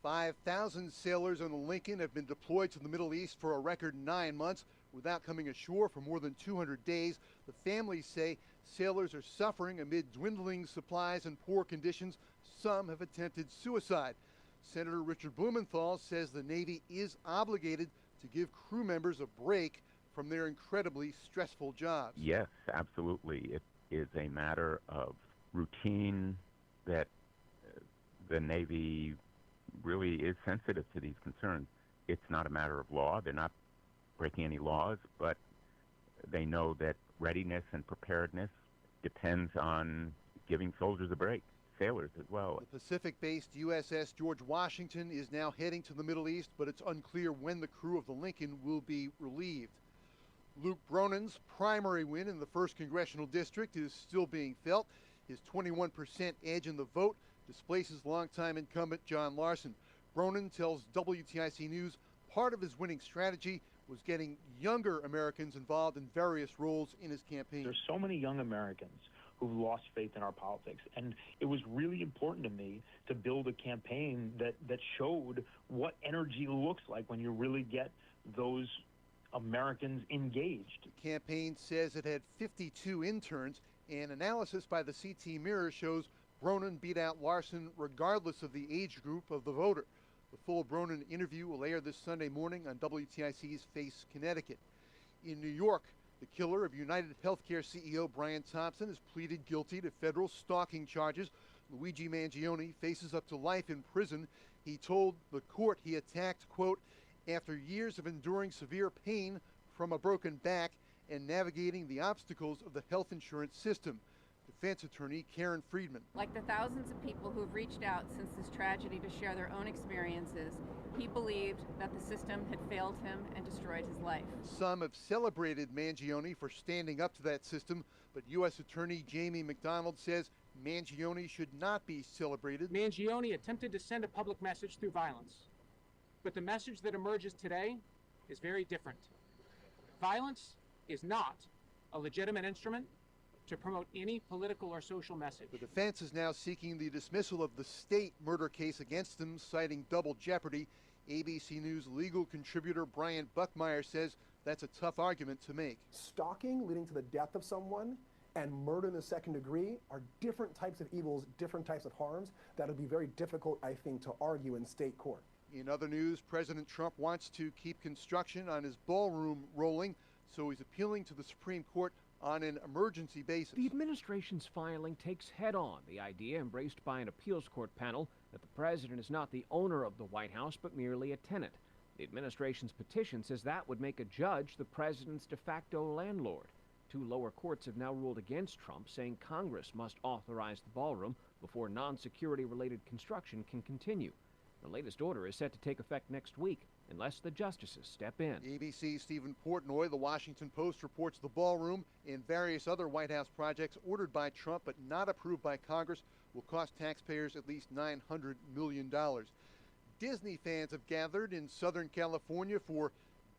5,000 sailors on the Lincoln have been deployed to the Middle East for a record 9 months without coming ashore for more than 200 days. The families say sailors are suffering amid dwindling supplies and poor conditions. Some have attempted suicide. Senator Richard Blumenthal says the Navy is obligated to give crew members a break from their incredibly stressful jobs. Yes, absolutely. It is a matter of routine that the Navy really is sensitive to these concerns. It's not a matter of law. They're not breaking any laws, but they know that readiness and preparedness depends on giving soldiers a break, sailors as well. The Pacific-based USS George Washington is now heading to the Middle East, but it's unclear when the crew of the Lincoln will be relieved. Luke Bronin's primary win in the 1st Congressional District is still being felt. His 21% edge in the vote displaces longtime incumbent John Larson. Bronin tells WTIC News part of his winning strategy was getting younger Americans involved in various roles in his campaign. There's so many young Americans who've lost faith in our politics, and it was really important to me to build a campaign that showed what energy looks like when you really get those Americans engaged. The campaign says it had 52 interns, and analysis by the CT Mirror shows Bronin beat out Larson regardless of the age group of the voter. The full Bronin interview will air this Sunday morning on WTIC's Face Connecticut. In New York, the killer of United Healthcare CEO Brian Thompson has pleaded guilty to federal stalking charges. Luigi Mangione faces up to life in prison. He told the court he attacked, quote, after years of enduring severe pain from a broken back and navigating the obstacles of the health insurance system. Defense attorney Karen Friedman. Like the thousands of people who have reached out since this tragedy to share their own experiences, he believed that the system had failed him and destroyed his life. Some have celebrated Mangione for standing up to that system, but U.S. Attorney Jamie McDonald says Mangione should not be celebrated. Mangione attempted to send a public message through violence, but the message that emerges today is very different. Violence is not a legitimate instrument to promote any political or social message. The defense is now seeking the dismissal of the state murder case against him, citing double jeopardy. ABC News legal contributor Brian Buckmeyer says that's a tough argument to make. Stalking leading to the death of someone and murder in the second degree are different types of evils, different types of harms that would be very difficult, I think, to argue in state court. In other news, President Trump wants to keep construction on his ballroom rolling, so he's appealing to the Supreme Court on an emergency basis. The administration's filing takes head-on the idea embraced by an appeals court panel that the president is not the owner of the White House, but merely a tenant. The administration's petition says that would make a judge the president's de facto landlord. 2 lower courts have now ruled against Trump, saying Congress must authorize the ballroom before non-security related construction can continue. The latest order is set to take effect next week, unless the justices step in. ABC's Stephen Portnoy. The Washington Post reports the ballroom and various other White House projects ordered by Trump but not approved by Congress will cost taxpayers at least $900 million. Disney fans have gathered in Southern California for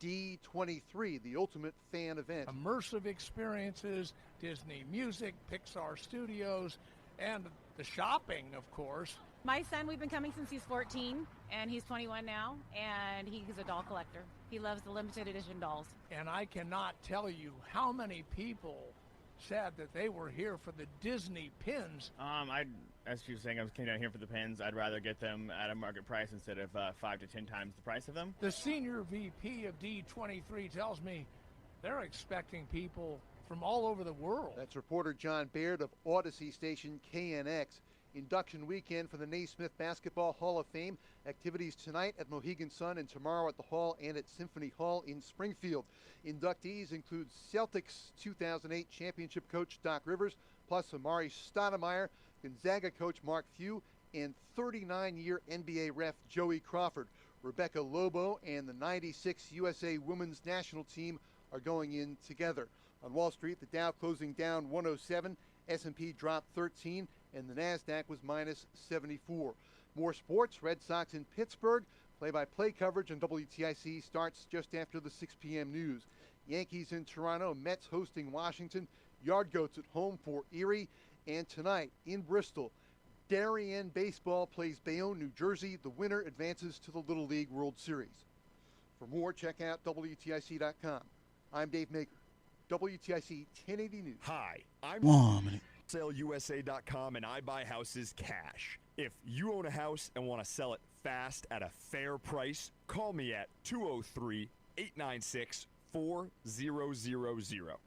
D23, the ultimate fan event. Immersive experiences, Disney music, Pixar Studios, and the shopping, of course. My son, we've been coming since he's 14, and he's 21 now, and he's a doll collector. He loves the limited edition dolls. And I cannot tell you how many people said that they were here for the Disney pins. As she was saying, I came down here for the pins. I'd rather get them at a market price instead of 5 to 10 times the price of them. The senior VP of D23 tells me they're expecting people from all over the world. That's reporter John Baird of Odyssey station KNX. Induction weekend for the Naismith Basketball Hall of Fame. Activities tonight at Mohegan Sun and tomorrow at the Hall and at Symphony Hall in Springfield. Inductees include Celtics 2008 championship coach Doc Rivers, plus Amari Stoudemire, Gonzaga coach Mark Few, and 39-year NBA ref Joey Crawford. Rebecca Lobo and the 96 USA women's national team are going in together. On Wall Street, the Dow closing down 107, S&P dropped 13, and the NASDAQ was minus 74. More sports, Red Sox in Pittsburgh. Play-by-play coverage on WTIC starts just after the 6 p.m. news. Yankees in Toronto, Mets hosting Washington, Yard Goats at home for Erie. And tonight in Bristol, Darien Baseball plays Bayonne, New Jersey. The winner advances to the Little League World Series. For more, check out WTIC.com. I'm Dave Maker, WTIC 1080 News. Hi, I'm SaleUSA.com, and I buy houses cash. If you own a house and want to sell it fast at a fair price, call me at 203-896-4000.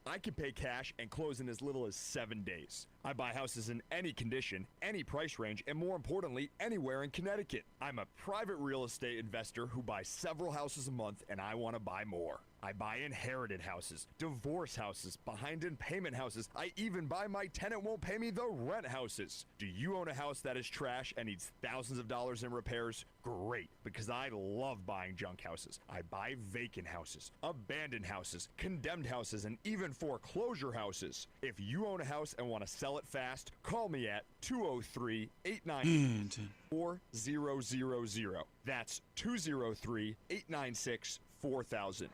I can pay cash and close in as little as 7 days. I buy houses in any condition, any price range, and more importantly, anywhere in Connecticut. I'm a private real estate investor who buys several houses a month, and I want to buy more. I buy inherited houses, divorce houses, behind in payment houses. I even buy my tenant won't pay me the rent houses. Do you own a house that is trash and needs thousands of dollars in repairs? Great, because I love buying junk houses. I buy vacant houses, abandoned houses, condemned houses, and even foreclosure houses. If you own a house and want to sell it fast, call me at 203-896-4000. That's 203-896-4000. 203-896-4000.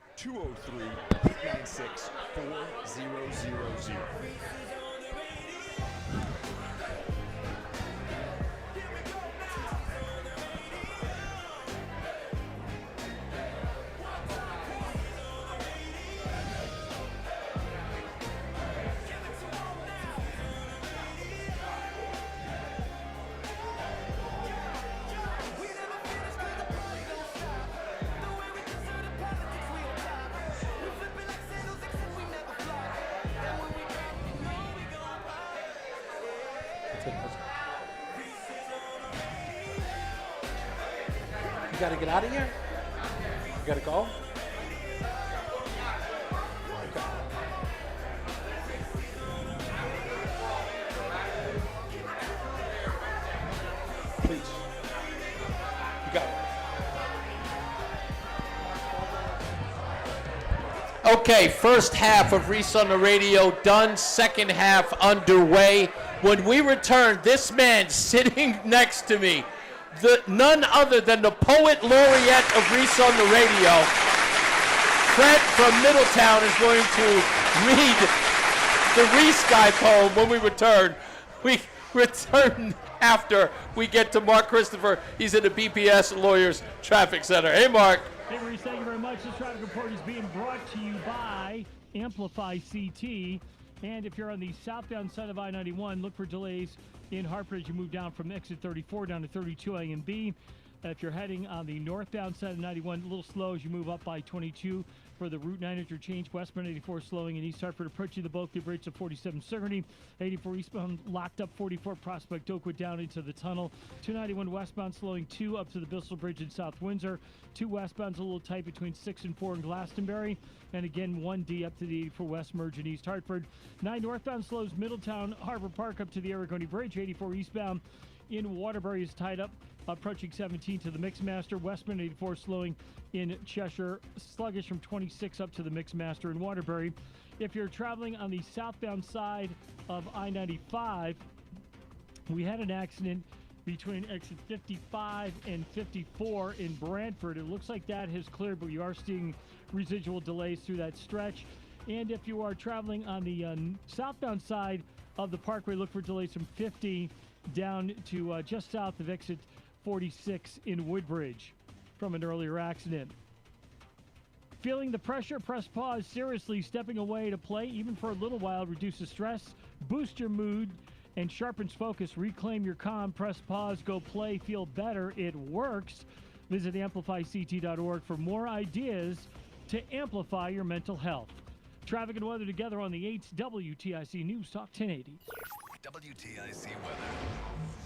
You gotta get out of here? You gotta go? Please. You got it. Okay, first half of Reese on the Radio done, second half underway. When we return, this man sitting next to me, none other than the poet laureate of Reese on the Radio, Fred from Middletown, is going to read the Reese Guy poem when we return. We return after we get to Mark Christopher. He's at the BPS Lawyers Traffic Center. Hey, Mark. Hey, Reese, thank you very much. This traffic report is being brought to you by Amplify CT. And if you're on the southbound side of I-91, look for delays in Hartford as you move down from exit 34 down to 32A and B. If you're heading on the northbound side of 91, a little slow as you move up by 22 for the Route 9 interchange. Westbound 84 slowing in East Hartford, approaching the Bulkley Bridge to 47 Sigourney. 84 eastbound locked up 44 Prospect Oakwood down into the tunnel. 291 westbound slowing 2 up to the Bissell Bridge in South Windsor. 2 westbound's a little tight between 6 and 4 in Glastonbury. And again, 1D up to the 84 West merge in East Hartford. 9 northbound slows Middletown Harbor Park up to the Aragoni Bridge. 84 eastbound in Waterbury is tied up, approaching 17 to the Mixmaster. Westbound 84 slowing in Cheshire, sluggish from 26 up to the Mixmaster in Waterbury. If you're traveling on the southbound side of I-95, we had an accident between exit 55 and 54 in Brantford. It looks like that has cleared, but you are seeing residual delays through that stretch. And if you are traveling on the southbound side of the parkway, look for delays from 50 down to just south of exit 46 in Woodbridge from an earlier accident. Feeling the pressure? Press pause. Seriously, stepping away to play, even for a little while, reduces stress, boosts your mood, and sharpens focus. Reclaim your calm. Press pause. Go play. Feel better. It works. Visit amplifyct.org for more ideas to amplify your mental health. Traffic and weather together on the 8th WTIC News Talk 1080. WTIC weather.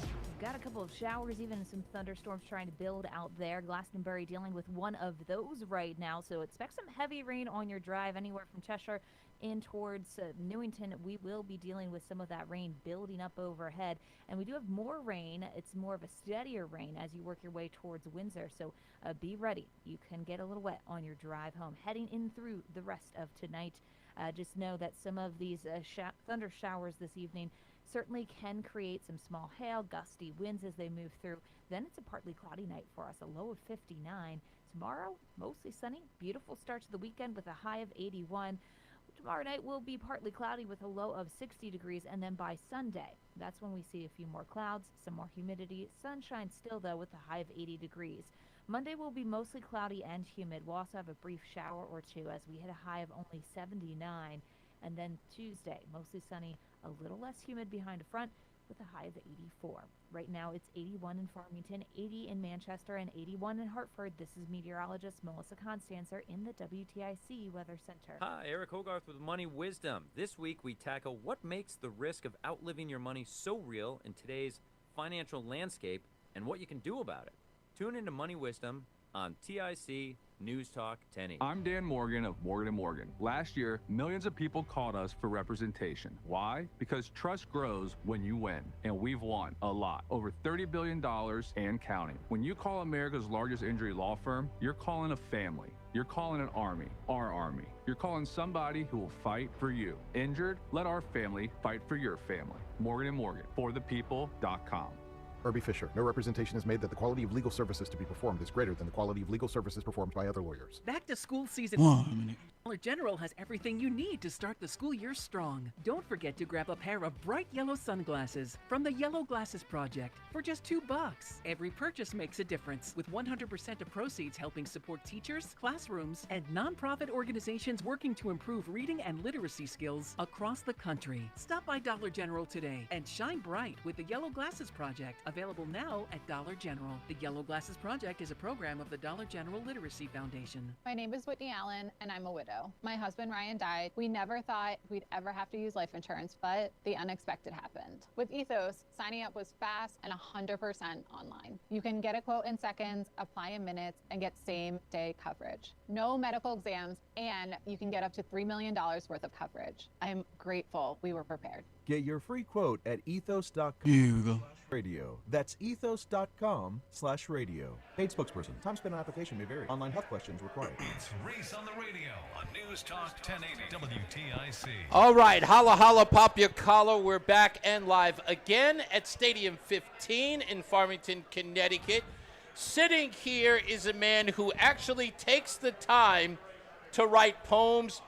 We've got a couple of showers, even some thunderstorms trying to build out there. Glastonbury dealing with one of those right now, so expect some heavy rain on your drive anywhere from Cheshire in towards Newington. We will be dealing with some of that rain building up overhead, and we do have more rain. It's more of a steadier rain as you work your way towards Windsor, so be ready. You can get a little wet on your drive home heading in through the rest of tonight. Just know that some of these thunder showers this evening certainly can create some small hail, gusty winds as they move through. Then it's a partly cloudy night for us, a low of 59. Tomorrow, mostly sunny, beautiful start to the weekend with a high of 81. Tomorrow night will be partly cloudy with a low of 60 degrees, and then by Sunday, that's when we see a few more clouds, some more humidity. Sunshine still, though, with a high of 80 degrees. Monday will be mostly cloudy and humid. We'll also have a brief shower or two as we hit a high of only 79. And then Tuesday, mostly sunny, a little less humid behind a front with a high of 84. Right now it's 81 in Farmington, 80 in Manchester, and 81 in Hartford. This is meteorologist Melissa Constancer in the WTIC Weather Center. Hi, Eric Hogarth with Money Wisdom. This week we tackle what makes the risk of outliving your money so real in today's financial landscape and what you can do about it. Tune into Money Wisdom on TIC News Talk 1080. I'm Dan Morgan of Morgan & Morgan. Last year, millions of people called us for representation. Why? Because trust grows when you win, and we've won a lot. Over $30 billion and counting. When you call America's largest injury law firm, you're calling a family. You're calling an army, our army. You're calling somebody who will fight for you. Injured? Let our family fight for your family. Morgan & Morgan, forthepeople.com. Irby Fisher. No representation is made that the quality of legal services to be performed is greater than the quality of legal services performed by other lawyers. Back to school season. Dollar General has everything you need to start the school year strong. Don't forget to grab a pair of bright yellow sunglasses from the Yellow Glasses Project for just $2. Every purchase makes a difference, with 100% of proceeds helping support teachers, classrooms, and nonprofit organizations working to improve reading and literacy skills across the country. Stop by Dollar General today and shine bright with the Yellow Glasses Project, available now at Dollar General. The Yellow Glasses Project is a program of the Dollar General Literacy Foundation. My name is Whitney Allen, and I'm a widow. My husband Ryan died. We never thought we'd ever have to use life insurance, but the unexpected happened. With Ethos, signing up was fast and 100% online. You can get a quote in seconds, apply in minutes, and get same-day coverage. No medical exams, and you can get up to $3 million worth of coverage. I'm grateful we were prepared. Get your free quote at ethos.com/radio. That's ethos.com/radio. Paid spokesperson. Time spent on application may vary. Online health questions required. It's Reese on the Radio on News Talk 1080 WTIC. All right, holla, holla, pop your collar. We're back and live again at Stadium 15 in Farmington, Connecticut. Sitting here is a man who actually takes the time to write poems,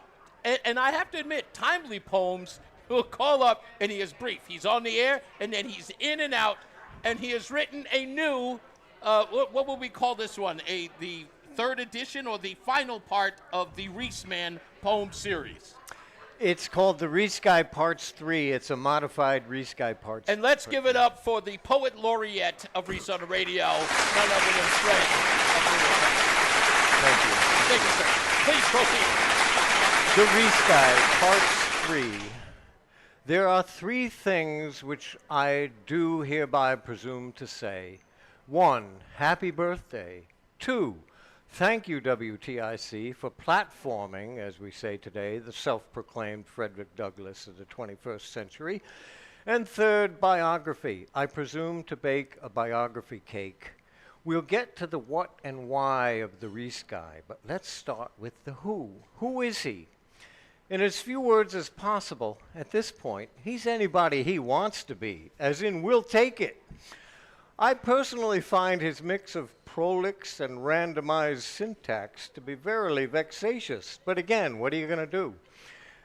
and I have to admit, timely poems. He'll call up and he is brief. He's on the air and then he's in and out, and he has written a new, what will we call this one? The third edition or the final part of the Reese Man poem series. It's called the Reese Guy Parts 3. It's a modified Reese Guy Parts 3. And let's give it up for the poet laureate of Reese on the Radio, none other than Fred. Thank you. Thank you, sir. Please proceed. The Reese Guy Parts 3. There are 3 things which I do hereby presume to say. 1, happy birthday. 2, thank you, WTIC, for platforming, as we say today, the self-proclaimed Frederick Douglass of the 21st century. And 3rd, biography. I presume to bake a biography cake. We'll get to the what and why of the Reese Guy, but let's start with the who. Who is he? In as few words as possible, at this point, he's anybody he wants to be, as in, we'll take it. I personally find his mix of prolix and randomized syntax to be verily vexatious, but again, what are you going to do?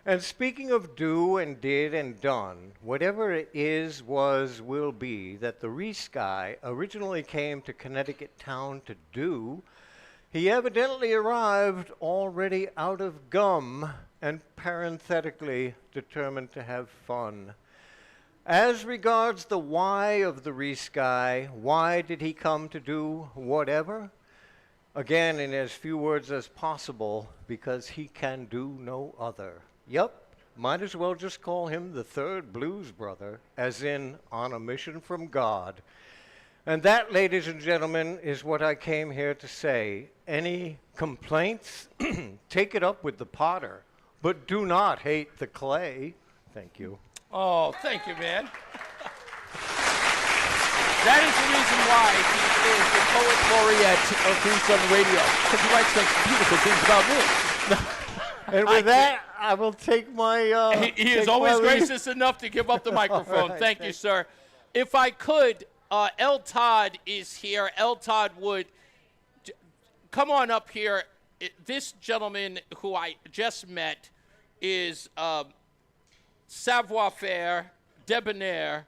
And speaking of do and did and done, whatever it is, was, will be, that the Reese Guy originally came to Connecticut town to do, he evidently arrived already out of gum and parenthetically determined to have fun. As regards the why of the Reese Guy, why did he come to do whatever? Again, in as few words as possible, because he can do no other. Yup, might as well just call him the third Blues Brother, as in on a mission from God. And that, ladies and gentlemen, is what I came here to say. Any complaints? Take it up with the potter, but do not hate the clay. Thank you. Oh, thank you, man. That is the reason why he is the poet laureate of Reese on the Radio, because he writes such beautiful things about me. And with that, I will take my... he is always gracious enough to give up the microphone. Right, thank you, sir. If I could, L. Todd is here. L. Todd Wood, come on up here. This gentleman who I just met is savoir-faire, debonair,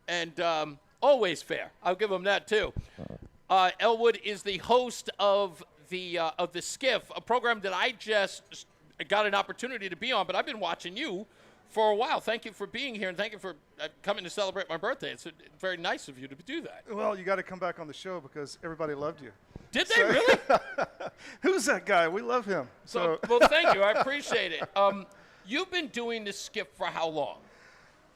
and always fair. I'll give him that, too. Elwood is the host of the Skiff, a program that I just got an opportunity to be on, but I've been watching you for a while. Thank you for being here, and thank you for coming to celebrate my birthday. It's very nice of you to do that. Well, you got to come back on the show because everybody loved you. Did they really? Who's that guy? We love him. Well, thank you. I appreciate it. You've been doing the Skiff for how long?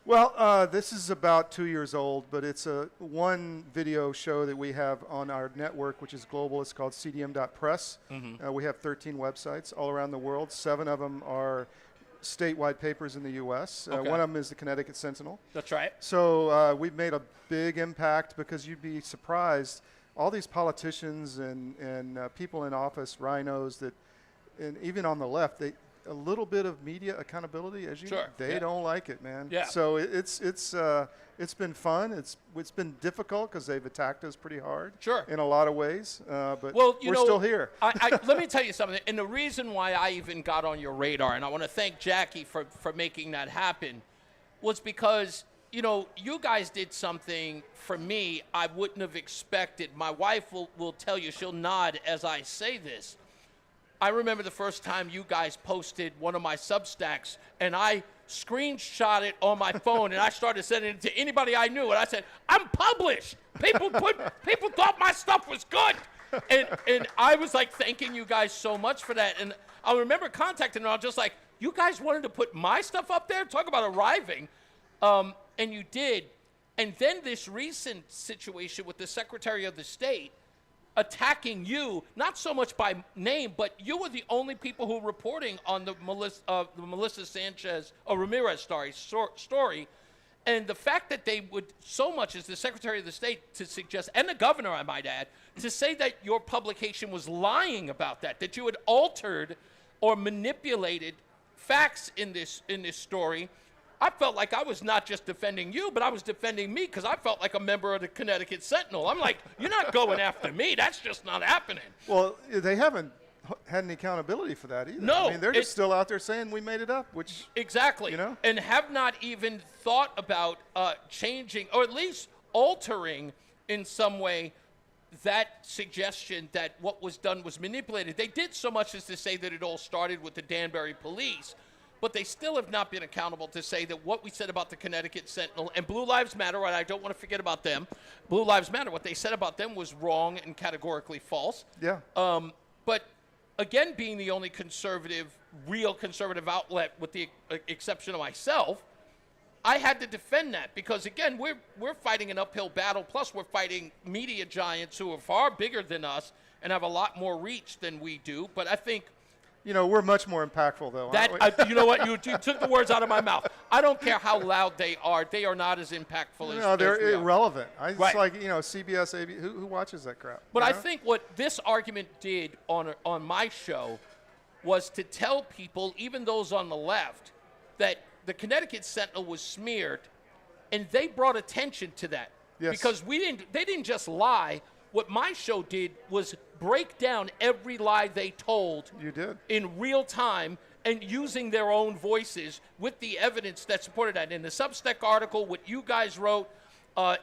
Well, this is about 2 years old, but it's a one video show that we have on our network, which is global. It's called CDM.press. Mm-hmm. We have 13 websites all around the world. 7 of them are statewide papers in the U.S. Okay. One of them is the Connecticut Sentinel. That's right. So we've made a big impact because you'd be surprised. All these politicians and people in office, rhinos, that, and even on the left, a little bit of media accountability, as you know, they don't like it, man. Yeah. So it's been fun. It's been difficult because they've attacked us pretty hard. Sure. In a lot of ways, but we're still here. Let me tell you something. And the reason why I even got on your radar, and I want to thank Jackie for making that happen, was because, you know, you guys did something for me I wouldn't have expected. My wife will tell you, she'll nod as I say this. I remember the first time you guys posted one of my Substacks, and I screenshot it on my phone, and I started sending it to anybody I knew, and I said, I'm published. People thought my stuff was good. And I was like thanking you guys so much for that. And I remember contacting them. I was just like, you guys wanted to put my stuff up there? Talk about arriving. And you did. And then this recent situation with the Secretary of the State attacking you, not so much by name, but you were the only people who were reporting on the Melissa Sanchez, or Ramirez story. And the fact that they would so much as the Secretary of the State to suggest, and the governor, I might add, to say that your publication was lying about that you had altered or manipulated facts in this story, I felt like I was not just defending you, but I was defending me because I felt like a member of the Connecticut Sentinel. I'm like, you're not going after me. That's just not happening. Well, they haven't had any accountability for that either. No. I mean, they're just still out there saying we made it up, which... Exactly. You know? And have not even thought about changing, or at least altering in some way, that suggestion that what was done was manipulated. They did so much as to say that it all started with the Danbury police. but they still have not been accountable to say that what we said about the Connecticut Sentinel and Blue Lives Matter, and I don't want to forget about them, Blue Lives Matter, what they said about them was wrong and categorically false. Yeah. But again, being the only real conservative outlet with the exception of myself, I had to defend that because, again, we're fighting an uphill battle. Plus, we're fighting media giants who are far bigger than us and have a lot more reach than we do. But I think... we're much more impactful, though. You know what? You took the words out of my mouth. I don't care how loud they are. They are not as impactful as they're we are. irrelevant. It's Right. like, CBS, AB, who watches that crap? But I think what this argument did on my show was to tell people, even those on the left, that the Connecticut Sentinel was smeared, and they brought attention to that. Yes. Because they didn't just lie. What my show did was break down every lie they told. You did. In real time and using their own voices with the evidence that supported that. In the Substack article, what you guys wrote,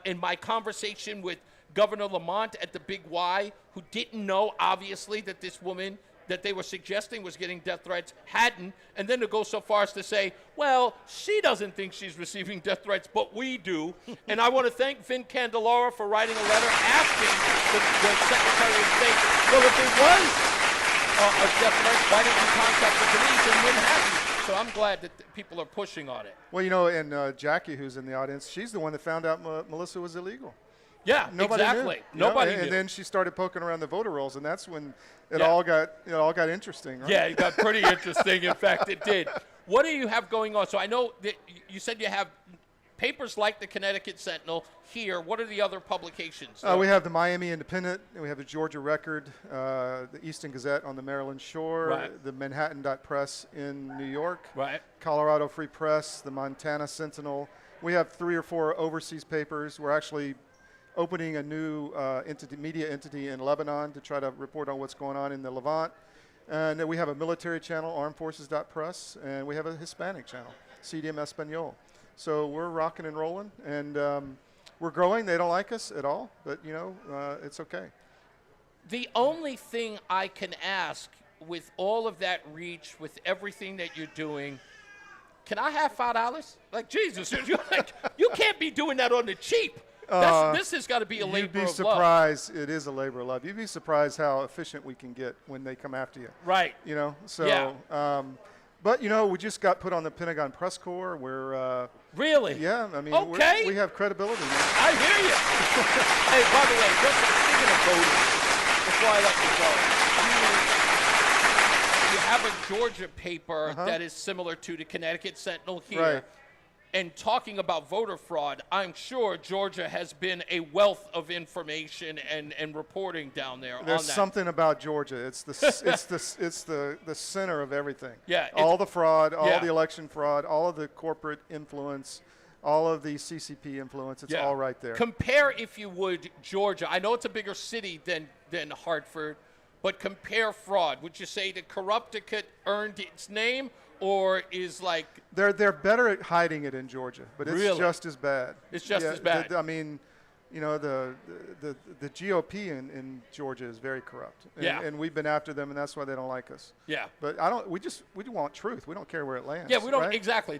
in my conversation with Governor Lamont at the Big Y, who didn't know, obviously, that this woman that they were suggesting was getting death threats hadn't, and then to go so far as to say, well, she doesn't think she's receiving death threats, but we do. And I want to thank Vin Candelora for writing a letter asking the Secretary of State, well, if it was a death threat, why didn't you contact the police and when have you? So I'm glad that people are pushing on it. Well, and Jackie, who's in the audience, she's the one that found out Melissa was illegal. Yeah, Nobody exactly. knew, Nobody and knew. then she started poking around the voter rolls, and that's when it all got interesting. Right? Yeah, it got pretty interesting. In fact, it did. What do you have going on? So I know that you said you have papers like the Connecticut Sentinel here. What are the other publications? We have the Miami Independent, and we have the Georgia Record, the Easton Gazette on the Maryland Shore, Right. the Manhattan.Press in New York, Right. Colorado Free Press, the Montana Sentinel. We have 3 or 4 overseas papers. We're actually opening a new media entity in Lebanon to try to report on what's going on in the Levant. And then we have a military channel, armedforces.press, and we have a Hispanic channel, CDM Espanol. So we're rocking and rolling, and we're growing. They don't like us at all, but, it's okay. The only thing I can ask with all of that reach, with everything that you're doing, can I have $5? Like, Jesus, you can't be doing that on the cheap. This has got to be a labor of love. You'd be surprised. It is a labor of love. You'd be surprised how efficient we can get when they come after you. Right. So, yeah. But, we just got put on the Pentagon Press Corps. We're really? Yeah. I mean, okay. we have credibility now. I hear you. Hey, by the way, just speaking of voting, before I let you go, you have a Georgia paper that is similar to the Connecticut Sentinel here. Right. And talking about voter fraud, I'm sure Georgia has been a wealth of information and reporting down there. There's on that. something about Georgia. It's the center of everything. Yeah. All the fraud, all the election fraud, all of the corporate influence, all of the CCP influence. It's all right there. Compare, if you would, Georgia. I know it's a bigger city than Hartford, but compare fraud. Would you say the Corrupticate earned its name? Or is like they're better at hiding it in Georgia, but it's just as bad. It's just as bad. I mean, the GOP in Georgia is very corrupt. And we've been after them, and that's why they don't like us. Yeah. But we want truth. We don't care where it lands. Yeah, we don't right? exactly.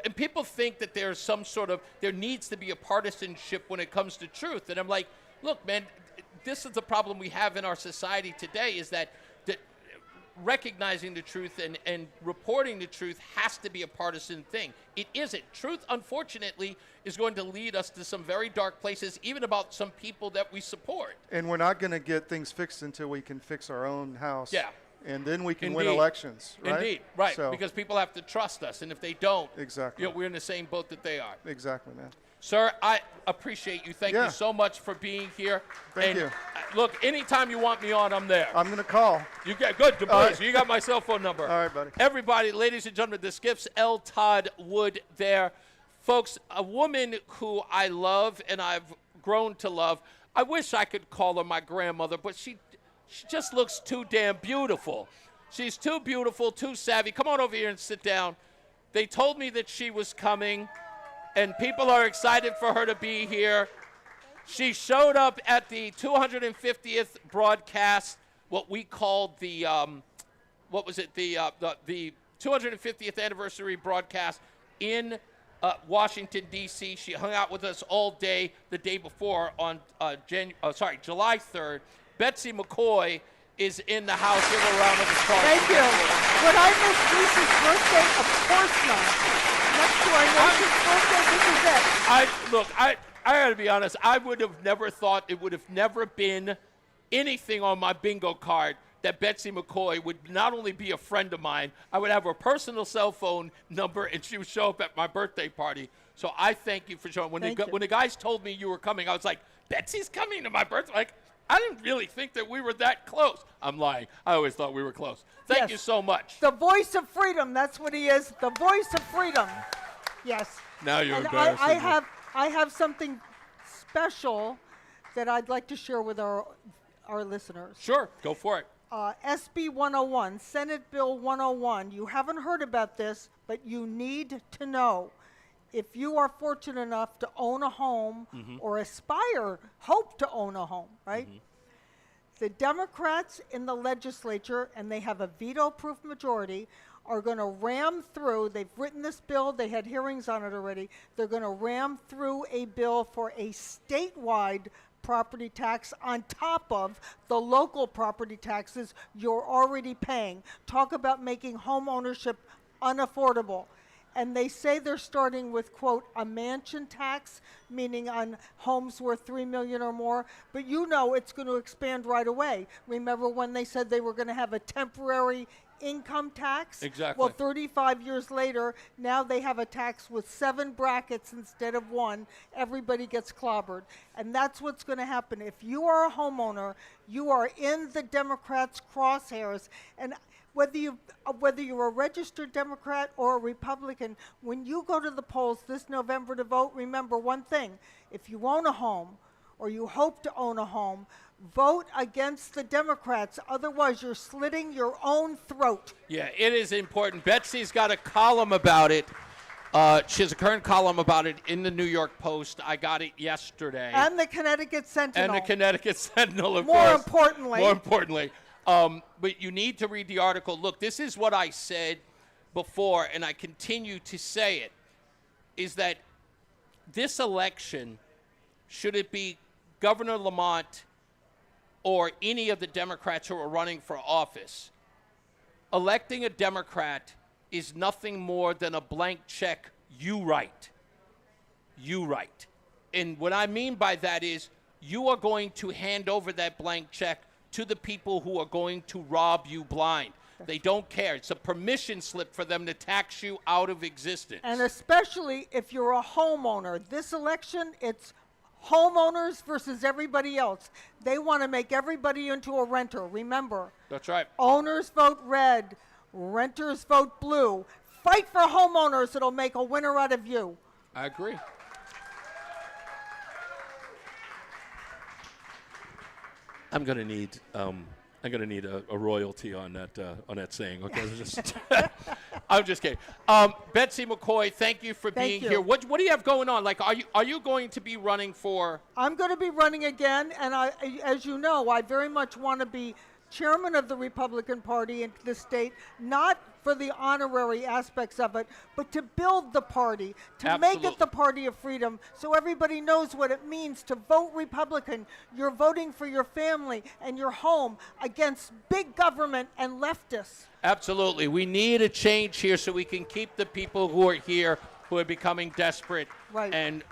And people think that there's some sort of there needs to be a partisanship when it comes to truth. And I'm like, look, man, this is the problem we have in our society today is that recognizing the truth and reporting the truth has to be a partisan thing. It isn't. Truth, unfortunately, is going to lead us to some very dark places, even about some people that we support. And we're not going to get things fixed until we can fix our own house. Yeah. And then we can win elections, right? Indeed, right, because people have to trust us. And if they don't, exactly. We're in the same boat that they are. Exactly, man. Sir, I appreciate you. Thank you so much for being here. Thank you. Look, anytime you want me on, I'm there. I'm going to call. You got good, please. Right. You got my cell phone number. All right, buddy. Everybody, ladies and gentlemen, the Skips, L. Todd Wood there. Folks, a woman who I love and I've grown to love. I wish I could call her my grandmother, but she just looks too damn beautiful. She's too beautiful, too savvy. Come on over here and sit down. They told me that she was coming. And people are excited for her to be here. She showed up at the 250th broadcast, what we called the, 250th anniversary broadcast in Washington, D.C. She hung out with us all day the day before on July 3rd. Betsy McCoy is in the house. Give her a round of applause. Thank you. Would I miss Reese's birthday? Of course not. Next to our nation's birthday, this is it. I got to be honest. I would have never thought it would have never been anything on my bingo card that Betsy McCoy would not only be a friend of mine, I would have her personal cell phone number, and she would show up at my birthday party. So I thank you for showing. When the guys told me you were coming, I was like, Betsy's coming to my birthday? Like, I didn't really think that we were that close. I'm lying. I always thought we were close. Thank you so much. The voice of freedom. That's what he is. The voice of freedom. Yes. Now you're and embarrassing me. I have something special that I'd like to share with our listeners. Sure. Go for it. SB 101, Senate Bill 101. You haven't heard about this, but you need to know. If you are fortunate enough to own a home or hope to own a home, right? The Democrats in the legislature, and they have a veto-proof majority, are going to ram through, they've written this bill, they had hearings on it already, they're going to ram through a bill for a statewide property tax on top of the local property taxes you're already paying. Talk about making home ownership unaffordable. And they say they're starting with, quote, a mansion tax, meaning on homes worth $3 million or more. But you know it's going to expand right away. Remember when they said they were going to have a temporary income tax? Exactly. Well, 35 years later, now they have a tax with 7 brackets instead of 1. Everybody gets clobbered. And that's what's going to happen. If you are a homeowner, you are in the Democrats' crosshairs. And whether you're a registered Democrat or a Republican, when you go to the polls this November to vote, remember one thing. If you own a home or you hope to own a home, vote against the Democrats. Otherwise, you're slitting your own throat. Yeah, it is important. Betsy's got a column about it. She has a current column about it in the New York Post. I got it yesterday. And the Connecticut Sentinel. And the Connecticut Sentinel, of More course. importantly. But you need to read the article. Look, this is what I said before, and I continue to say it, is that this election, should it be Governor Lamont or any of the Democrats who are running for office, electing a Democrat is nothing more than a blank check you write. You write. And what I mean by that is you are going to hand over that blank check to the people who are going to rob you blind. They don't care. It's a permission slip for them to tax you out of existence. And especially if you're a homeowner. This election, it's homeowners versus everybody else. They want to make everybody into a renter. Remember. That's right. Owners vote red. Renters vote blue. Fight for homeowners. It'll make a winner out of you. I agree. I'm gonna need a royalty on that saying. Okay, I'm just kidding. Betsy McCoy, thank you for being here. What do you have going on? Like, are you going to be running for? I'm going to be running again, and as you know, I very much want to be chairman of the Republican Party in the state, not for the honorary aspects of it, but to build the party, to make it the party of freedom, so everybody knows what it means to vote Republican. You're voting for your family and your home against big government and leftists. Absolutely. We need a change here so we can keep the people who are here who are becoming desperate and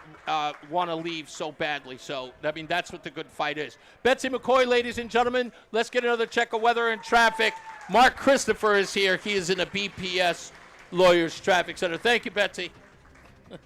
want to leave so badly. So, I mean, that's what the good fight is. Betsy McCoy, ladies and gentlemen, let's get another check of weather and traffic. Mark Christopher is here. He is in a BPS Lawyers Traffic Center. Thank you, Betsy. All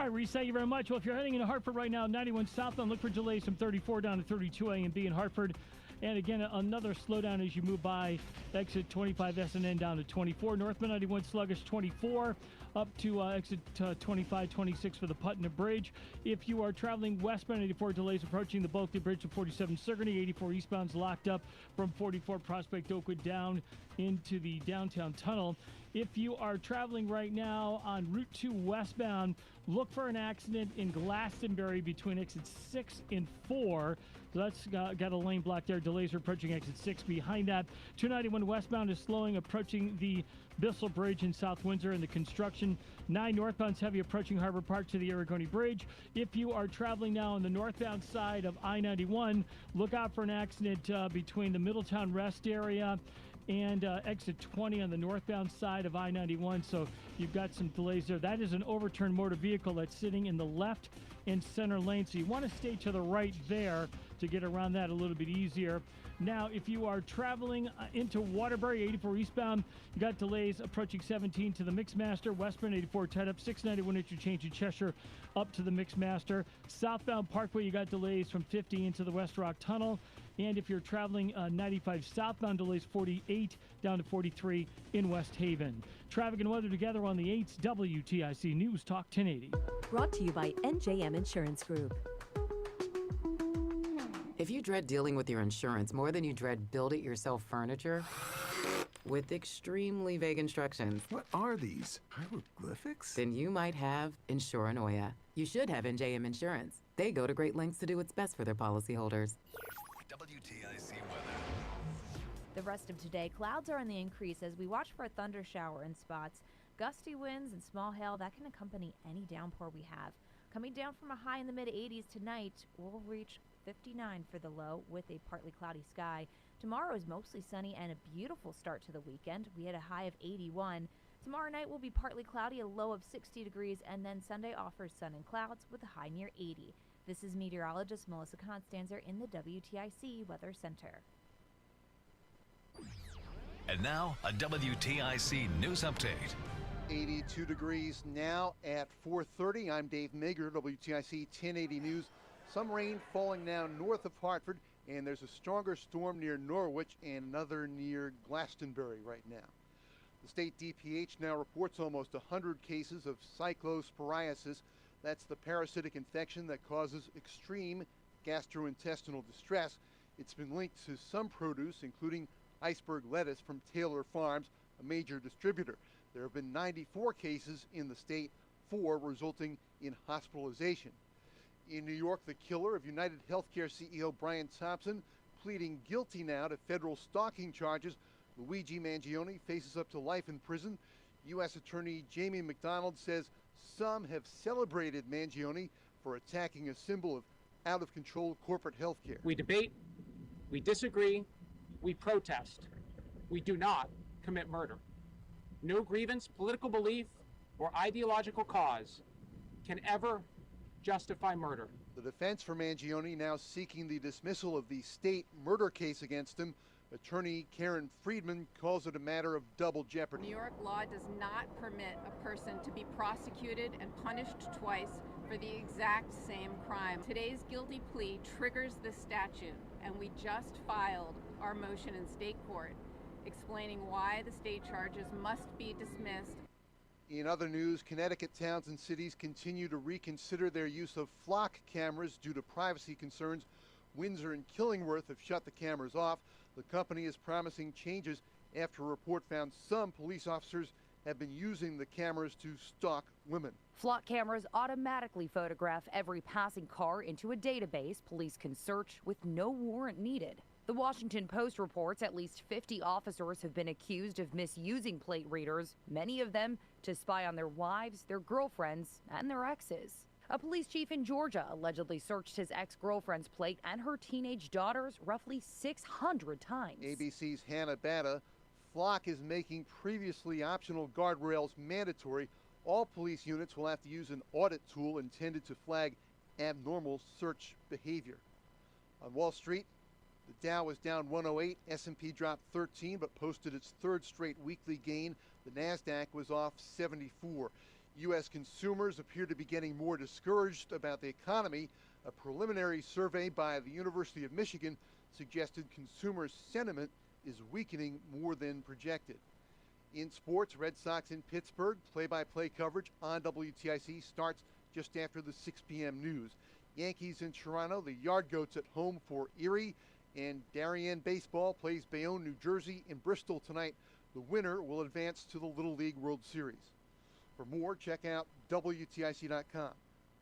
right, Reese, thank you very much. Well, if you're heading into Hartford right now, 91 southbound, look for delays from 34 down to 32 A and B in Hartford. And again, another slowdown as you move by exit 25 S&N down to 24. Northbound 91 sluggish 24 up to exit 25, 26 for the Putnam Bridge. If you are traveling westbound, 84 delays approaching the Bulkley Bridge to 47 Sigourney. 84 eastbound's locked up from 44 Prospect Oakwood down into the downtown tunnel. If you are traveling right now on Route 2 westbound, look for an accident in Glastonbury between exits 6 and 4. So that's got a lane blocked there. Delays are approaching exit 6. Behind that, 291 westbound is slowing, approaching the Bissell Bridge in South Windsor and the construction. 9 northbound's heavy approaching Harbor Park to the Aragoni Bridge. If you are traveling now on the northbound side of I-91, look out for an accident between the Middletown Rest area and exit 20 on the northbound side of I-91. So you've got some delays there. That is an overturned motor vehicle that's sitting in the left and center lane. So you want to stay to the right there to get around that a little bit easier. Now, if you are traveling into Waterbury, 84 eastbound, you got delays approaching 17 to the Mixmaster. Westbound 84 tied up, 691 interchange in Cheshire up to the Mixmaster. Southbound Parkway, you got delays from 50 into the West Rock Tunnel. And if you're traveling 95 southbound, delays 48 down to 43 in West Haven. Traffic and weather together on the 8th, WTIC News Talk 1080. Brought to you by NJM Insurance Group. If you dread dealing with your insurance more than you dread build-it-yourself furniture, with extremely vague instructions. What are these? Hieroglyphics? Then you might have insuranoia. You should have NJM Insurance. They go to great lengths to do what's best for their policyholders. WTIC weather. The rest of today, clouds are on the increase as we watch for a thunder shower in spots. Gusty winds and small hail that can accompany any downpour we have. Coming down from a high in the mid-80s tonight, we'll reach 59 for the low with a partly cloudy sky. Tomorrow is mostly sunny and a beautiful start to the weekend. We had a high of 81. Tomorrow night will be partly cloudy, a low of 60 degrees, and then Sunday offers sun and clouds with a high near 80. This is meteorologist Melissa Constanzer in the WTIC Weather Center. And now, a WTIC news update. 82 degrees now at 4:30. I'm Dave Mager, WTIC 1080 News. Some rain falling now north of Hartford, and there's a stronger storm near Norwich and another near Glastonbury right now. The state DPH now reports almost 100 cases of cyclosporiasis. That's the parasitic infection that causes extreme gastrointestinal distress. It's been linked to some produce, including iceberg lettuce from Taylor Farms, a major distributor. There have been 94 cases in the state, 4 resulting in hospitalization. In New York, the killer of United Healthcare CEO Brian Thompson pleading guilty now to federal stalking charges. Luigi Mangione faces up to life in prison. U.S. Attorney Jamie McDonald says some have celebrated Mangione for attacking a symbol of out-of-control corporate health care. We debate, we disagree, we protest. We do not commit murder. No grievance, political belief, or ideological cause can ever justify murder. The defense for Mangione now seeking the dismissal of the state murder case against him. Attorney Karen Friedman calls it a matter of double jeopardy. New York law does not permit a person to be prosecuted and punished twice for the exact same crime. Today's guilty plea triggers the statute, and we just filed our motion in state court explaining why the state charges must be dismissed. In other news, Connecticut towns and cities continue to reconsider their use of flock cameras due to privacy concerns. Windsor and Killingworth have shut the cameras off. The company is promising changes after a report found some police officers have been using the cameras to stalk women. Flock cameras automatically photograph every passing car into a database police can search with no warrant needed. The Washington Post reports at least 50 officers have been accused of misusing plate readers, many of them to spy on their wives, their girlfriends, and their exes. A police chief in Georgia allegedly searched his ex-girlfriend's plate and her teenage daughter's roughly 600 times. ABC's Hannah Batta. Flock is making previously optional guardrails mandatory. All police units will have to use an audit tool intended to flag abnormal search behavior. On Wall Street, the Dow was down 108, S&P dropped 13 but posted its third straight weekly gain. The NASDAQ was off 74. U.S. consumers appear to be getting more discouraged about the economy. A preliminary survey by the University of Michigan suggested consumer sentiment is weakening more than projected. In sports, Red Sox in Pittsburgh, play-by-play coverage on WTIC starts just after the 6 p.m. news. Yankees in Toronto, the Yard Goats at home for Erie. And Darien Baseball plays Bayonne, New Jersey in Bristol tonight. The winner will advance to the Little League World Series. For more, check out WTIC.com.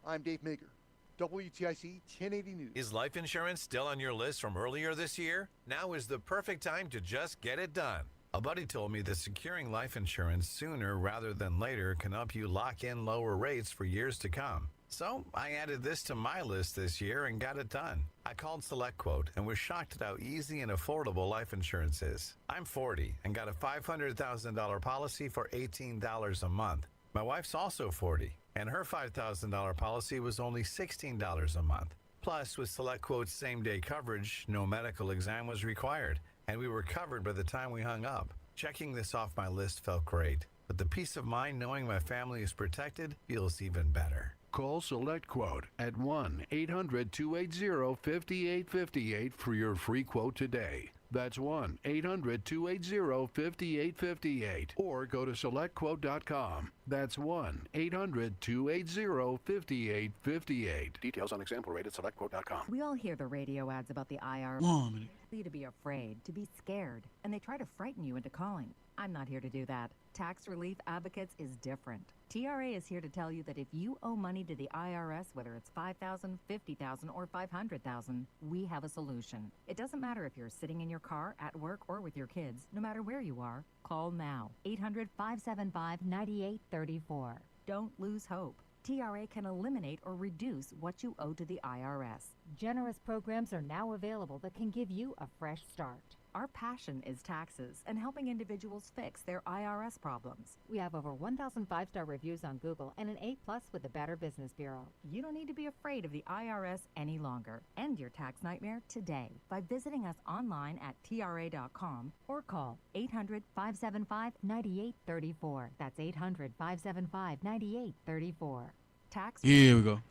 I'm Dave Mager. WTIC 1080 News. Is life insurance still on your list from earlier this year? Now is the perfect time to just get it done. A buddy told me that securing life insurance sooner rather than later can help you lock in lower rates for years to come. So I added this to my list this year and got it done. I called SelectQuote and was shocked at how easy and affordable life insurance is. I'm 40 and got a $500,000 policy for $18 a month. My wife's also 40, and her $5,000 policy was only $16 a month. Plus, with SelectQuote's same-day coverage, no medical exam was required, and we were covered by the time we hung up. Checking this off my list felt great, but the peace of mind knowing my family is protected feels even better. Call SelectQuote at 1-800-280-5858 for your free quote today. That's 1-800-280-5858. Or go to SelectQuote.com. That's 1-800-280-5858. Details on example rate at SelectQuote.com. We all hear the radio ads about the IRS. Woman. To be afraid, to be scared, and they try to frighten you into calling. I'm not here to do that. Tax Relief Advocates is different. TRA is here to tell you that if you owe money to the IRS, whether it's $5,000, $50,000, or $500,000, we have a solution. It doesn't matter if you're sitting in your car, at work, or with your kids. No matter where you are, call now. 800-575-9834. Don't lose hope. TRA can eliminate or reduce what you owe to the IRS. Generous programs are now available that can give you a fresh start. Our passion is taxes and helping individuals fix their IRS problems. We have over 1,000 5-star reviews on Google and an A+ with the Better Business Bureau. You don't need to be afraid of the IRS any longer. End your tax nightmare today by visiting us online at TRA.com or call 800-575-9834. That's 800-575-9834. Tax. Here we go.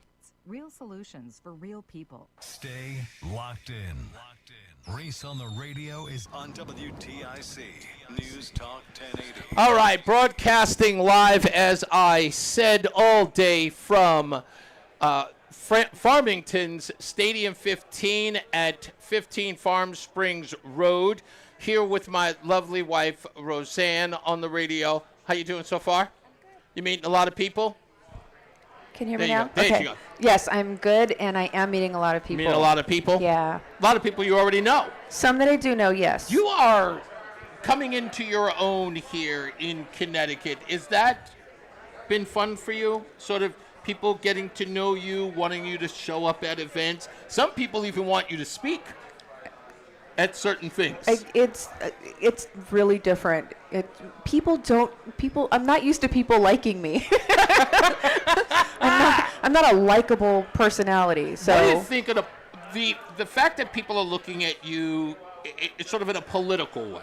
Real solutions for real people. Stay locked in. Reese on the Radio is on WTIC News Talk 1080. All right, broadcasting live, as I said, all day from Farmington's Stadium 15 at 15 Farm Springs Road. Here with my lovely wife, Roseanne, on the radio. How you doing so far? You meeting a lot of people? Can you hear me There you now? go. There Okay. you go. Yes, I'm good, and I am meeting a lot of people. Meeting a lot of people? Yeah. A lot of people you already know. Some that I do know, yes. You are coming into your own here in Connecticut. Is that been fun for you? Sort of people getting to know you, wanting you to show up at events. Some people even want you to speak at certain things. It's really different. I'm not used to people liking me. I'm not a likable personality. So what do you think of the fact that people are looking at you? It's sort of in a political way,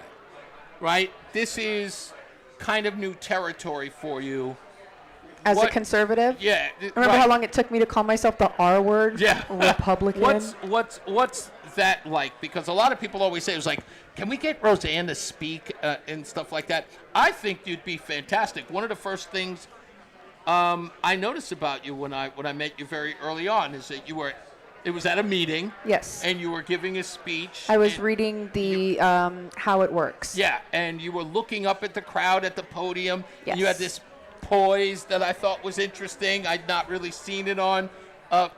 right? This is kind of new territory for you. As a conservative? Yeah. Remember how long it took me to call myself the R word? Yeah. Republican. What's that like? Because a lot of people always say, it was like, can we get Roseanne to speak and stuff like that? I think you'd be fantastic. One of the first things I noticed about you when I met you very early on is that it was at a meeting. Yes. And you were giving a speech. I was reading the how it works. Yeah, and you were looking up at the crowd at the podium. Yes. And you had this poise that I thought was interesting. I'd not really seen it on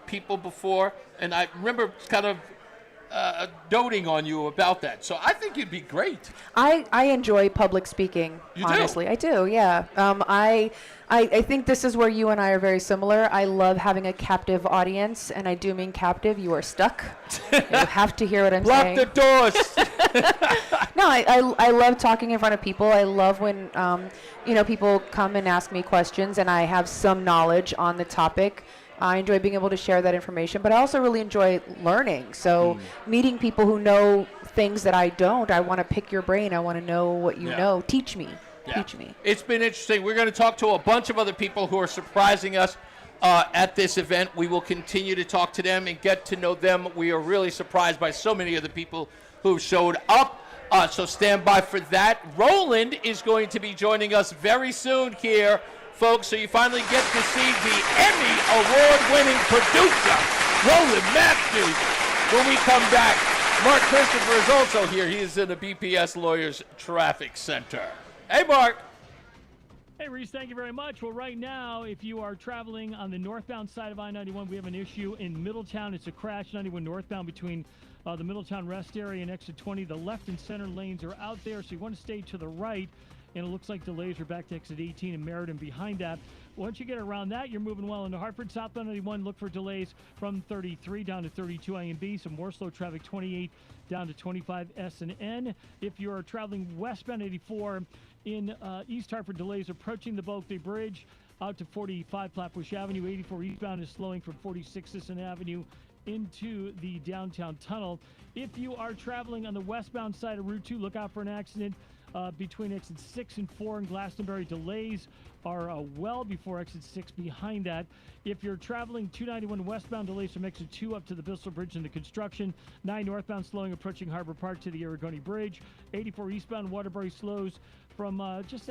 people before. And I remember kind of doting on you about that. So I think you'd be great. I enjoy public speaking, You do? honestly. I do, yeah. I think this is where you and I are very similar. I love having a captive audience, and I do mean captive. You are stuck. You have to hear what I'm saying. Lock the doors. No, I love talking in front of people. I love when people come and ask me questions, and I have some knowledge on the topic. I enjoy being able to share that information, but I also really enjoy learning. So meeting people who know things that I don't, I want to pick your brain. I want to know what you know. Teach me. Yeah. Teach me. It's been interesting. We're going to talk to a bunch of other people who are surprising us at this event. We will continue to talk to them and get to know them. We are really surprised by so many of the people who showed up. So stand by for that. Roland is going to be joining us very soon here, folks. So you finally get to see the Emmy award-winning producer, Roland Matthews, when we come back. Mark Christopher is also here. He is in the BPS Lawyers Traffic Center. Hey, Mark. Hey, Reese, thank you very much. Well, right now, if you are traveling on the northbound side of I-91, we have an issue in Middletown. It's a crash, 91 northbound between the Middletown rest area and exit 20. The left and center lanes are out there, so you want to stay to the right. And it looks like delays are back to exit 18 and Meriden behind that. Once you get around that, you're moving well into Hartford. Southbound 91, look for delays from 33 down to 32 A and B. Some more slow traffic, 28 down to 25 S and N. If you're traveling westbound 84 in East Hartford, delays approaching the Bulkley Bridge out to 45 Flatbush Avenue. 84 eastbound is slowing from 46 Sisson Avenue into the downtown tunnel. If you are traveling on the westbound side of Route 2, look out for an accident between exit 6 and 4 in Glastonbury. Delays are well before exit 6 behind that. If you're traveling 291 westbound, delays from exit 2 up to the Bissell Bridge in the construction. 9 northbound slowing approaching Harbor Park to the Aragoni Bridge. 84 eastbound Waterbury slows from just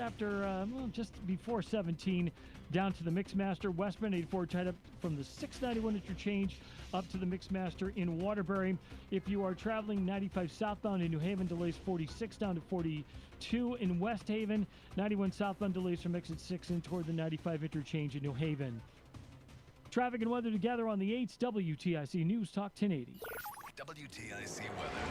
before 17 down to the Mixmaster. Westbound 84 tied up from the 691 interchange up to the Mixmaster in Waterbury. If you are traveling 95 southbound in New Haven, delays 46 down to 42 in West Haven. 91 southbound delays from exit 6 in toward the 95 interchange in New Haven. Traffic and weather together on the 8th, WTIC News Talk 1080. WTIC weather.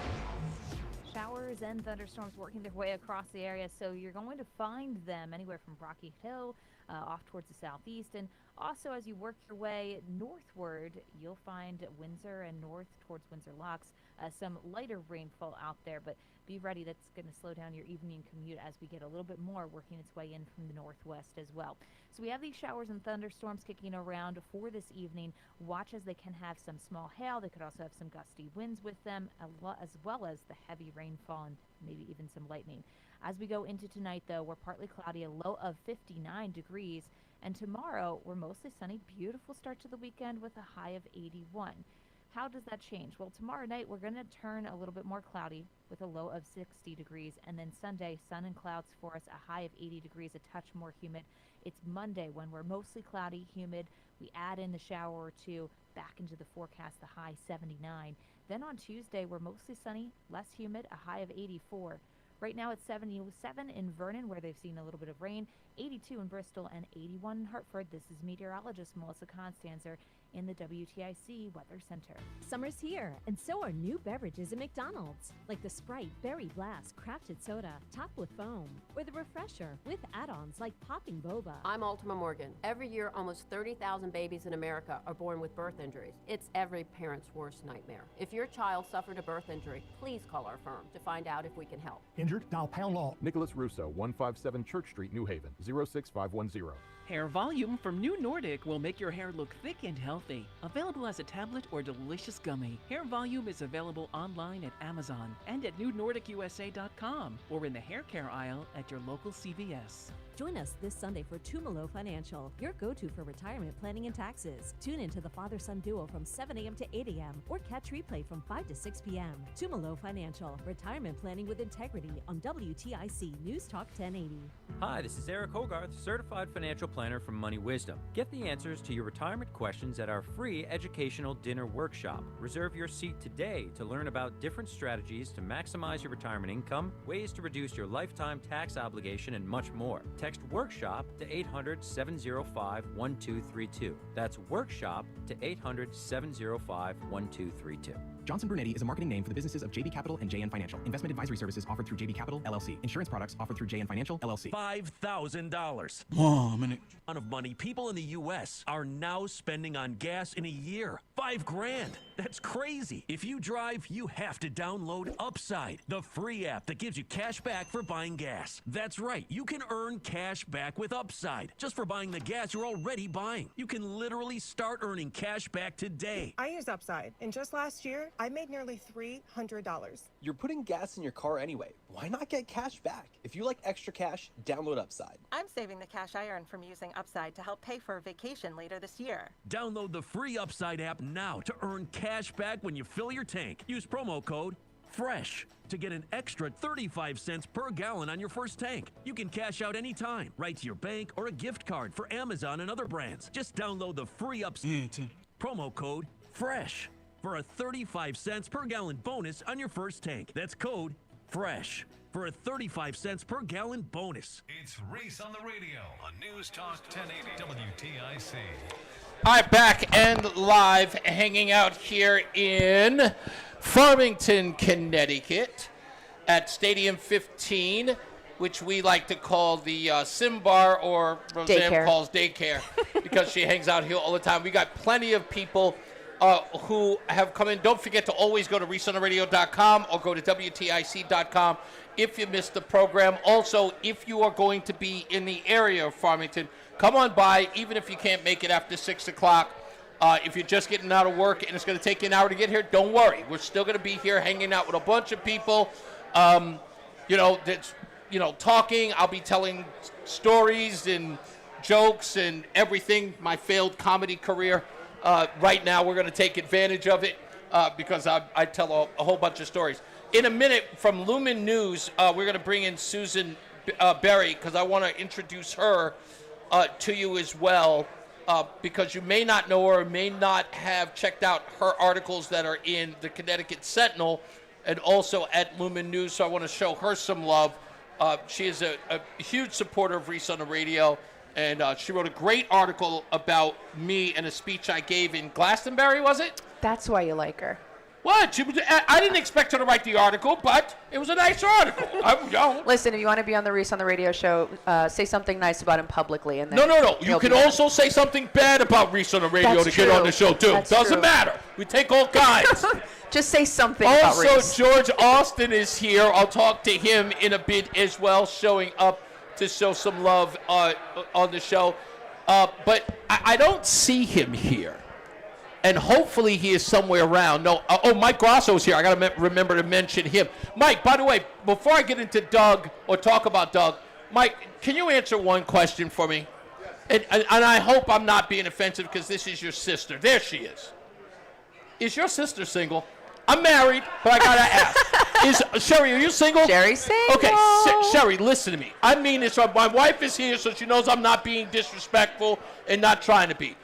Showers and thunderstorms working their way across the area, so you're going to find them anywhere from Rocky Hill off towards the southeast, and also as you work your way northward, you'll find Windsor and north towards Windsor Locks, some lighter rainfall out there, but be ready. That's going to slow down your evening commute as we get a little bit more working its way in from the northwest as well. So we have these showers and thunderstorms kicking around for this evening. Watch as they can have some small hail. They could also have some gusty winds with them, as well as the heavy rainfall and maybe even some lightning. As we go into tonight, though, we're partly cloudy, a low of 59 degrees. And tomorrow, we're mostly sunny, beautiful start to the weekend with a high of 81. How does that change? Well, tomorrow night, we're going to turn a little bit more cloudy with a low of 60 degrees. And then Sunday, sun and clouds for us, a high of 80 degrees, a touch more humid. It's Monday when we're mostly cloudy, humid. We add in the shower or two back into the forecast, the high 79. Then on Tuesday, we're mostly sunny, less humid, a high of 84. Right now it's 77 in Vernon, where they've seen a little bit of rain, 82 in Bristol, and 81 in Hartford. This is meteorologist Melissa Constanzer in the WTIC Weather Center. Summer's here, and so are new beverages at McDonald's, like the Sprite Berry Blast Crafted Soda, topped with foam, or the Refresher with add-ons like Popping Boba. I'm Ultima Morgan. Every year, almost 30,000 babies in America are born with birth injuries. It's every parent's worst nightmare. If your child suffered a birth injury, please call our firm to find out if we can help. Injured? Dial pound law. Nicholas Russo, 157 Church Street, New Haven, 06510. Hair Volume from New Nordic will make your hair look thick and healthy. Available as a tablet or delicious gummy. Hair Volume is available online at Amazon and at newnordicusa.com or in the hair care aisle at your local CVS. Join us this Sunday for Tumalo Financial, your go-to for retirement planning and taxes. Tune in to the father-son duo from 7 a.m. to 8 a.m. or catch replay from 5 to 6 p.m. Tumalo Financial, retirement planning with integrity on WTIC News Talk 1080. Hi, this is Eric Hogarth, certified financial planner from Money Wisdom. Get the answers to your retirement questions at our free educational dinner workshop. Reserve your seat today to learn about different strategies to maximize your retirement income, ways to reduce your lifetime tax obligation, and much more. Text WORKSHOP to 800-705-1232. That's WORKSHOP to 800-705-1232. Johnson Brunetti is a marketing name for the businesses of JB Capital and JN Financial. Investment advisory services offered through JB Capital, LLC. Insurance products offered through JN Financial, LLC. $5,000. Mom, and amount of money people in the U.S. are now spending on gas in a year. $5,000. That's crazy. If you drive, you have to download Upside, the free app that gives you cash back for buying gas. That's right. You can earn cash back with Upside just for buying the gas you're already buying. You can literally start earning cash back today. I use Upside, and just last year, I made nearly $300. You're putting gas in your car anyway. Why not get cash back? If you like extra cash, download Upside. I'm saving the cash I earn from using Upside to help pay for a vacation later this year. Download the free Upside app now to earn cash back when you fill your tank. Use promo code FRESH to get an extra 35 cents per gallon on your first tank. You can cash out anytime, right to your bank or a gift card for Amazon and other brands. Just download the free Upside promo code FRESH for a 35 cents per gallon bonus on your first tank. That's code fresh for a 35 cents per gallon bonus. It's Reese on the Radio on News Talk 1080 WTIC. All right, back and live, hanging out here in Farmington, Connecticut at Stadium 15, which we like to call the Sim Bar, or Roseanne calls daycare, because she hangs out here all the time. We got plenty of people who have come in. Don't forget to always go to ReeseOnTheRadio.com or go to WTIC.com if you missed the program. Also, if you are going to be in the area of Farmington, come on by, even if you can't make it after 6 o'clock. If you're just getting out of work and it's going to take you an hour to get here, don't worry. We're still going to be here hanging out with a bunch of people, talking. I'll be telling stories and jokes and everything, my failed comedy career. Right now, we're going to take advantage of it because I tell a whole bunch of stories. In a minute, from Lumen News, we're going to bring in Susan Berry, because I want to introduce her to you as well, because you may not know her or may not have checked out her articles that are in the Connecticut Sentinel and also at Lumen News, so I want to show her some love. She is a huge supporter of Reese on the Radio, and she wrote a great article about me and a speech I gave in Glastonbury, was it? That's why you like her. What? I didn't expect her to write the article, but it was a nice article. Listen, if you want to be on the Reese on the Radio show, say something nice about him publicly. And then No. You can also say something bad about Reese on the Radio to get on the show, too. Doesn't matter. We take all kinds. Just say something about Reese. Also, George Austin is here. I'll talk to him in a bit as well, showing up to show some love on the show. But I don't see him here. And hopefully he is somewhere around. Mike Grasso's here. I got to remember to mention him. Mike, by the way, before I get into Doug or talk about Doug, Mike, can you answer one question for me? And I hope I'm not being offensive, because this is your sister. There she is. Is your sister single? I'm married, but I got to ask. Sherry, are you single? Sherry's single. Okay, Sherry, listen to me. I mean this. My wife is here, so she knows I'm not being disrespectful and not trying to be.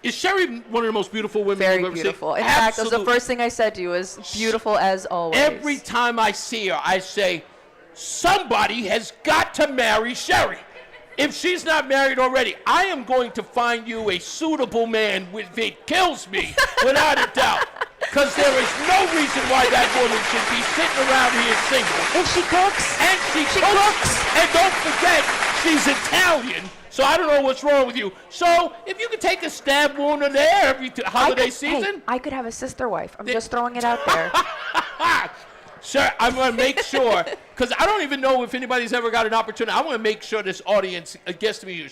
Is Sherry one of the most beautiful women you've ever seen? Very beautiful. In fact, that was the first thing I said to you, is beautiful as always. Every time I see her, I say, somebody has got to marry Sherry. If she's not married already, I am going to find you a suitable man. It kills me, without a doubt. Because there is no reason why that woman should be sitting around here single. And she cooks. And she cooks. And don't forget, she's Italian. So I don't know what's wrong with you. So if you could take a stab wound in there every holiday season. Hey, I could have a sister wife. I'm just throwing it out there. Sure, I'm going to make sure, because I don't even know if anybody's ever got an opportunity. I want to make sure this audience gets to me.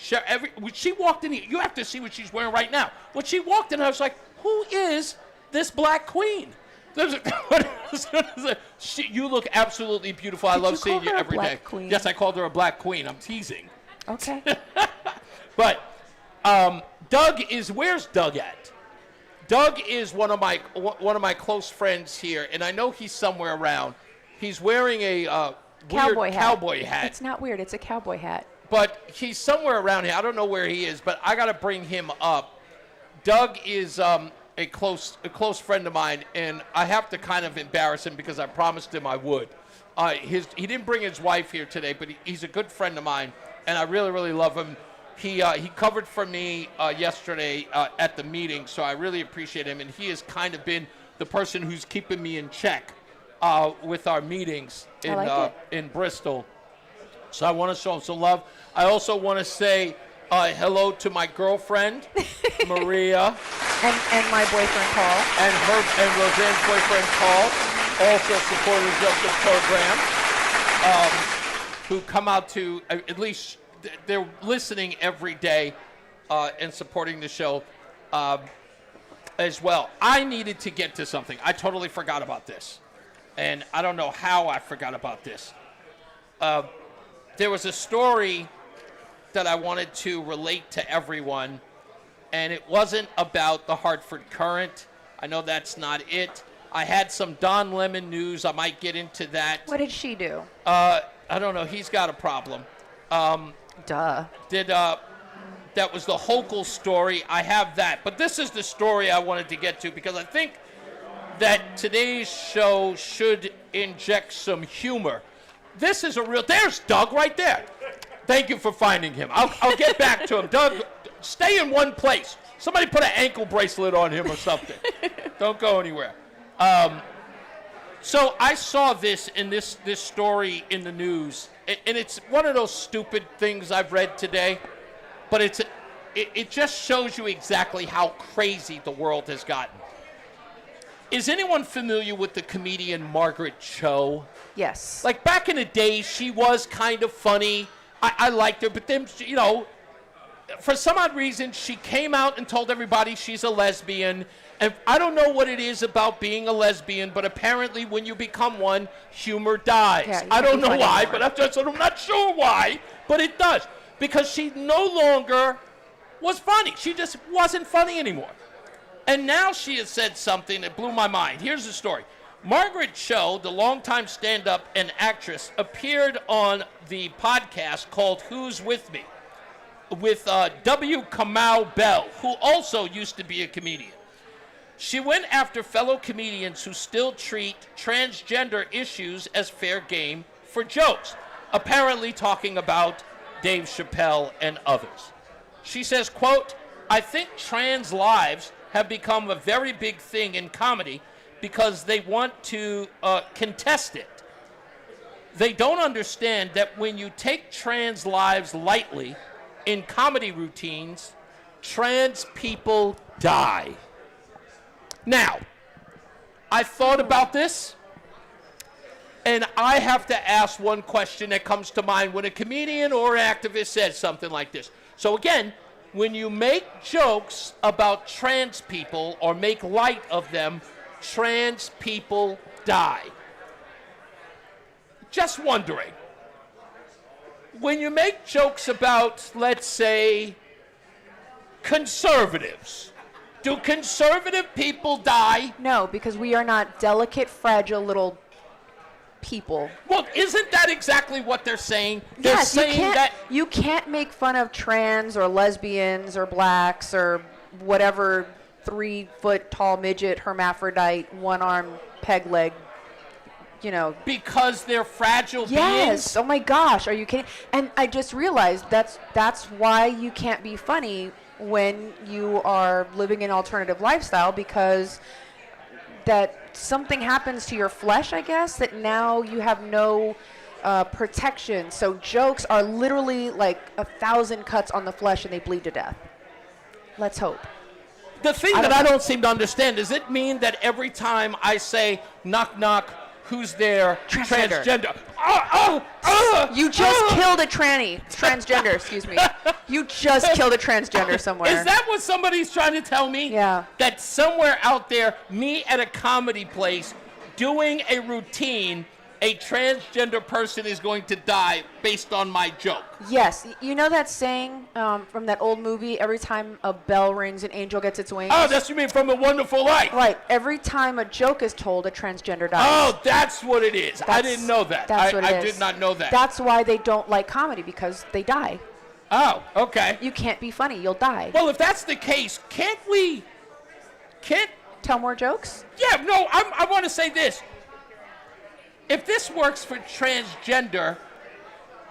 When she walked in here, you have to see what she's wearing right now. When she walked in, I was like, who is this black queen? You look absolutely beautiful. I love seeing you every day. Queen? Yes, I called her a black queen. I'm teasing. Okay. But Doug is, where's Doug at? Doug is one of my close friends here, and I know he's somewhere around. He's wearing a weird cowboy hat. It's not weird. It's a cowboy hat. But he's somewhere around here. I don't know where he is, but I got to bring him up. Doug is a close friend of mine, and I have to kind of embarrass him because I promised him I would. He didn't bring his wife here today, but he's a good friend of mine, and I really, really love him. He covered for me yesterday at the meeting, so I really appreciate him. And he has kind of been the person who's keeping me in check with our meetings in Bristol. So I want to show him some love. I also want to say hello to my girlfriend, Maria. And my boyfriend, Paul. And Roseanne's boyfriend, Paul, also supporters of the program, who come out to at least... They're listening every day and supporting the show as well. I needed to get to something. I totally forgot about this. And I don't know how I forgot about this. There was a story that I wanted to relate to everyone, and it wasn't about the Hartford Courant. I know that's not it. I had some Don Lemon news. I might get into that. What did she do? I don't know. He's got a problem. Duh. That was the Hochul story. I have that. But this is the story I wanted to get to, because I think that today's show should inject some humor. This is a real... There's Doug right there. Thank you for finding him. I'll get back to him. Doug, stay in one place. Somebody put an ankle bracelet on him or something. Don't go anywhere. So I saw this in this story in the news, and it's one of those stupid things I've read today, but it just shows you exactly how crazy the world has gotten. Is anyone familiar with the comedian Margaret Cho? Yes. Like back in the day, she was kind of funny. I liked her, but then, you know, for some odd reason, she came out and told everybody she's a lesbian. And I don't know what it is about being a lesbian, but apparently when you become one, humor dies. Yeah, I don't know why, but I'm not sure why, but it does. Because she no longer was funny. She just wasn't funny anymore. And now she has said something that blew my mind. Here's the story. Margaret Cho, the longtime stand-up and actress, appeared on the podcast called Who's With Me with W. Kamau Bell, who also used to be a comedian. She went after fellow comedians who still treat transgender issues as fair game for jokes, apparently talking about Dave Chappelle and others. She says, quote, "I think trans lives have become a very big thing in comedy because they want to contest it. They don't understand that when you take trans lives lightly in comedy routines, trans people die." Now, I thought about this, and I have to ask one question that comes to mind when a comedian or an activist says something like this. So again, when you make jokes about trans people or make light of them, trans people die. Just wondering, when you make jokes about, let's say, conservatives, do conservative people die? No, because we are not delicate, fragile little people. Well, isn't that exactly what they're saying? They're Yes, saying you can't make fun of trans or lesbians or blacks or whatever 3-foot-tall midget, hermaphrodite, one-arm peg leg, you know. Because they're fragile beings? Yes. Oh my gosh, are you kidding? And I just realized that's why you can't be funny when you are living an alternative lifestyle, because that something happens to your flesh, I guess, that now you have no protection. So jokes are literally like 1,000 cuts on the flesh and they bleed to death. Let's hope. The thing that I don't seem to understand, does it mean that every time I say knock knock, who's there? Transgender. You just killed a transgender, excuse me. You just killed a transgender somewhere. Is that what somebody's trying to tell me? Yeah. That somewhere out there, me at a comedy place doing a routine, a transgender person is going to die based on my joke. Yes. You know that saying from that old movie, every time a bell rings, an angel gets its wings? Oh, that's what you mean from A Wonderful Life. Right. Every time a joke is told, a transgender dies. Oh, that's what it is. I didn't know that. That's what it I is. did not know that. That's why they don't like comedy, because they die. Oh, okay. You can't be funny. You'll die. Well, if that's the case, can't tell more jokes? Yeah, no, I want to say this. If this works for transgender,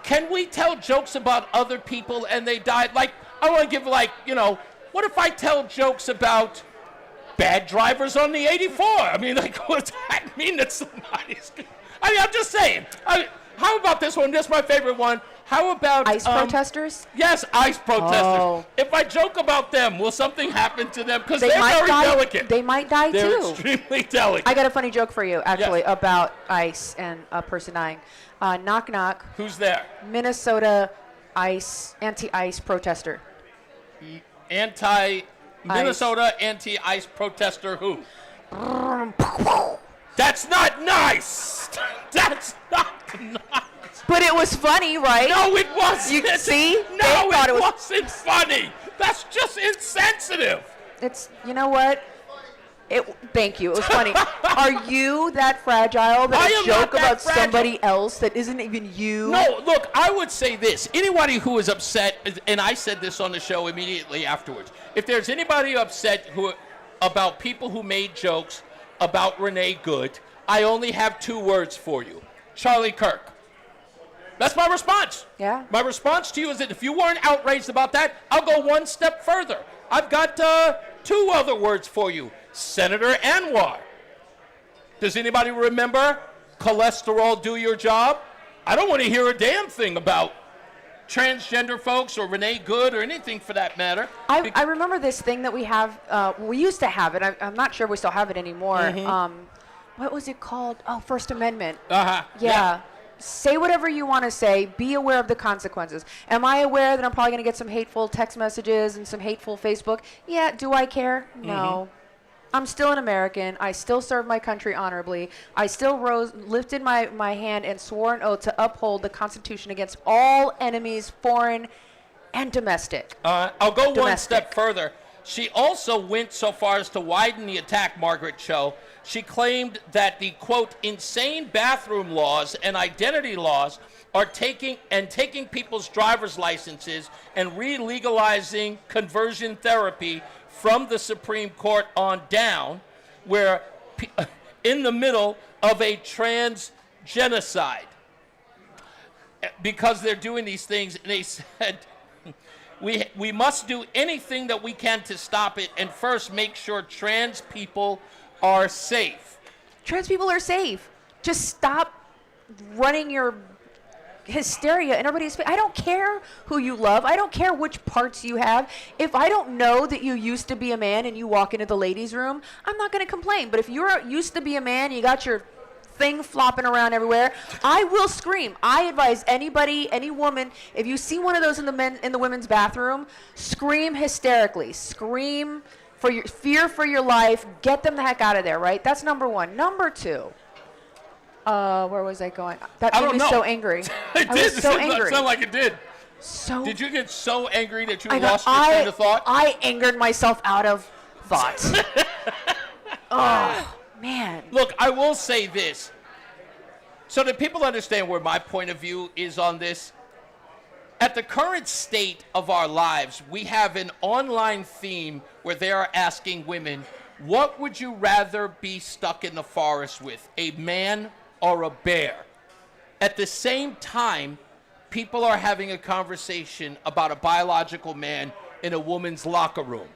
can we tell jokes about other people and they died? Like, I want to give, like, you know, what if I tell jokes about bad drivers on the 84? I mean, like, what does that mean that somebody's... I mean, I'm just saying. How about this one? This is my favorite one. How about... ICE protesters? Yes, ICE protesters. Oh. If I joke about them, will something happen to them? Because they're might very die. delicate. They might die, They're too. extremely delicate. I got a funny joke for you, actually, about ICE and a person dying. Knock, knock. Who's there? Minnesota ICE, anti-ICE protester. Minnesota anti-ICE protester who? That's not nice! That's not nice! But it was funny, right? No, it wasn't! You see? No, it wasn't funny! That's just insensitive! It's, you know what? Thank you, it was funny. Are you that fragile that a joke about somebody else that isn't even you? No, look, I would say this. Anybody who is upset, and I said this on the show immediately afterwards, if there's anybody upset about people who made jokes about Renee Good, I only have 2 words for you. Charlie Kirk. That's my response. Yeah. My response to you is that if you weren't outraged about that, I'll go one step further. I've got 2 other words for you. Senator Anwar. Does anybody remember cholesterol do your job? I don't want to hear a damn thing about transgender folks or Renee Good or anything for that matter. I remember this thing that we have, we used to have it. I'm not sure we still have it anymore. Mhm. What was it called? Oh, First Amendment. Uh-huh. Yeah. Say whatever you want to say. Be aware of the consequences. Am I aware that I'm probably going to get some hateful text messages and some hateful Facebook? Yeah. Do I care? No. I'm still an American. I still serve my country honorably. I still lifted my hand and swore an oath to uphold the Constitution against all enemies, foreign and domestic. I'll go one step further. She also went so far as to widen the attack, Margaret Cho. She claimed that the, quote, insane bathroom laws and identity laws are taking people's driver's licenses and re-legalizing conversion therapy from the Supreme Court on down, where in the middle of a trans genocide, because they're doing these things, and they said, we must do anything that we can to stop it, and first make sure trans people are safe. Trans people are safe. Just stop running your hysteria in everybody's face. I don't care who you love. I don't care which parts you have. If I don't know that you used to be a man and you walk into the ladies' room, I'm not going to complain. But if you're used to be a man, you got your thing flopping around everywhere, I will scream. I advise anybody, any woman, if you see one of those in the women's bathroom, scream hysterically. Scream for your fear for your life. Get them the heck out of there, right? That's number 1. Number 2. Where was I going? That made me so angry. It I did. was so It angry. sounded like it did. So. Did you get so angry that you lost your train of thought? I angered myself out of thought. Oh, man. Look, I will say this. So that people understand where my point of view is on this, at the current state of our lives, we have an online theme where they are asking women, what would you rather be stuck in the forest with, a man or a bear? At the same time, people are having a conversation about a biological man in a woman's locker room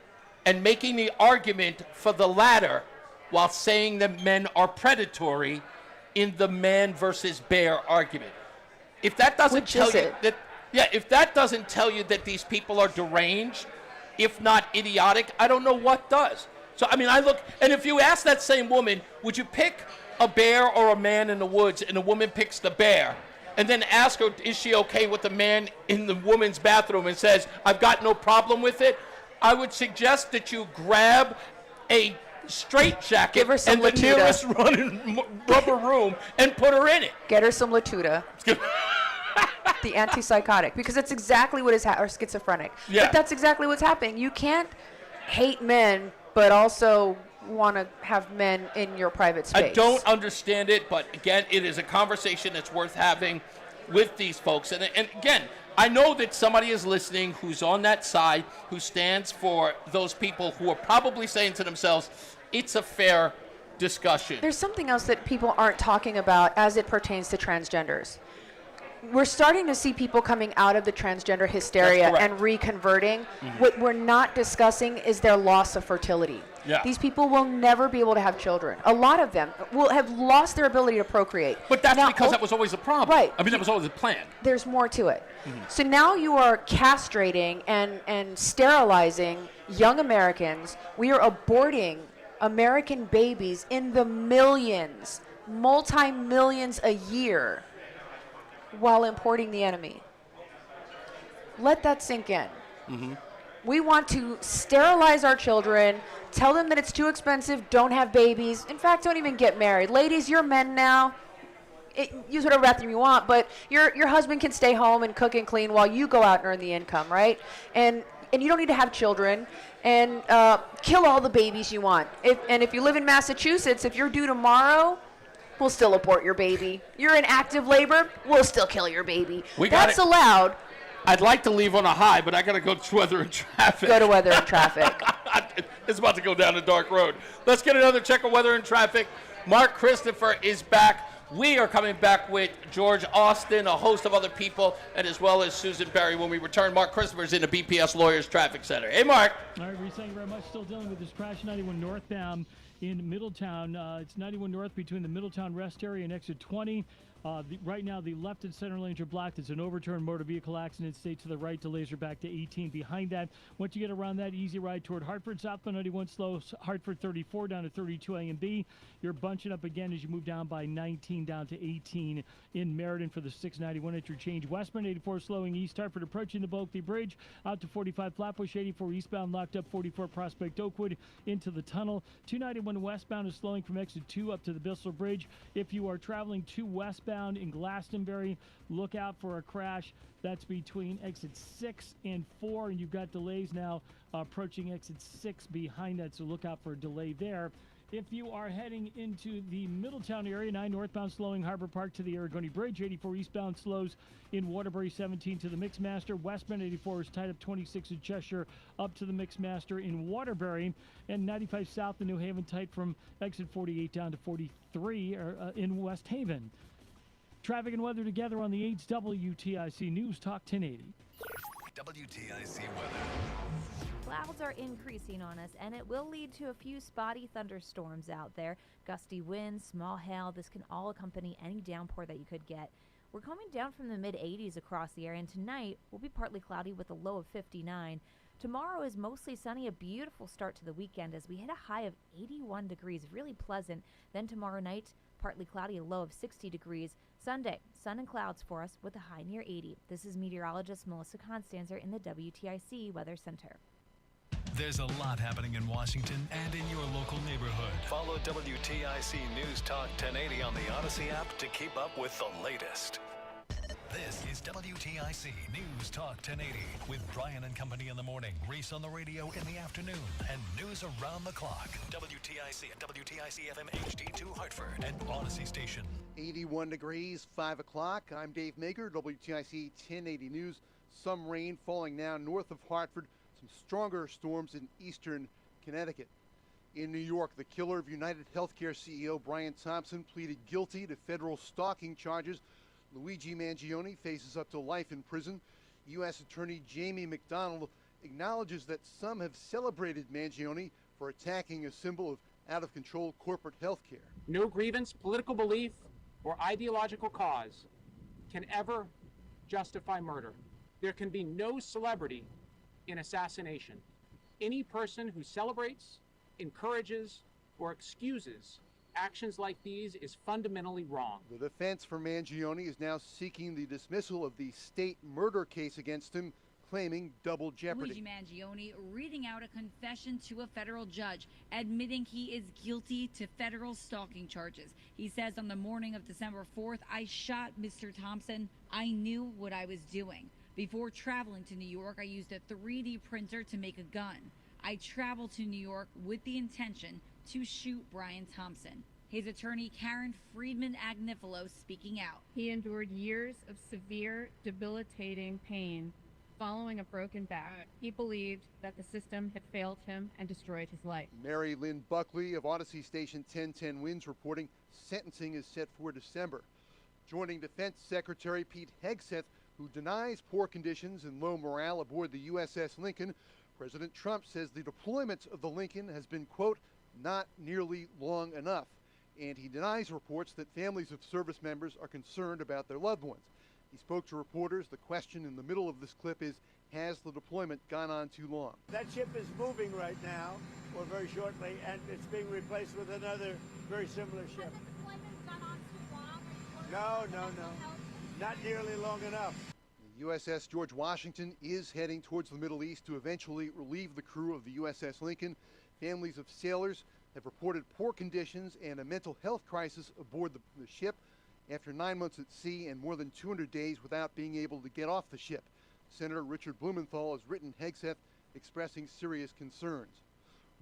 and making the argument for the latter while saying that men are predatory in the man versus bear argument. If that doesn't if that doesn't tell you that these people are deranged, if not idiotic, I don't know what does. So, I mean, I look, and if you ask that same woman, would you pick a bear or a man in the woods, and the woman picks the bear, and then ask her, is she okay with the man in the woman's bathroom, and says, I've got no problem with it, I would suggest that you grab a straitjacket and the nearest rubber room and put her in it. Get her some Latuda. The antipsychotic, because that's exactly what is or schizophrenic. Yeah. But that's exactly what's happening. You can't hate men, but also want to have men in your private space. I don't understand it, but again, it is a conversation that's worth having with these folks. And again, I know that somebody is listening who's on that side, who stands for those people who are probably saying to themselves, it's a fair discussion. There's something else that people aren't talking about as it pertains to transgenders. We're starting to see people coming out of the transgender hysteria and reconverting. What we're not discussing is their loss of fertility. Yeah. These people will never be able to have children. A lot of them will have lost their ability to procreate. But that's because that was always the problem. Right. I mean, that was always the plan. There's more to it. So now you are castrating and sterilizing young Americans. We are aborting American babies in the millions, multi-millions a year, while importing the enemy. Let that sink in. We want to sterilize our children, tell them that it's too expensive, don't have babies. In fact, don't even get married. Ladies, you're men now. Use whatever bathroom you want, but your husband can stay home and cook and clean while you go out and earn the income, right? And you don't need to have children, and kill all the babies you want. If you live in Massachusetts, if you're due tomorrow, we'll still abort your baby. You're in active labor, we'll still kill your baby. That's allowed. I'd like to leave on a high, but I got to go to weather and traffic. Go to weather and traffic. It's about to go down a dark road. Let's get another check of weather and traffic. Mark Christopher is back. We are coming back with George Austin, a host of other people, and as well as Susan Berry. When we return, Mark Christopher is in the BPS Lawyers Traffic Center. Hey, Mark. All right, Reese, thank you very much. Still dealing with this crash 91 northbound in Middletown. It's 91 north between the Middletown Rest Area and exit 20. Right now, the left and center lanes are blocked. It's an overturned motor vehicle accident. Stay to the right. Delays are back to 18. Behind that, once you get around that, easy ride toward Hartford. Southbound 91 slow. Hartford 34 down to 32 A and B. You're bunching up again as you move down by 19 down to 18 in Meriden for the 691 interchange. Westbound 84 slowing east. Hartford approaching the Bulkley Bridge out to 45 Flatbush. 84 eastbound locked up. 44 Prospect Oakwood into the tunnel. 291 westbound is slowing from exit 2 up to the Bissell Bridge. If you are traveling to westbound in Glastonbury, look out for a crash. That's between exit 6 and 4, and you've got delays now approaching exit 6 behind that, so look out for a delay there. If you are heading into the Middletown area, 9 northbound slowing Harbor Park to the Aragoni Bridge. 84 eastbound slows in Waterbury, 17 to the Mixmaster. Westbound 84 is tied up 26 in Cheshire up to the Mixmaster in Waterbury. And 95 south in New Haven tight from exit 48 down to 43 in West Haven. Traffic and weather together on the 8's WTIC News Talk 1080. WTIC weather. Clouds are increasing on us, and it will lead to a few spotty thunderstorms out there. Gusty winds, small hail, this can all accompany any downpour that you could get. We're coming down from the mid-80s across the area, and tonight will be partly cloudy with a low of 59. Tomorrow is mostly sunny, a beautiful start to the weekend as we hit a high of 81 degrees, really pleasant. Then tomorrow night, partly cloudy, a low of 60 degrees. Sunday, sun and clouds for us with a high near 80. This is meteorologist Melissa Constanzer in the WTIC Weather Center. There's a lot happening in Washington and in your local neighborhood. Follow WTIC News Talk 1080 on the Odyssey app to keep up with the latest. This is WTIC News Talk 1080 with Brian and Company in the morning, Reese on the radio in the afternoon, and news around the clock. WTIC and WTIC FM HD2 Hartford and Odyssey Station. 81 degrees, 5 o'clock. I'm Dave Maker, WTIC 1080 News. Some rain falling now north of Hartford. Some stronger storms in eastern Connecticut. In New York, the killer of United Healthcare CEO Brian Thompson pleaded guilty to federal stalking charges. Luigi Mangione faces up to life in prison. U.S. Attorney Jamie McDonald acknowledges that some have celebrated Mangione for attacking a symbol of out-of-control corporate health care. No grievance, political belief, or ideological cause can ever justify murder. There can be no celebrity in assassination. Any person who celebrates, encourages, or excuses actions like these is fundamentally wrong. The defense for Mangione is now seeking the dismissal of the state murder case against him, claiming double jeopardy. Luigi Mangione reading out a confession to a federal judge, admitting he is guilty to federal stalking charges. He says on the morning of December 4th, I shot Mr. Thompson. I knew what I was doing. Before traveling to New York, I used a 3D printer to make a gun. I traveled to New York with the intention to shoot Brian Thompson. His attorney, Karen Friedman Agnifilo, speaking out. He endured years of severe, debilitating pain following a broken back. He believed that the system had failed him and destroyed his life. Mary Lynn Buckley of Odyssey Station 1010 Winds reporting sentencing is set for December. Joining Defense Secretary Pete Hegseth, who denies poor conditions and low morale aboard the USS Lincoln, President Trump says the deployment of the Lincoln has been, quote, not nearly long enough. And he denies reports that families of service members are concerned about their loved ones. He spoke to reporters. The question in the middle of this clip is, has the deployment gone on too long? That ship is moving right now, or very shortly, and it's being replaced with another very similar ship. Has the deployment gone on too long? No. Not nearly long enough. The USS George Washington is heading towards the Middle East to eventually relieve the crew of the USS Lincoln. Families of sailors have reported poor conditions and a mental health crisis aboard the ship after 9 months at sea and more than 200 days without being able to get off the ship. Senator Richard Blumenthal has written Hegseth expressing serious concerns.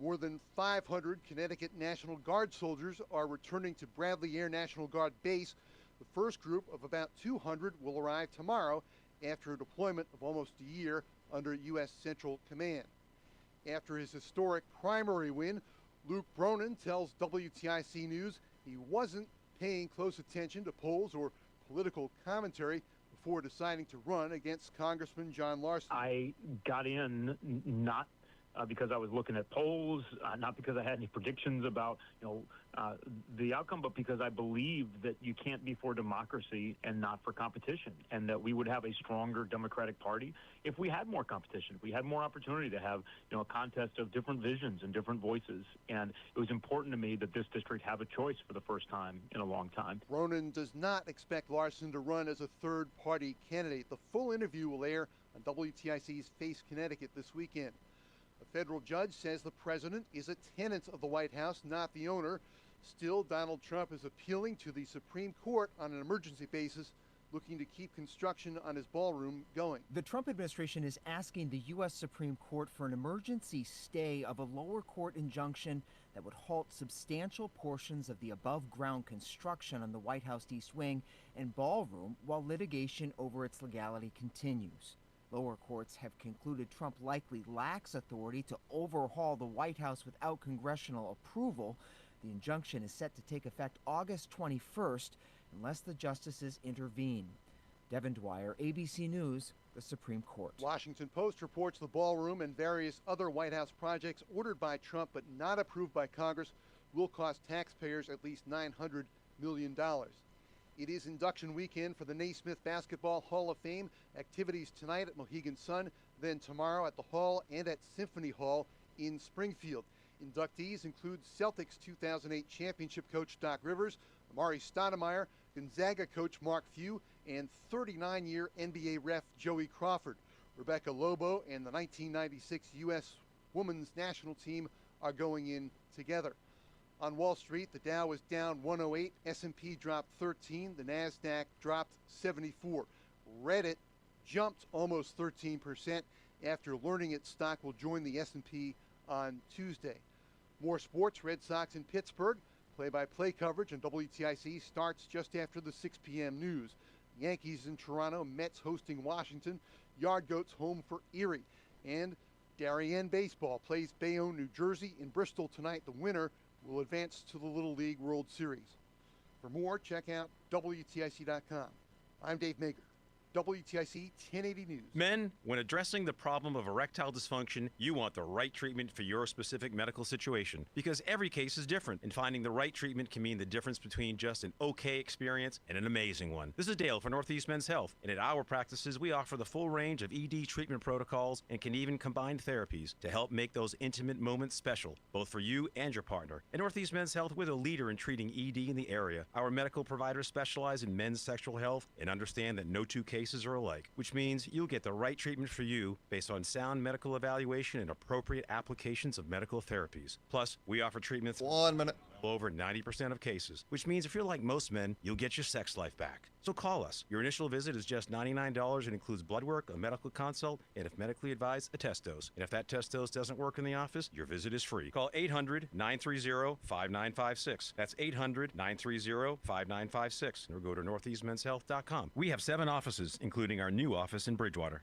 More than 500 Connecticut National Guard soldiers are returning to Bradley Air National Guard Base. The first group of about 200 will arrive tomorrow after a deployment of almost a year under U.S. Central Command. after his historic primary win. Luke Bronin tells WTIC News he wasn't paying close attention to polls or political commentary before deciding to run against Congressman John Larson. I got in not because I was looking at polls, not because I had any predictions about, the outcome, but because I believe that you can't be for democracy and not for competition, and that we would have a stronger Democratic Party if we had more competition, if we had more opportunity to have, a contest of different visions and different voices. And it was important to me that this district have a choice for the first time in a long time. Bronin does not expect Larson to run as a third-party candidate. The full interview will air on WTIC's Face Connecticut this weekend. A federal judge says the president is a tenant of the White House, not the owner. Still, Donald Trump is appealing to the Supreme Court on an emergency basis, looking to keep construction on his ballroom going. The Trump administration is asking the U.S. Supreme Court for an emergency stay of a lower court injunction that would halt substantial portions of the above-ground construction on the White House East Wing and ballroom while litigation over its legality continues. Lower courts have concluded Trump likely lacks authority to overhaul the White House without congressional approval. The injunction is set to take effect August 21st unless the justices intervene. Devin Dwyer, ABC News, the Supreme Court. Washington Post reports the ballroom and various other White House projects ordered by Trump but not approved by Congress will cost taxpayers at least $900 million. It is induction weekend for the Naismith Basketball Hall of Fame. Activities tonight at Mohegan Sun, then tomorrow at the Hall and at Symphony Hall in Springfield. Inductees include Celtics 2008 championship coach Doc Rivers, Amari Stoudemire, Gonzaga coach Mark Few, and 39-year NBA ref Joey Crawford. Rebecca Lobo and the 1996 U.S. Women's National Team are going in together. On Wall Street, the Dow was down 108, S&P dropped 13, the NASDAQ dropped 74. Reddit jumped almost 13% after learning its stock will join the S&P on Tuesday. More sports, Red Sox in Pittsburgh. Play-by-play coverage on WTIC starts just after the 6 p.m. news. Yankees in Toronto, Mets hosting Washington, Yard Goats home for Erie. And Darien Baseball plays Bayonne, New Jersey in Bristol tonight. The winner will advance to the Little League World Series. For more, check out WTIC.com. I'm Dave Maker, WTIC 1080 News. Men, when addressing the problem of erectile dysfunction, you want the right treatment for your specific medical situation, because every case is different, and finding the right treatment can mean the difference between just an okay experience and an amazing one. This is Dale for Northeast Men's Health, and at our practices, we offer the full range of ED treatment protocols and can even combine therapies to help make those intimate moments special, both for you and your partner. At Northeast Men's Health, we're the leader in treating ED in the area. Our medical providers specialize in men's sexual health and understand that no two cases are alike, which means you'll get the right treatment for you based on sound medical evaluation and appropriate applications of medical therapies. Plus, we offer treatments over 90% of cases, which means if you're like most men, you'll get your sex life back. So call us. Your initial visit is just $99 and includes blood work, a medical consult, and if medically advised, a test dose. And if that test dose doesn't work in the office, your visit is free. Call 800-930-5956. That's 800-930-5956. Or go to northeastmenshealth.com. We have 7 offices, including our new office in Bridgewater.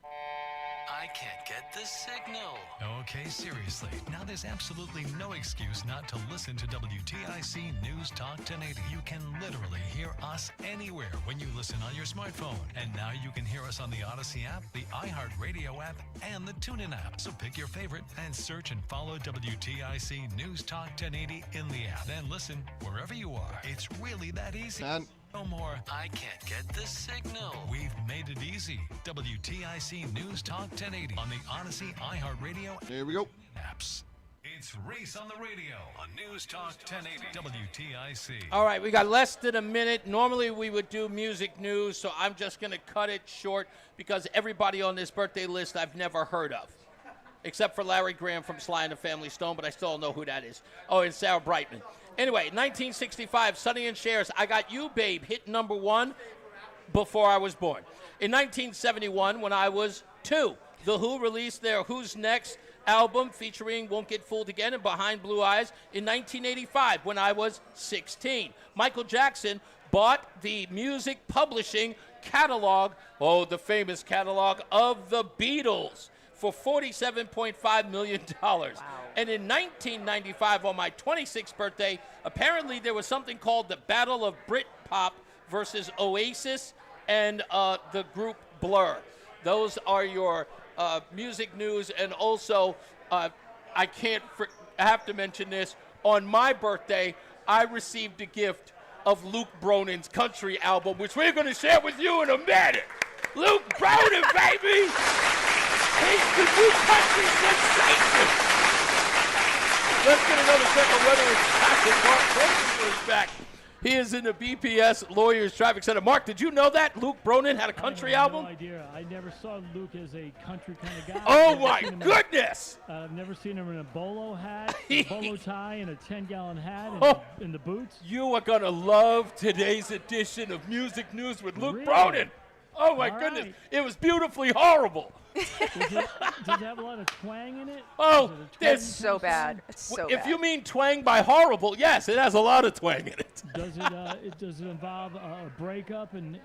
I can't get the signal. Okay, seriously. Now there's absolutely no excuse not to listen to WTIC News Talk 1080. You can literally hear us anywhere when you listen on your smartphone. And now you can hear us on the Odyssey app, the iHeartRadio app, and the TuneIn app. So pick your favorite and search and follow WTIC News Talk 1080 in the app. Then listen wherever you are. It's really that easy. No more, I can't get the signal. We've made it easy. WTIC News Talk 1080 on the Odyssey, iHeartRadio. Here we go. Apps. It's Reese on the Radio on News Talk 1080 WTIC. All right, we got less than a minute. Normally we would do music news, so I'm just going to cut it short because everybody on this birthday list I've never heard of, except for Larry Graham from Sly and the Family Stone, but I still don't know who that is. Oh, and Sarah Brightman. Anyway, 1965, Sonny and Cher's I Got You, Babe, hit number 1 before I was born. In 1971, when I was 2, The Who released their Who's Next album featuring Won't Get Fooled Again and Behind Blue Eyes in 1985, when I was 16. Michael Jackson bought the music publishing catalog, the famous catalog of the Beatles, for $47.5 million. Wow. And in 1995, on my 26th birthday, apparently there was something called the Battle of Britpop versus Oasis and the group Blur. Those are your music news. And also, I have to mention this. On my birthday, I received a gift of Luke Bronin's country album, which we're going to share with you in a minute. Luke Bronin, baby! He's the new country sensation! Let's get another check on whether it's traffic. Mark Christopher is back. He is in the BPS Lawyers Traffic Center. Mark, did you know that Luke Bronin had a country album? No idea. I never saw Luke as a country kind of guy. Oh, my goodness! I've never seen him in a bolo hat, a bolo tie, and a 10-gallon hat, and the boots. You are going to love today's edition of Music News with Luke Bronin. Oh, my goodness. Right. It was beautifully horrible. Does it have a lot of twang in it? Oh, it's so bad. It's so if bad. you mean twang by horrible, yes, it has a lot of twang in it. Does it involve a breakup and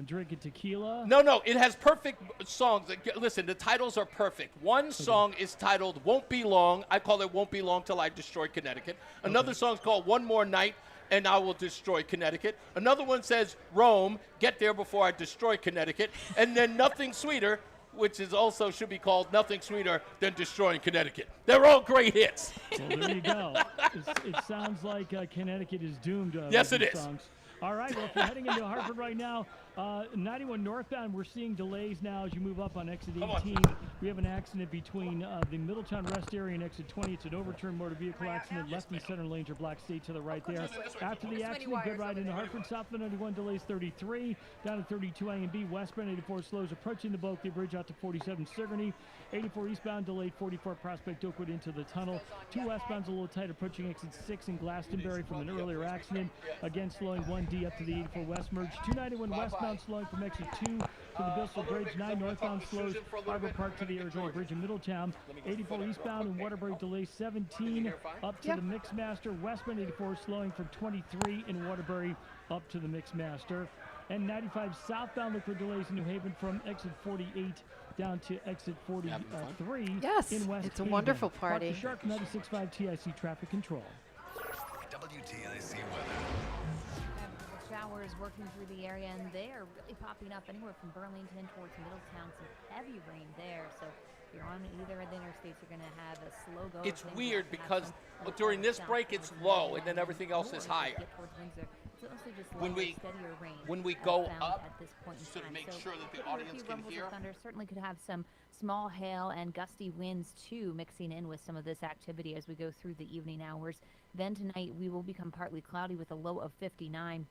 drinking tequila? No, it has perfect songs. Listen, the titles are perfect. One song is titled "Won't Be Long." I call it "Won't Be Long Till I Destroy Connecticut." Another song's called "One More Night and I Will Destroy Connecticut." Another one says "Rome, Get There Before I Destroy Connecticut," and then "Nothing Sweeter," which is also should be called "Nothing Sweeter Than Destroying Connecticut." They're all great hits. Well, there you go. It sounds like Connecticut is doomed. Yes, it is. Songs. All right, well, if you're heading into Hartford right now, 91 northbound, we're seeing delays now as you move up on exit 18. We have an accident between the Middletown Rest area and exit 20. It's an overturned motor vehicle accident. Left and center lanes are blocked. Stay to the right there. After the accident, good ride into Hartford. Southbound 91 delays 33. Down to 32 A and B. Westbound 84 slows approaching the Bulkley Bridge out to 47 Sigourney. 84 eastbound delayed 44 Prospect Oakwood into the tunnel. 2 westbound's a little tight approaching exit 6 in Glastonbury from an earlier accident. Again, slowing 1D up to the 84 west merge. 291 westbound slowing from exit 2 to the Bristol Bridge. 9 northbound slows Harbor Park to the Arizona Bridge in Middletown. 84 eastbound in Waterbury delays 17 up to the Mixmaster. Westbound 84 slowing from 23 in Waterbury up to the Mixmaster. And 95 southbound look for delays in New Haven from exit 48 down to exit 43 yes, in West it's a Haven. wonderful party. Park the Shark 96.5 TIC traffic control. WTIC weather. Showers working through the area, and they are really popping up anywhere from Burlington towards Middletown. Some heavy rain there, so if you're on either of the interstates, you're going to have a slow go. It's weird because during this break it's low, and then everything else is higher. When we go up, at this point in to time. make so sure that the audience can hear. Thunder certainly could have some small hail and gusty winds too, mixing in with some of this activity as we go through the evening hours. Then tonight we will become partly cloudy with a low of 59.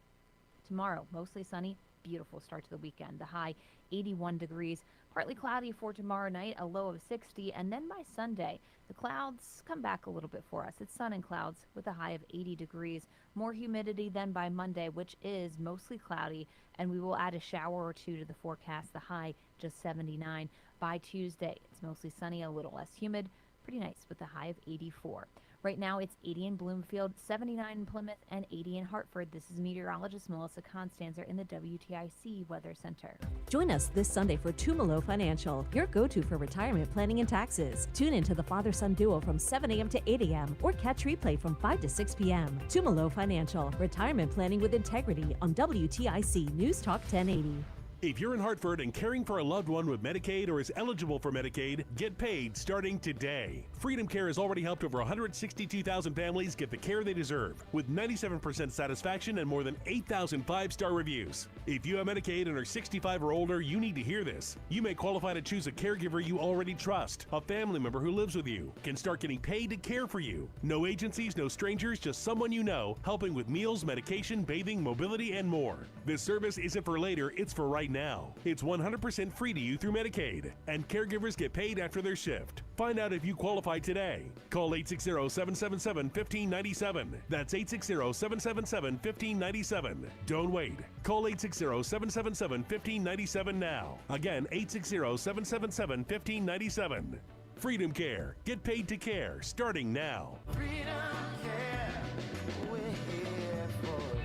Tomorrow, mostly sunny, beautiful start to the weekend. The high 81 degrees, partly cloudy for tomorrow night, a low of 60. And then by Sunday, the clouds come back a little bit for us. It's sun and clouds with a high of 80 degrees. More humidity than by Monday, which is mostly cloudy. And we will add a shower or two to the forecast, the high just 79. By Tuesday, it's mostly sunny, a little less humid. Pretty nice with a high of 84. Right now, it's 80 in Bloomfield, 79 in Plymouth, and 80 in Hartford. This is meteorologist Melissa Constanzer in the WTIC Weather Center. Join us this Sunday for Tumalo Financial, your go-to for retirement planning and taxes. Tune in to the father-son duo from 7 a.m. to 8 a.m. or catch replay from 5 to 6 p.m. Tumalo Financial, retirement planning with integrity on WTIC News Talk 1080. If you're in Hartford and caring for a loved one with Medicaid or is eligible for Medicaid, get paid starting today. Freedom Care has already helped over 162,000 families get the care they deserve, with 97% satisfaction and more than 8,000 five-star reviews. If you have Medicaid and are 65 or older, you need to hear this. You may qualify to choose a caregiver you already trust. A family member who lives with you can start getting paid to care for you. No agencies, no strangers, just someone you know, helping with meals, medication, bathing, mobility, and more. This service isn't for later, it's for right now. It's 100% free to you through Medicaid, and caregivers get paid after their shift. Find out if you qualify today. Call 860-777-1597. That's 860-777-1597. Don't wait. Call 860-777-1597 now. Again, 860-777-1597. Freedom Care. Get paid to care starting now. Freedom Care. We're here for you.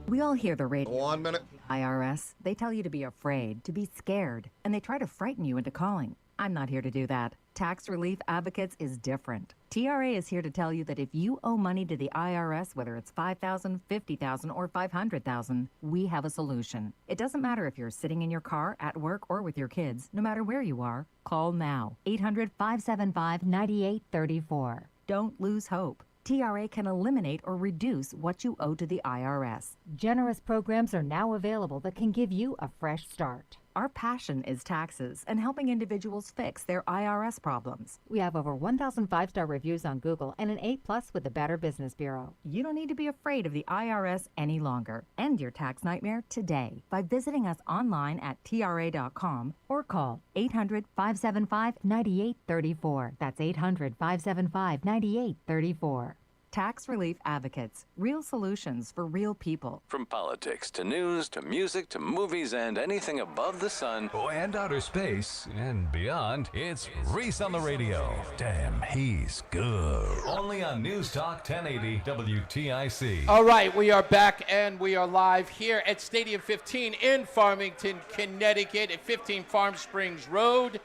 We all hear the radio. 1 minute. IRS, they tell you to be afraid, to be scared, and they try to frighten you into calling. I'm not here to do that. Tax Relief Advocates is different. TRA is here to tell you that if you owe money to the IRS, whether it's $5,000, $50,000, or $500,000, we have a solution. It doesn't matter if you're sitting in your car, at work, or with your kids. No matter where you are, call now. 800-575-9834. Don't lose hope. TRA can eliminate or reduce what you owe to the IRS. Generous programs are now available that can give you a fresh start. Our passion is taxes and helping individuals fix their IRS problems. We have over 1,000 5-star reviews on Google and an A+ with the Better Business Bureau. You don't need to be afraid of the IRS any longer. End your tax nightmare today by visiting us online at TRA.com or call 800-575-9834. That's 800-575-9834. Tax Relief Advocates. Real solutions for real people. From politics to news to music to movies and anything above the sun. And outer space and beyond, it's Reese on the Radio. Damn, he's good. Only on NewsTalk 1080 WTIC. All right, we are back and we are live here at Stadium 15 in Farmington, Connecticut at 15 Farm Springs Road.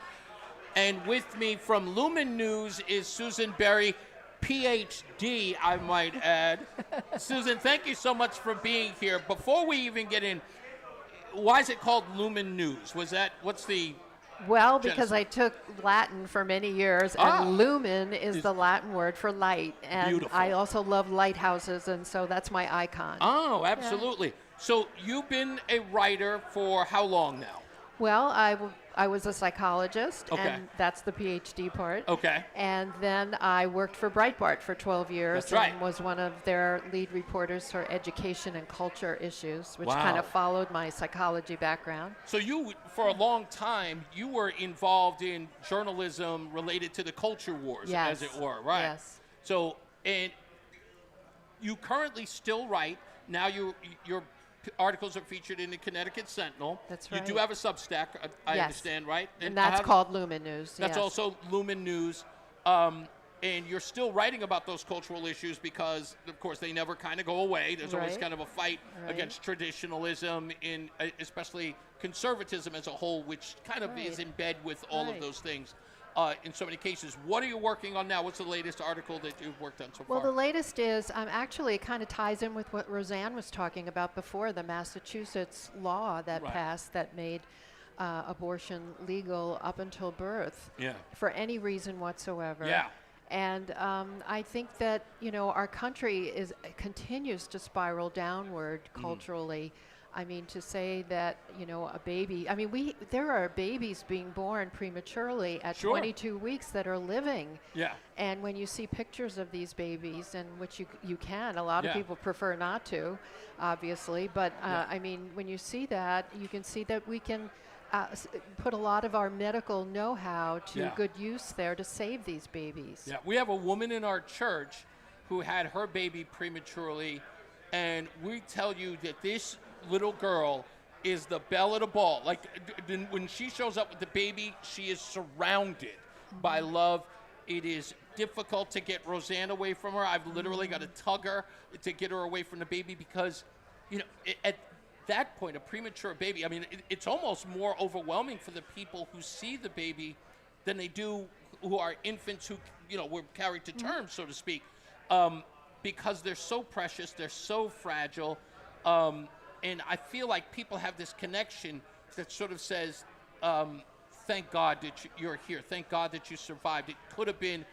And with me from Lumen News is Susan Berry, PhD, I might add. Susan, thank you so much for being here. Before we even get in, why is it called Lumen News? What's the Well, genesis? because I took Latin for many years, and lumen is the Latin word for light. And Beautiful. I also love lighthouses, and so that's my icon. Oh, absolutely. So you've been a writer for how long now? Well, I was a psychologist, Okay. and that's the PhD part. Okay. And then I worked for Breitbart for 12 years That's right. and was one of their lead reporters for education and culture issues, which Wow. kind of followed my psychology background. So you, for a long time, you were involved in journalism related to the culture wars, Yes. as it were, right? Yes. So, and you currently still write. Now your articles are featured in the Connecticut Sentinel. That's You right. do have a Substack, I Yes. understand, right? And that's how- called Lumen News. That's yes. also Lumen News. And you're still writing about those cultural issues because, of course, they never kind of go away. There's always Right. kind of a fight Right. against traditionalism, especially conservatism as a whole, which kind of is in bed with all of Right. those things in so many cases. What are you working on now? What's the latest article that you've worked on so Well, far? the latest is actually it kind of ties in with what Roseanne was talking about before, the Massachusetts law that Right. passed that made abortion legal up until birth Yeah. for any reason whatsoever. Yeah. And I think that, our country continues to spiral downward culturally. I mean, to say that, a baby, there are babies being born prematurely at Sure. 22 weeks that are living. Yeah. And when you see pictures of these babies, and which you can, a lot Yeah. of people prefer not to, obviously, but when you see that, you can see that we can put a lot of our medical know-how to Yeah. good use there to save these babies. Yeah, we have a woman in our church who had her baby prematurely, and we tell you that this little girl is the belle of the ball. Like, when she shows up with the baby, she is surrounded by love. It is difficult to get Roseanne away from her. I've literally got to tug her to get her away from the baby because, at that point, a premature baby, it's almost more overwhelming for the people who see the baby than they do who are infants who, were carried to term, so to speak, because they're so precious, they're so fragile, and I feel like people have this connection that sort of says, thank God that you're here, thank God that you survived. It could have been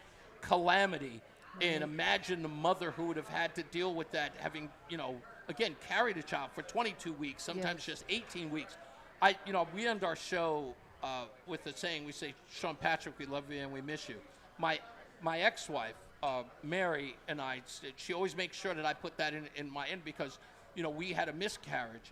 calamity, and imagine the mother who would have had to deal with that, having, again, carried a child for 22 weeks, sometimes just 18 weeks. We end our show with a saying. We say, Sean Patrick, we love you and we miss you. My ex-wife, Mary, and I, she always makes sure that I put that in my end because, we had a miscarriage.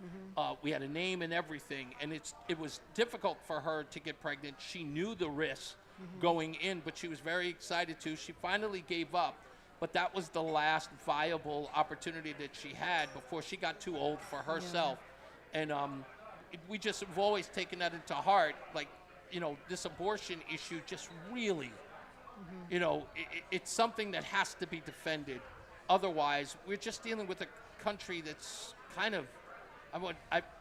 We had a name and everything, and it was difficult for her to get pregnant. She knew the risks going in, but she was very excited to. She finally gave up. But that was the last viable opportunity that she had before she got too old for herself. And we just have always taken that into heart. Like, this abortion issue just really, it's something that has to be defended. Otherwise, we're just dealing with a country that's kind of,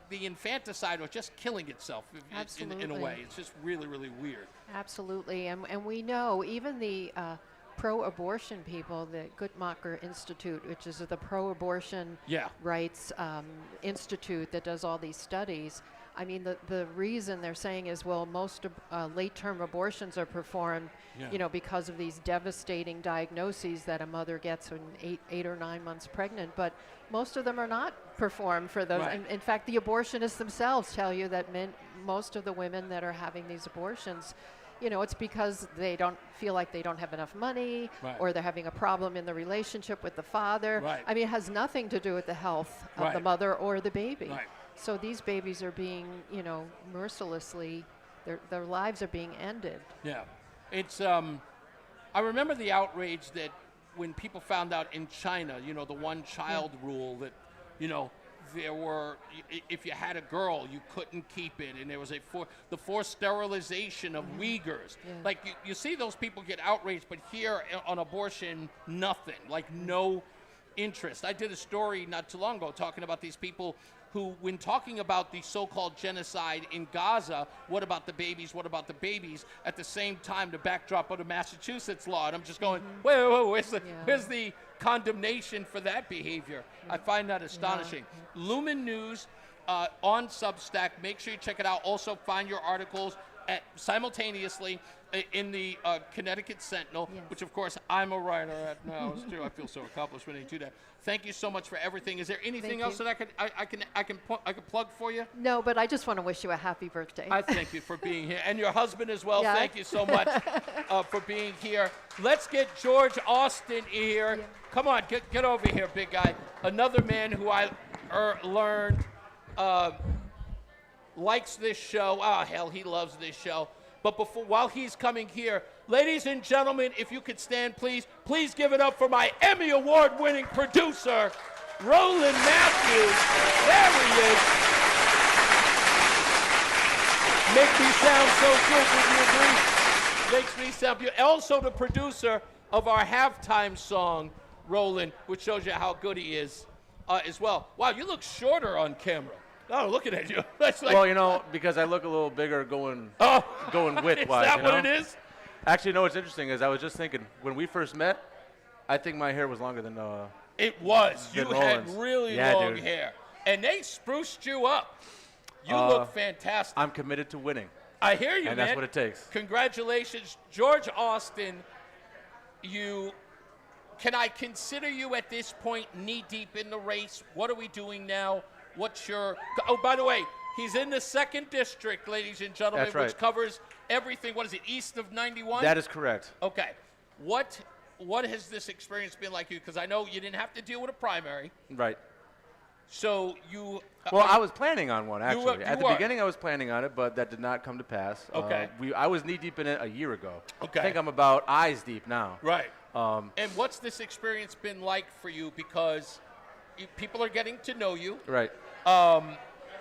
the infanticide or just killing itself in a way. It's just really, really weird. Absolutely. And we know even the pro-abortion people, the Guttmacher Institute, which is the pro-abortion rights institute that does all these studies. I mean, the reason they're saying is, well, most late-term abortions are performed, because of these devastating diagnoses that a mother gets when 8 or 9 months pregnant. But most of them are not performed for those. Right. In fact, the abortionists themselves tell you that most of the women that are having these abortions, it's because they don't feel like they don't have enough money, or they're having a problem in the relationship with the father. Right. I mean, it has nothing to do with the health of the mother or the baby. Right. So these babies are being, mercilessly, their lives are being ended. Yeah. It's, I remember the outrage that when people found out in China, the one-child rule that, there were, if you had a girl, you couldn't keep it, and there was the forced sterilization of Uyghurs. Yeah. Like, you see those people get outraged, but here on abortion, nothing, like no interest. I did a story not too long ago talking about these people who, when talking about the so-called genocide in Gaza, what about the babies, at the same time the backdrop of the Massachusetts law, and I'm just going, wait, where's the condemnation for that behavior? I find that astonishing. Lumen News on Substack, make sure you check it out. Also find your articles simultaneously in the Connecticut Sentinel, which of course I'm a writer at now. It's true. I feel so accomplished when I do that. Thank you so much for everything. Is there anything else that I can plug for you? No, but I just want to wish you a happy birthday. I thank you for being here, and your husband as well. Yeah. Thank you so much for being here. Let's get George Austin here. Yeah. Come on, get over here, big guy. Another man who I learned likes this show. Oh, hell, he loves this show. But while he's coming here, ladies and gentlemen, if you could stand, please give it up for my Emmy Award-winning producer, Roland Matthews. There he is. Make me sound so good, would you agree? Makes me sound beautiful. Also the producer of our halftime song, Roland, which shows you how good he is as well. Wow, you look shorter on camera. Oh, looking at you. That's like, well, because I look a little bigger going width-wise. Is that what it is? Actually, no, what's interesting is I was just thinking, when we first met, I think my hair was longer than it was. You Roland's. Had really long hair. And they spruced you up. You look fantastic. I'm committed to winning. I hear you, and man. That's what it takes. Congratulations. George Austin, can I consider you at this point knee-deep in the race? What are we doing now? What's your... Oh, by the way, he's in the 2nd District, ladies and gentlemen, That's right. which covers everything. What is it, east of 91? That is correct. Okay. What has this experience been like you? Because I know you didn't have to deal with a primary. Right. So you... Well, I was planning on one, actually. At the beginning, I was planning on it, but that did not come to pass. Okay. I was knee-deep in it a year ago. Okay. I think I'm about eyes-deep now. Right. And what's this experience been like for you? Because people are getting to know you. Right.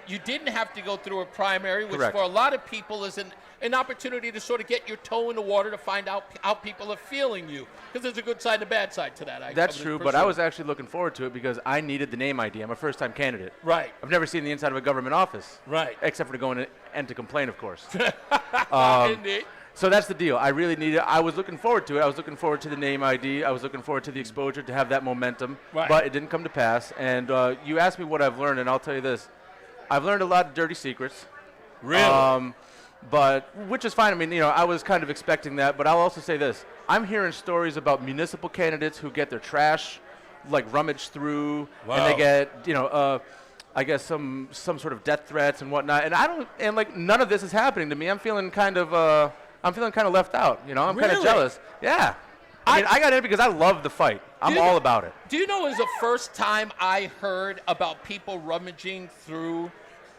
You didn't have to go through a primary, which Correct. for a lot of people is an opportunity to sort of get your toe in the water to find out how people are feeling you. Because there's a good side and a bad side to that. That's true, but I was actually looking forward to it because I needed the name ID. I'm a first-time candidate. Right. I've never seen the inside of a government office. Right. Except for to go in and to complain, of course. Indeed. So that's the deal. I really needed it. I was looking forward to it. I was looking forward to the name ID. I was looking forward to the exposure, to have that momentum. Right. But it didn't come to pass. And you asked me what I've learned, and I'll tell you this. I've learned a lot of dirty secrets. Really? But which is fine. I mean, I was kind of expecting that. But I'll also say this. I'm hearing stories about municipal candidates who get their trash, like, rummaged through. Wow. And they get, I guess some sort of death threats and whatnot. And none of this is happening to me. I'm feeling kind of left out. I'm kind of jealous. Yeah. I got in because I love the fight. I'm all about it. Do you know it was the first time I heard about people rummaging through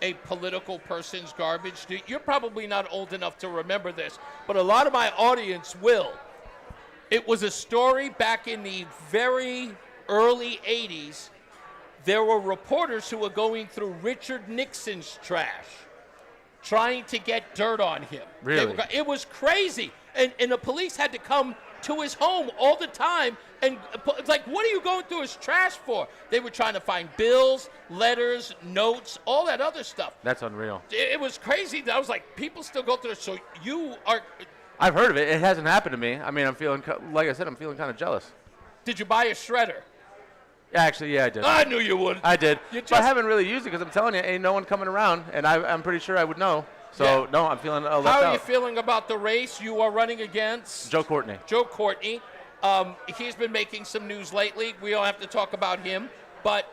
a political person's garbage? You're probably not old enough to remember this, but a lot of my audience will. It was a story back in the very early 80s. There were reporters who were going through Richard Nixon's trash, trying to get dirt on him. Really? It was crazy. And the police had to come to his home all the time And it's like, what are you going through his trash for? They were trying to find bills, letters, notes, all that other stuff. That's unreal. It was crazy. I was like, people still go through it. So you are. I've heard of it. It hasn't happened to me. I mean, I'm feeling, like I said, I'm feeling kind of jealous. Did you buy a shredder? Actually, yeah, I did. I knew you would. I did. But I haven't really used it because I'm telling you, ain't no one coming around, and I'm pretty sure I would know. So, no, I'm feeling left out. How are you feeling about the race you are running against? Joe Courtney. Joe Courtney. He's been making some news lately. We don't have to talk about him, but...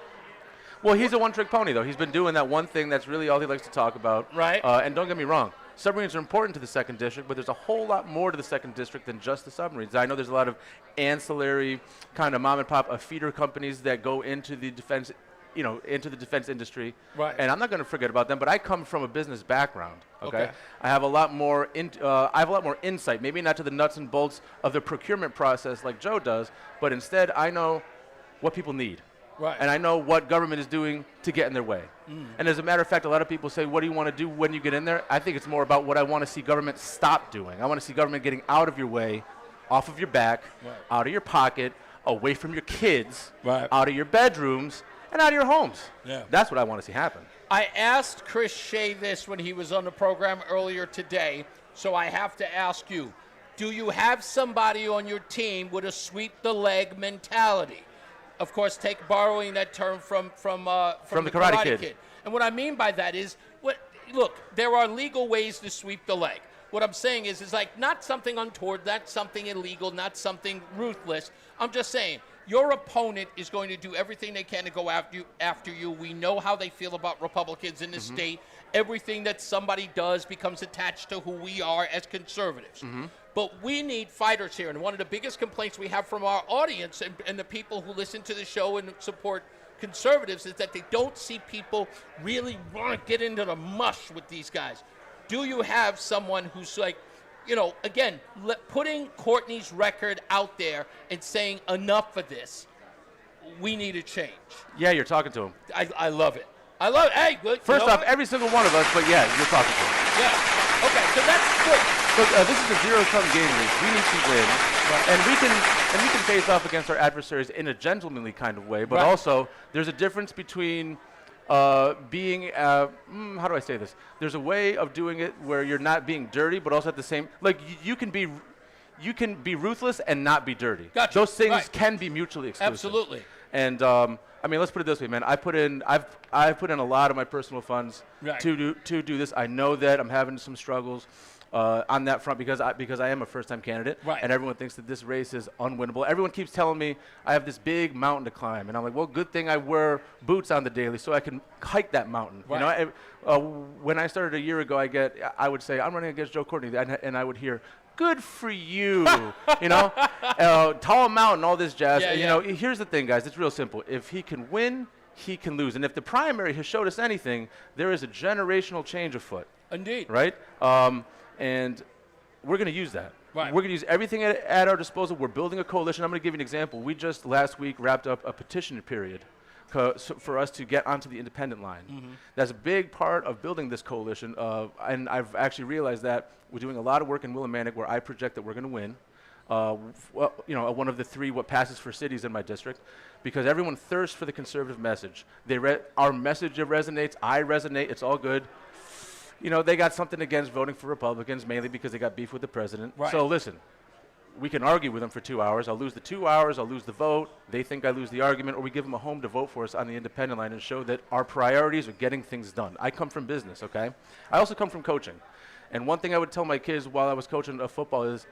Well, he's a one-trick pony, though. He's been doing that one thing that's really all he likes to talk about. Right. And don't get me wrong. Submarines are important to the 2nd District, but there's a whole lot more to the 2nd District than just the submarines. I know there's a lot of ancillary kind of mom-and-pop feeder companies that go into the defense, into the defense industry. Right. And I'm not going to forget about them, but I come from a business background. Okay. I have a lot more. I have a lot more insight. Maybe not to the nuts and bolts of the procurement process like Joe does, but instead I know what people need. Right. And I know what government is doing to get in their way. And as a matter of fact, a lot of people say, what do you want to do when you get in there? I think it's more about what I want to see government stop doing. I want to see government getting out of your way, off of your back, out of your pocket, away from your kids, out of your bedrooms, and out of your homes. Yeah. That's what I want to see happen. I asked Chris Shea this when he was on the program earlier today, so I have to ask you, do you have somebody on your team with a sweep-the-leg mentality? Of course, borrowing that term from the Karate Kid. And what I mean by that is, look, there are legal ways to sweep the leg. What I'm saying is like not something untoward, not something illegal, not something ruthless. I'm just saying, your opponent is going to do everything they can to go after you. We know how they feel about Republicans in the state. Everything that somebody does becomes attached to who we are as conservatives. But we need fighters here. And one of the biggest complaints we have from our audience and the people who listen to the show and support conservatives is that they don't see people really want to get into the mush with these guys. Do you have someone who's like, again, putting Courtney's record out there and saying enough of this, we need a change? Yeah, you're talking to him. I love it. I love it. Hey, good. First off, every single one of us, but yeah, you're talking to him. Yeah. Okay, so that's good. So this is a zero-sum game, Reese. We need to win, and we can face off against our adversaries in a gentlemanly kind of way. But also, there's a difference between being. How do I say this? There's a way of doing it where you're not being dirty, but also at the same. Like you can be ruthless and not be dirty. Gotcha. Those things can be mutually exclusive. Absolutely. And I mean, let's put it this way, man. I've put in a lot of my personal funds to do this. I know that I'm having some struggles on that front because I am a first-time candidate, and everyone thinks that this race is unwinnable. Everyone keeps telling me I have this big mountain to climb, and I'm like, well, good thing I wear boots on the daily so I can hike that mountain. Right. When I started a year ago, I would say I'm running against Joe Courtney, and I would hear, good for you, tall mountain, all this jazz. Here's the thing, guys. It's real simple. If he can win, he can lose. And if the primary has showed us anything, there is a generational change afoot. Indeed. Right? And we're going to use that. Right. We're going to use everything at our disposal. We're building a coalition. I'm going to give you an example. We just last week wrapped up a petition period for us to get onto the independent line. That's a big part of building this coalition. And I've actually realized that we're doing a lot of work in Willimantic where I project that we're going to win. One of the three what passes for cities in my district, because everyone thirsts for the conservative message. Our message resonates. I resonate. It's all good. They got something against voting for Republicans, mainly because they got beef with the president. Right. So listen, we can argue with them for 2 hours. I'll lose the 2 hours. I'll lose the vote. They think I lose the argument, or we give them a home to vote for us on the independent line and show that our priorities are getting things done. I come from business, okay? I also come from coaching. And one thing I would tell my kids while I was coaching football is,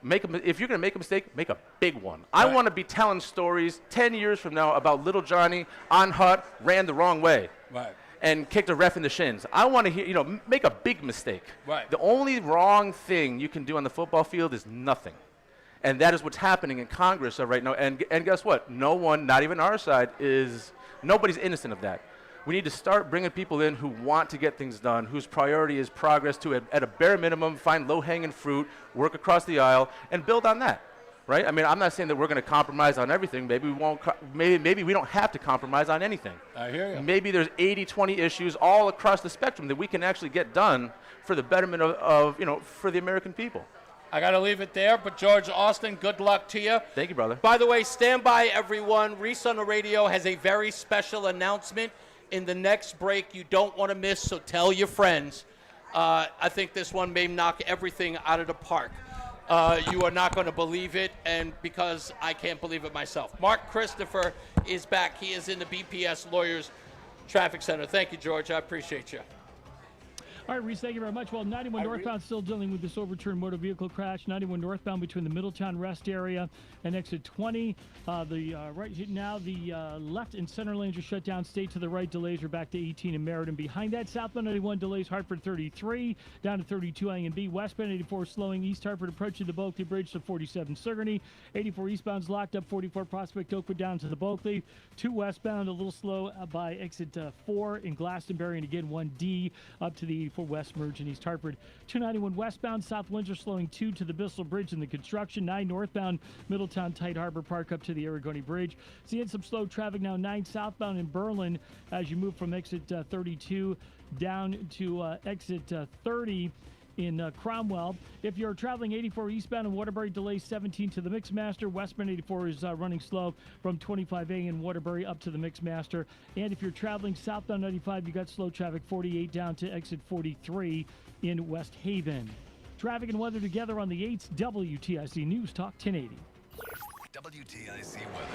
if you're going to make a mistake, make a big one. I want to be telling stories 10 years from now about little Johnny on hut, ran the wrong way. And kicked a ref in the shins. I want to hear, make a big mistake. Right. The only wrong thing you can do on the football field is nothing. And that is what's happening in Congress right now. And guess what? No one, not even our side, nobody's innocent of that. We need to start bringing people in who want to get things done, whose priority is progress to, at a bare minimum, find low-hanging fruit, work across the aisle, and build on that. Right? I mean, I'm not saying that we're going to compromise on everything. Maybe we won't. Maybe we don't have to compromise on anything. I hear you. Maybe there's 80-20 issues all across the spectrum that we can actually get done for the betterment of for the American people. I got to leave it there. But George Austin, good luck to you. Thank you, brother. By the way, stand by, everyone. Reese on the Radio has a very special announcement in the next break you don't want to miss, so tell your friends. I think this one may knock everything out of the park. You are not going to believe it, and because I can't believe it myself. Mark Christopher is back. He is in the BPS Lawyers Traffic Center. Thank you, George. I appreciate you. All right, Reese, thank you very much. Well, 91 northbound still dealing with this overturned motor vehicle crash. 91 northbound between the Middletown Rest area and exit 20. Right now, the left and center lanes are shut down. Stay to the right. Delays are back to 18 in Meriden. Behind that, southbound 91 delays Hartford 33 down to 32 A and B. Westbound 84 slowing East Hartford approaching the Bulkley Bridge to 47 Sigourney. 84 eastbound's locked up. 44 Prospect Oakwood down to the Bulkley. 2 westbound a little slow by exit 4 in Glastonbury, and again 1D up to the 84 West merge in East Hartford. 291 westbound South Windsor slowing 2 to the Bissell Bridge in the construction. 9 northbound Middletown Tight Harbor Park up to the Aragoni Bridge. Seeing some slow traffic now 9 southbound in Berlin as you move from exit 32 down to exit 30 in Cromwell. If you're traveling 84 eastbound in Waterbury, delays 17 to the Mixmaster. Westbound 84 is running slow from 25A in Waterbury up to the Mixmaster. And if you're traveling southbound 95, you got slow traffic 48 down to exit 43 in West Haven. Traffic and weather together on the 8th. WTIC News Talk 1080. WTIC weather.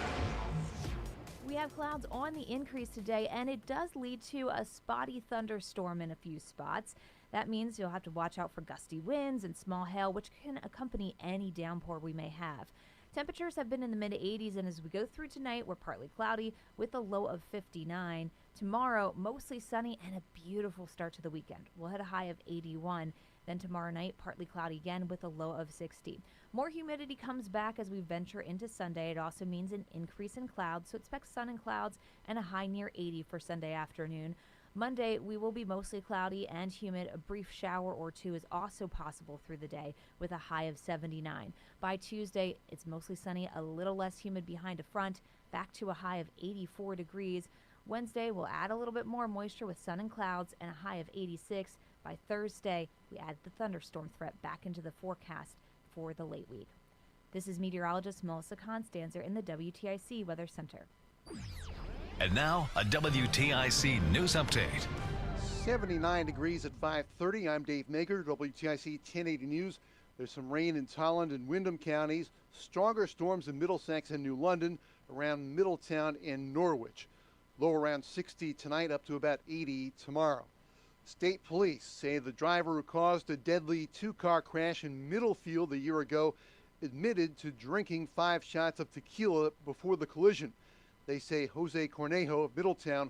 We have clouds on the increase today, and it does lead to a spotty thunderstorm in a few spots. That means you'll have to watch out for gusty winds and small hail, which can accompany any downpour we may have. Temperatures have been in the mid-80s, and as we go through tonight, we're partly cloudy with a low of 59. Tomorrow, mostly sunny and a beautiful start to the weekend. We'll hit a high of 81. Then tomorrow night, partly cloudy again with a low of 60. More humidity comes back as we venture into Sunday. It also means an increase in clouds, so expect sun and clouds and a high near 80 for Sunday afternoon. Monday, we will be mostly cloudy and humid. A brief shower or two is also possible through the day with a high of 79. By Tuesday, it's mostly sunny, a little less humid behind a front, back to a high of 84 degrees. Wednesday, we'll add a little bit more moisture with sun and clouds and a high of 86. By Thursday, we add the thunderstorm threat back into the forecast for the late week. This is meteorologist Melissa Constanzer in the WTIC Weather Center. And now, a WTIC news update. 79 degrees at 5:30. I'm Dave Mager, WTIC 1080 News. There's some rain in Tolland and Windham counties. Stronger storms in Middlesex and New London, around Middletown and Norwich. Low around 60 tonight, up to about 80 tomorrow. State police say the driver who caused a deadly 2-car crash in Middlefield a year ago admitted to drinking 5 shots of tequila before the collision. They say Jose Cornejo of Middletown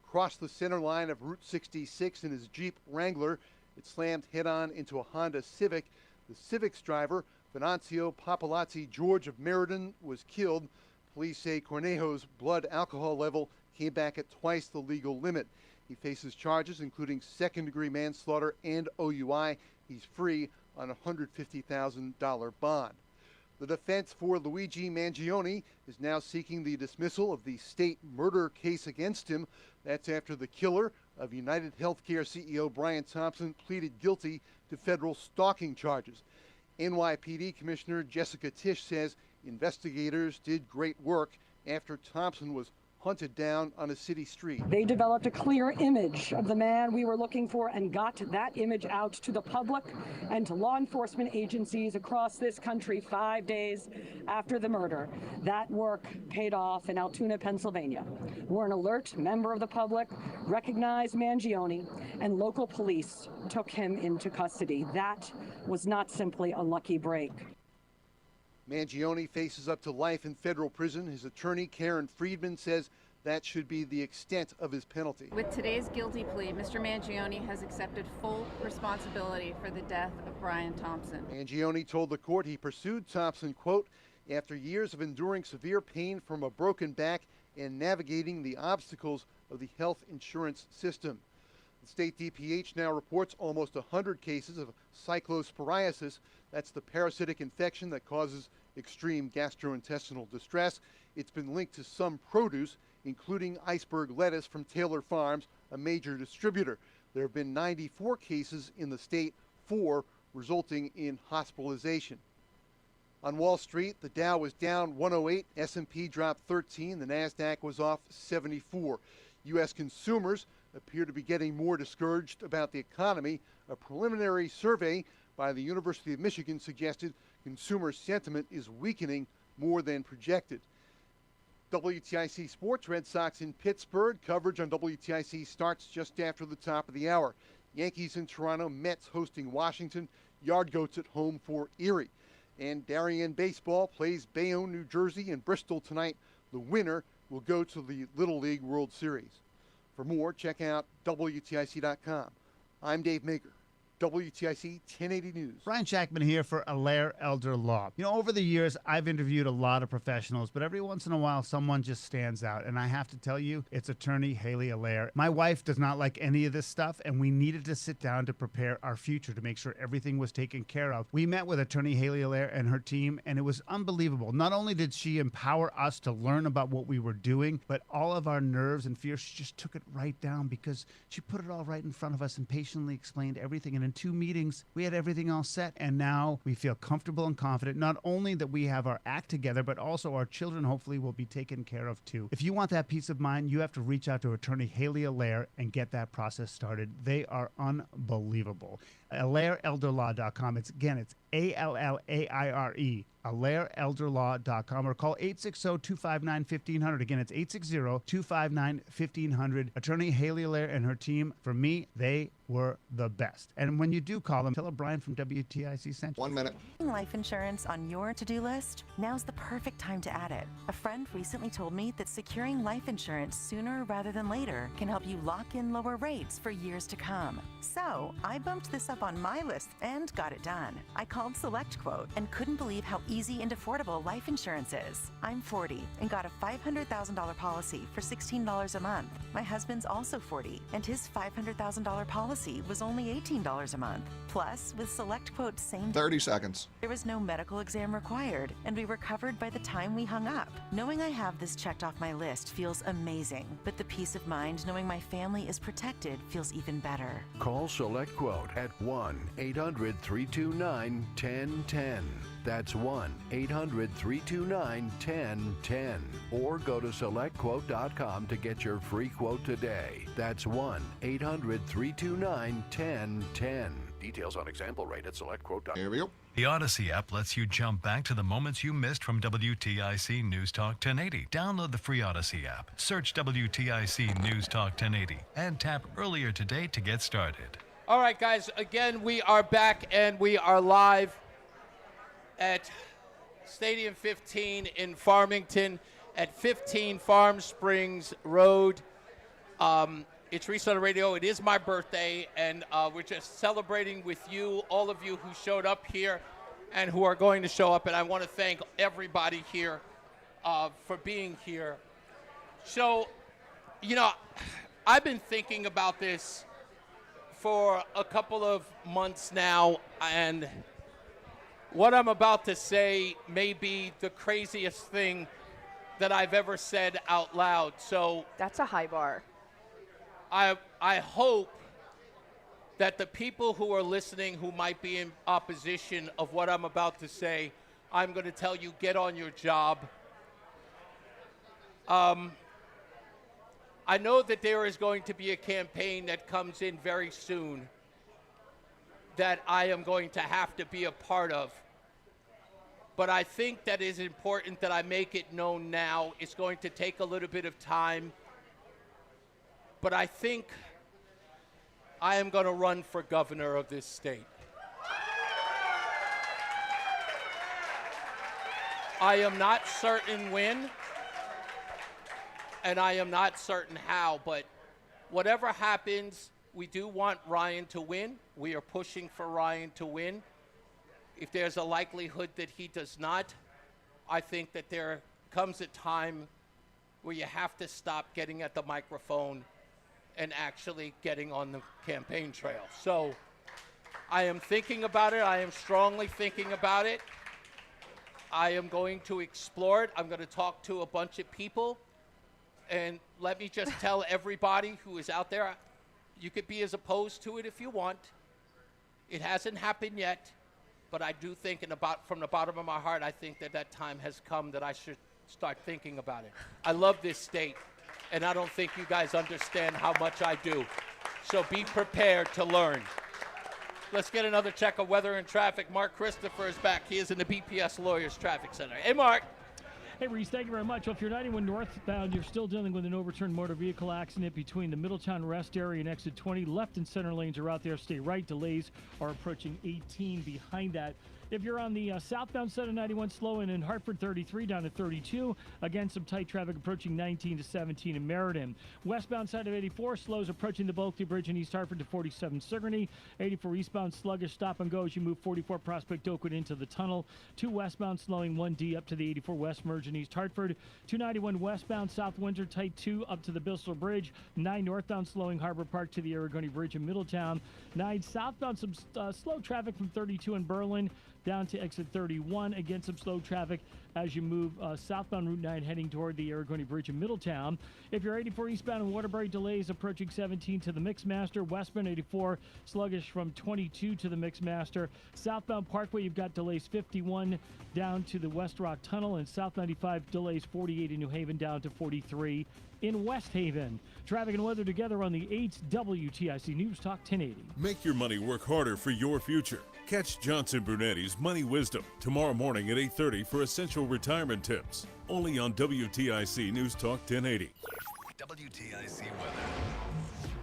crossed the center line of Route 66 in his Jeep Wrangler. It slammed head-on into a Honda Civic. The Civic's driver, Venancio Papalazzi George of Meriden, was killed. Police say Cornejo's blood alcohol level came back at twice the legal limit. He faces charges including second-degree manslaughter and OUI. He's free on a $150,000 bond. The defense for Luigi Mangione is now seeking the dismissal of the state murder case against him. That's after the killer of United Healthcare CEO Brian Thompson pleaded guilty to federal stalking charges. NYPD Commissioner Jessica Tisch says investigators did great work after Thompson was hunted down on a city street. They developed a clear image of the man we were looking for and got that image out to the public and to law enforcement agencies across this country 5 days after the murder. That work paid off in Altoona, Pennsylvania, where an alert member of the public recognized Mangione and local police took him into custody. That was not simply a lucky break. Mangione faces up to life in federal prison. His attorney, Karen Friedman, says that should be the extent of his penalty. With today's guilty plea, Mr. Mangione has accepted full responsibility for the death of Brian Thompson. Mangione told the court he pursued Thompson, quote, after years of enduring severe pain from a broken back and navigating the obstacles of the health insurance system. The state DPH now reports almost 100 cases of cyclosporiasis. That's the parasitic infection that causes extreme gastrointestinal distress. It's been linked to some produce, including iceberg lettuce from Taylor Farms, a major distributor. There have been 94 cases in the state, 4 resulting in hospitalization. On Wall Street, the Dow was down 108, S&P dropped 13, the NASDAQ was off 74. U.S. consumers appear to be getting more discouraged about the economy. A preliminary survey by the University of Michigan suggested consumer sentiment is weakening more than projected. WTIC Sports, Red Sox in Pittsburgh. Coverage on WTIC starts just after the top of the hour. Yankees in Toronto, Mets hosting Washington, Yard Goats at home for Erie. And Darien Baseball plays Bayonne, New Jersey, and Bristol tonight. The winner will go to the Little League World Series. For more, check out WTIC.com. I'm Dave Maker, WTIC 1080 News. Brian Shackman here for Allaire Elder Law. You know, over the years, I've interviewed a lot of professionals, but every once in a while, someone just stands out. And I have to tell you, it's attorney Haley Allaire. My wife does not like any of this stuff, and we needed to sit down to prepare our future to make sure everything was taken care of. We met with attorney Haley Allaire and her team, and it was unbelievable. Not only did she empower us to learn about what we were doing, but all of our nerves and fears, she just took it right down because she put it all right in front of us and patiently explained everything. And in 2 meetings, we had everything all set, and now we feel comfortable and confident, not only that we have our act together, but also our children hopefully will be taken care of too. If you want that peace of mind, you have to reach out to attorney Haley Allaire and get that process started. They are unbelievable. AllaireElderLaw.com. It's ALLAIRE. AllaireElderLaw.com, or call 860-259-1500. Again, it's 860-259-1500. Attorney Haley Allaire and her team, for me, they were the best. And when you do call them, tell her Brian from WTIC sent you. 1 minute. Life insurance on your to-do list? Now's the perfect time to add it. A friend recently told me that securing life insurance sooner rather than later can help you lock in lower rates for years to come. So I bumped this up on my list and got it done. I called SelectQuote and couldn't believe how easy and affordable life insurance is. I'm 40 and got a $500,000 policy for $16 a month. My husband's also 40 and his $500,000 policy was only $18 a month. Plus, with SelectQuote's same 30 seconds. There was no medical exam required, and we were covered by the time we hung up. Knowing I have this checked off my list feels amazing, but the peace of mind knowing my family is protected feels even better. Call SelectQuote at 1-800-329-1010. That's 1-800-329-1010. Or go to SelectQuote.com to get your free quote today. That's 1-800-329-1010. Details on example rate at SelectQuote.com. Here we go. The Odyssey app lets you jump back to the moments you missed from WTIC News Talk 1080. Download the free Odyssey app, search WTIC News Talk 1080, and tap earlier today to get started. All right, guys, again, we are back and we are live at Stadium 15 in Farmington at 15 Farm Springs Road. It's Reese On The Radio. It is my birthday, and we're just celebrating with you, all of you who showed up here and who are going to show up, and I want to thank everybody here for being here. So, you know, I've been thinking about this for a couple of months now, and what I'm about to say may be the craziest thing that I've ever said out loud. So that's a high bar. I hope that the people who are listening who might be in opposition of what I'm about to say, I'm going to tell you, get on your job. I know that there is going to be a campaign that comes in very soon that I am going to have to be a part of. But I think that it is important that I make it known now. It's going to take a little bit of time. But I think I am going to run for governor of this state. I am not certain when, and I am not certain how, but whatever happens, we do want Ryan to win. We are pushing for Ryan to win. If there's a likelihood that he does not, I think that there comes a time where you have to stop getting at the microphone and actually getting on the campaign trail. So I am thinking about it. I am strongly thinking about it. I am going to explore it. I'm going to talk to a bunch of people. And let me just tell everybody who is out there, you could be as opposed to it if you want. It hasn't happened yet, but I do think from the bottom of my heart, I think that time has come that I should start thinking about it. I love this state, and I don't think you guys understand how much I do. So be prepared to learn. Let's get another check of weather and traffic. Mark Christopher is back. He is in the BPS Lawyers Traffic Center. Hey, Mark. Hey, Reese, thank you very much. Well, if you're 91 northbound, you're still dealing with an overturned motor vehicle accident between the Middletown Rest Area and exit 20. Left and center lanes are out there. Stay right. Delays are approaching 18 behind that. If you're on the southbound side of 91, slow in Hartford, 33 down to 32. Again, some tight traffic approaching 19 to 17 in Meriden. Westbound side of 84, slows approaching the Bulkley Bridge in East Hartford to 47 Sigourney. 84 eastbound, sluggish stop and go as you move 44 Prospect Oakwood into the tunnel. 2 westbound, slowing 1D up to the 84 West merge in East Hartford. 291 westbound, South Windsor, tight 2 up to the Bissell Bridge. 9 northbound, slowing Harbor Park to the Aragoni Bridge in Middletown. 9 southbound, some slow traffic from 32 in Berlin down to exit 31. Again, some slow traffic as you move southbound Route 9 heading toward the Aragoni Bridge in Middletown. If you're 84 eastbound in Waterbury, delays approaching 17 to the Mixmaster. Westbound 84, sluggish from 22 to the Mixmaster. Southbound Parkway, you've got delays 51 down to the West Rock Tunnel, and South 95 delays 48 in New Haven down to 43 in West Haven. Traffic and weather together on the 8th WTIC News Talk 1080. Make your money work harder for your future. Catch Johnson Brunetti's Money Wisdom tomorrow morning at 8:30 for essential retirement tips. Only on WTIC News Talk 1080. WTIC weather.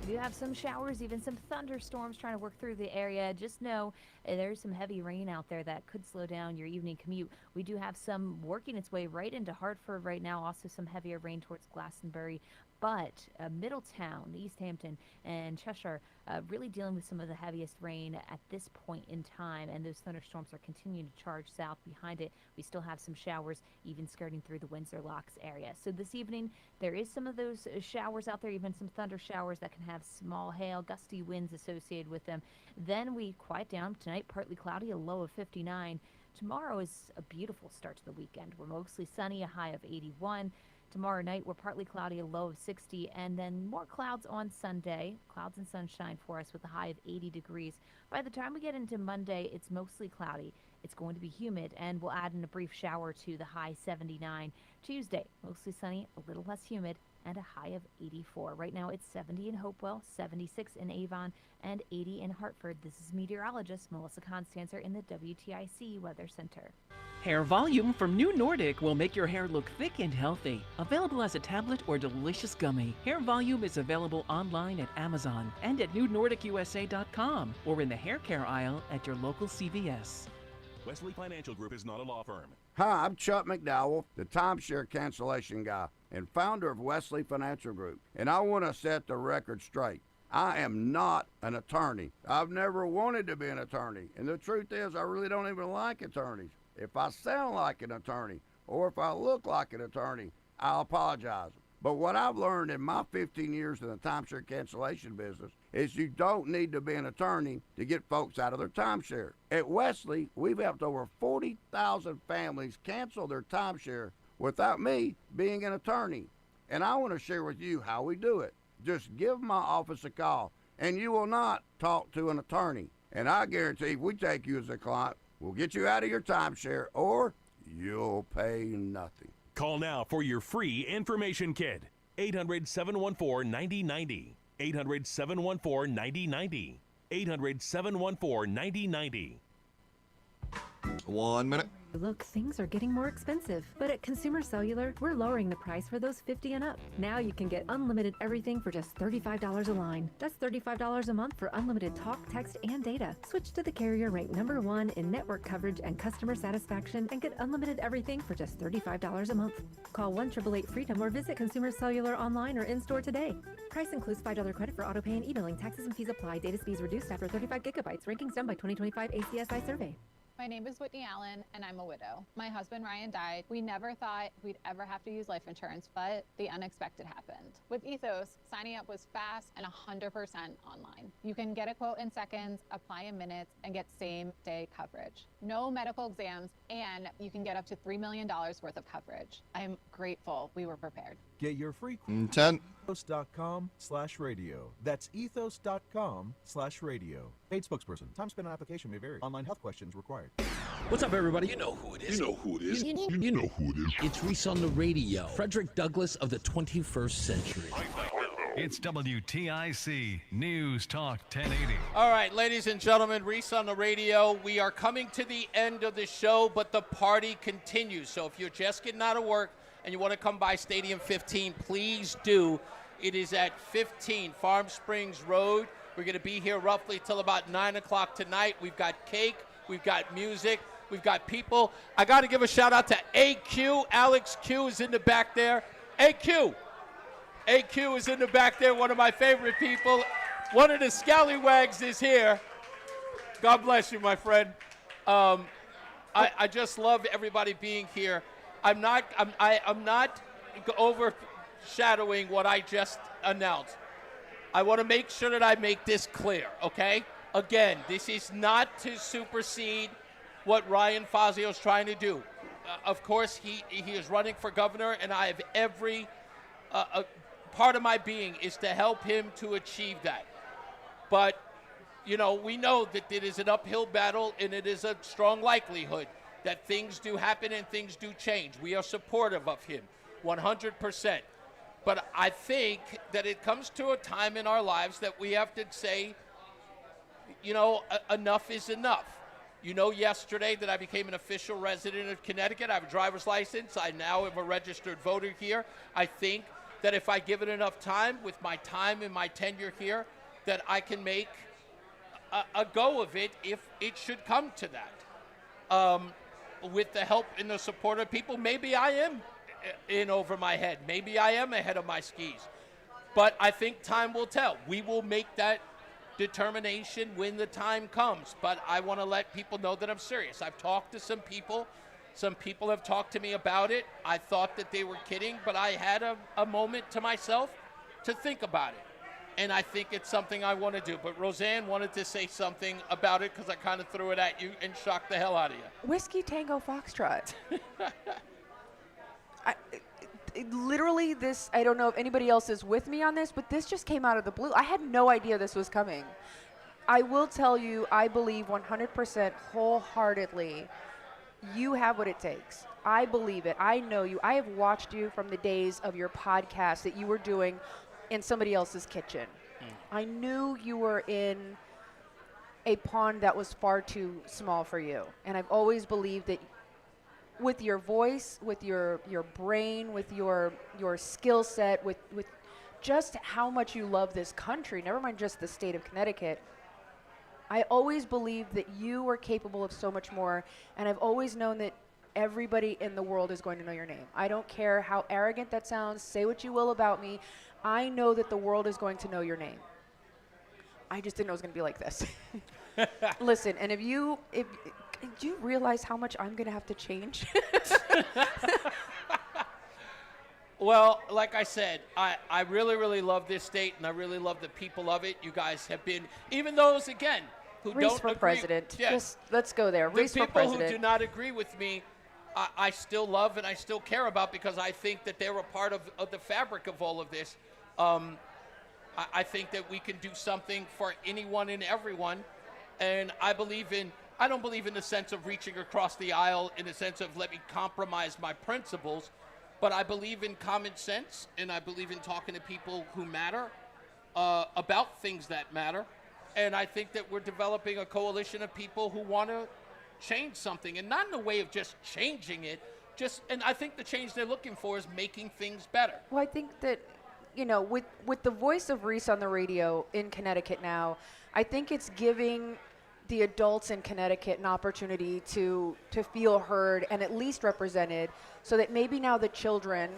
We do have some showers, even some thunderstorms trying to work through the area. Just know there's some heavy rain out there that could slow down your evening commute. We do have some working its way right into Hartford right now, also some heavier rain towards Glastonbury. But Middletown, East Hampton, and Cheshire really dealing with some of the heaviest rain at this point in time, and those thunderstorms are continuing to charge south behind it. We still have some showers even skirting through the Windsor Locks area. So this evening, there is some of those showers out there, even some thunder showers that can have small hail, gusty winds associated with them. Then we quiet down tonight, partly cloudy, a low of 59. Tomorrow is a beautiful start to the weekend. We're mostly sunny, a high of 81. Tomorrow night, we're partly cloudy, a low of 60, and then more clouds on Sunday. Clouds and sunshine for us with a high of 80 degrees. By the time we get into Monday, it's mostly cloudy. It's going to be humid, and we'll add in a brief shower to the high 79. Tuesday, mostly sunny, a little less humid, and a high of 84. Right now, it's 70 in Hopewell, 76 in Avon, and 80 in Hartford. This is meteorologist Melissa Constancer in the WTIC Weather Center. Hair Volume from New Nordic will make your hair look thick and healthy. Available as a tablet or delicious gummy. Hair Volume is available online at Amazon and at newnordicusa.com or in the hair care aisle at your local CVS. Wesley Financial Group is not a law firm. Hi, I'm Chuck McDowell, the timeshare cancellation guy and founder of Wesley Financial Group, and I want to set the record straight. I am not an attorney. I've never wanted to be an attorney, and the truth is I really don't even like attorneys. If I sound like an attorney or if I look like an attorney, I'll apologize. But what I've learned in my 15 years in the timeshare cancellation business is you don't need to be an attorney to get folks out of their timeshare. At Wesley, we've helped over 40,000 families cancel their timeshare without me being an attorney. And I want to share with you how we do it. Just give my office a call, and you will not talk to an attorney. And I guarantee if we take you as a client, we'll get you out of your timeshare, or you'll pay nothing. Call now for your free information kit. 800-714-9090. 800-714-9090. 800-714-9090. 1 minute. Look, things are getting more expensive, but at Consumer Cellular, we're lowering the price for those 50 and up. Now you can get unlimited everything for just $35 a line. That's $35 a month for unlimited talk, text, and data. Switch to the carrier ranked #1 in network coverage and customer satisfaction and get unlimited everything for just $35 a month. Call 1-888-FREEDOM or visit Consumer Cellular online or in-store today. Price includes $5 credit for autopay and e-billing. Taxes and fees apply. Data speeds reduced after 35 gigabytes. Rankings done by 2025 ACSI survey. My name is Whitney Allen, and I'm a widow. My husband, Ryan, died. We never thought we'd ever have to use life insurance, but the unexpected happened. With Ethos, signing up was fast and 100% online. You can get a quote in seconds, apply in minutes, and get same-day coverage. No medical exams, and you can get up to $3 million worth of coverage. I'm grateful we were prepared. Get your free Intent. ethos.com/radio. That's ethos.com/radio. Paid spokesperson. Time spent on application may vary. Online health questions required. What's up, everybody? You know who it is. You know who it is. You know who it is. It's Reese on the Radio. Frederick Douglass of the 21st century. It's WTIC News Talk 1080. All right, ladies and gentlemen, Reese on the Radio. We are coming to the end of the show, but the party continues. So if you're just getting out of work and you want to come by Stadium 15, please do. It is at 15 Farm Springs Road. We're going to be here roughly till about 9 o'clock tonight. We've got cake. We've got music. We've got people. I got to give a shout out to AQ. Alex Q is in the back there. AQ is in the back there, one of my favorite people. One of the scallywags is here. God bless you, my friend. I just love everybody being here. I'm not overshadowing what I just announced. I want to make sure that I make this clear, okay? Again, this is not to supersede what Ryan Fazio is trying to do. Of course, he is running for governor, and I have every part of my being is to help him to achieve that. But, you know, we know that it is an uphill battle, and it is a strong likelihood that things do happen and things do change. We are supportive of him, 100%. But I think that it comes to a time in our lives that we have to say, you know, enough is enough. You know, yesterday that I became an official resident of Connecticut. I have a driver's license. I now am a registered voter here. I think that if I give it enough time, with my time and my tenure here, that I can make a go of it if it should come to that. With the help and the support of people, maybe I am in over my head. Maybe I am ahead of my skis. But I think time will tell. We will make that determination when the time comes. But I want to let people know that I'm serious. I've talked to some people. Some people have talked to me about it. I thought that they were kidding, but I had a moment to myself to think about it. And I think it's something I want to do. But Roseanne wanted to say something about it because I kind of threw it at you and shocked the hell out of you. Whiskey Tango Foxtrot. Literally, this, I don't know if anybody else is with me on this, but this just came out of the blue. I had no idea this was coming. I will tell you, I believe 100% wholeheartedly you have what it takes. I believe it. I know you. I have watched you from the days of your podcast that you were doing in somebody else's kitchen. I knew you were in a pond that was far too small for you. And I've always believed that with your voice, with your brain, with your skill set, with just how much you love this country, never mind just the state of Connecticut, I always believed that you were capable of so much more, and I've always known that everybody in the world is going to know your name. I don't care how arrogant that sounds, say what you will about me, I know that the world is going to know your name. I just didn't know it was going to be like this. Listen, and do you realize how much I'm going to have to change? Well, like I said, I really, really love this state, and I really love the people of it. You guys have been, even those, again, who Reese don't for agree. president. Yes. Just, let's go there. The Reese for people president. who do not agree with me, I still love and I still care about because I think that they're a part of the fabric of all of this. I think that we can do something for anyone and everyone, and I don't believe in the sense of reaching across the aisle in the sense of let me compromise my principles, but I believe in common sense, and I believe in talking to people who matter about things that matter, and I think that we're developing a coalition of people who want to change something, and not in the way of just changing it, and I think the change they're looking for is making things better. Well, I think that, you know, with the voice of Reese on the radio in Connecticut now, I think it's giving the adults in Connecticut an opportunity to feel heard and at least represented, so that maybe now the children,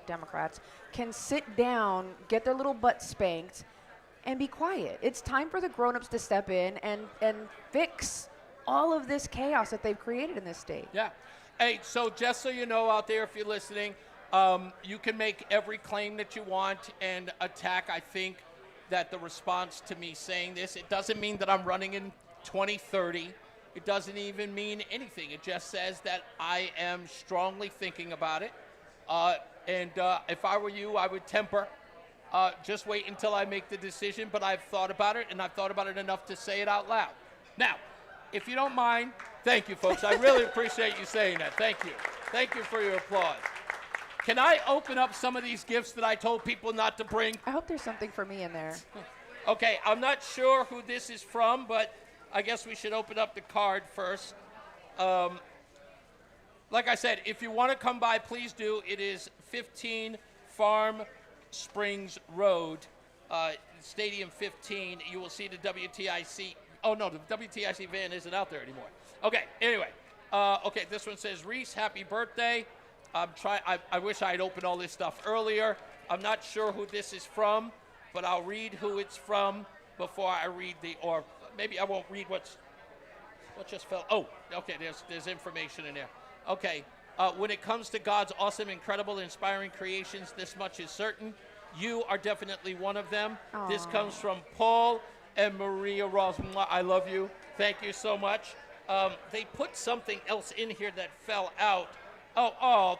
Democrats, can sit down, get their little butt spanked, and be quiet. It's time for the grown-ups to step in and fix all of this chaos that they've created in this state. Yeah. Hey, so just so you know out there, if you're listening, you can make every claim that you want and attack. I think that the response to me saying this, it doesn't mean that I'm running in 2030. It doesn't even mean anything. It just says that I am strongly thinking about it. And if I were you, I would temper. Just wait until I make the decision, but I've thought about it, and I've thought about it enough to say it out loud. Now, if you don't mind, thank you, folks. I really appreciate you saying that. Thank you. Thank you for your applause. Can I open up some of these gifts that I told people not to bring? I hope there's something for me in there. Okay, I'm not sure who this is from, but I guess we should open up the card first. Like I said, if you want to come by, please do. It is 15 Farm Springs Road, Stadium 15. You will see the WTIC. Oh, no, the WTIC van isn't out there anymore. Okay, anyway. Okay, this one says, Reese, happy birthday. I wish I had opened all this stuff earlier. I'm not sure who this is from, but I'll read who it's from before I read or maybe I won't read what just fell. Oh, okay, there's information in there. Okay, when it comes to God's awesome, incredible, inspiring creations, this much is certain. You are definitely one of them. Aww. This comes from Paul and Maria Ross. I love you. Thank you so much. They put something else in here that fell out. Oh,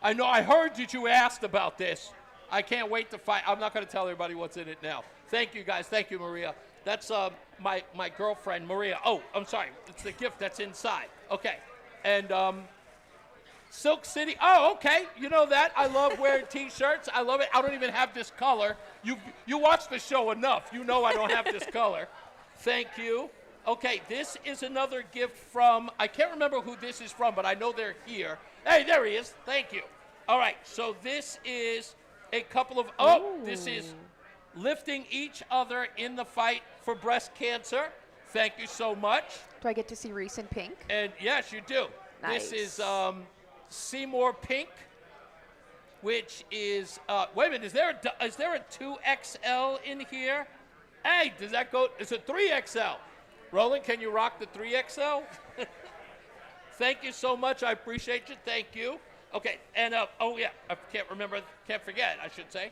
I know. I heard that you asked about this. I can't wait to find. I'm not going to tell everybody what's in it now. Thank you, guys. Thank you, Maria. That's my girlfriend, Maria. Oh, I'm sorry. It's the gift that's inside. Okay. And Silk City. Oh, okay. You know that. I love wearing T-shirts. I love it. I don't even have this color. You watch the show enough. You know I don't have this color. Thank you. Okay, this is another gift from, I can't remember who this is from, but I know they're here. Hey, there he is. Thank you. All right, so this is a couple of, this is lifting each other in the fight for breast cancer. Thank you so much. Do I get to see Reese in pink? And yes, you do. Nice. This is Seymour Pink, which is, wait a minute, is there a 2XL in here? Hey, does that go, it's a 3XL. Roland, can you rock the 3XL? Thank you so much. I appreciate you. Thank you. Okay, and oh yeah, I can't forget, I should say.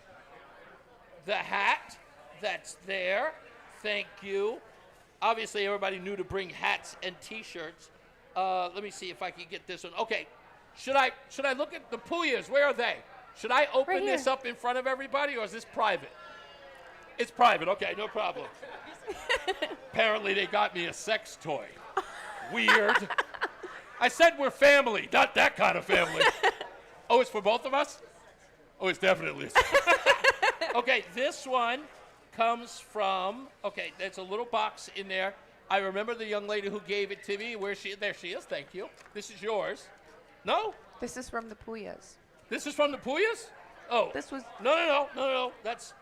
The hat that's there. Thank you. Obviously, everybody knew to bring hats and T-shirts. Let me see if I can get this one. Okay, should I look at the Puyas? Where are they? Should I open this up in front of everybody, or is this private? It's private. Okay, no problem. Apparently, they got me a sex toy. Weird. I said we're family, not that kind of family. Oh, it's for both of us? Oh, it's definitely. Okay, this one comes from, okay, there's a little box in there. I remember the young lady who gave it to me. There she is, thank you. This is yours. No? This is from the Puyas. This is from the Puyas? Oh. This was. No. That's.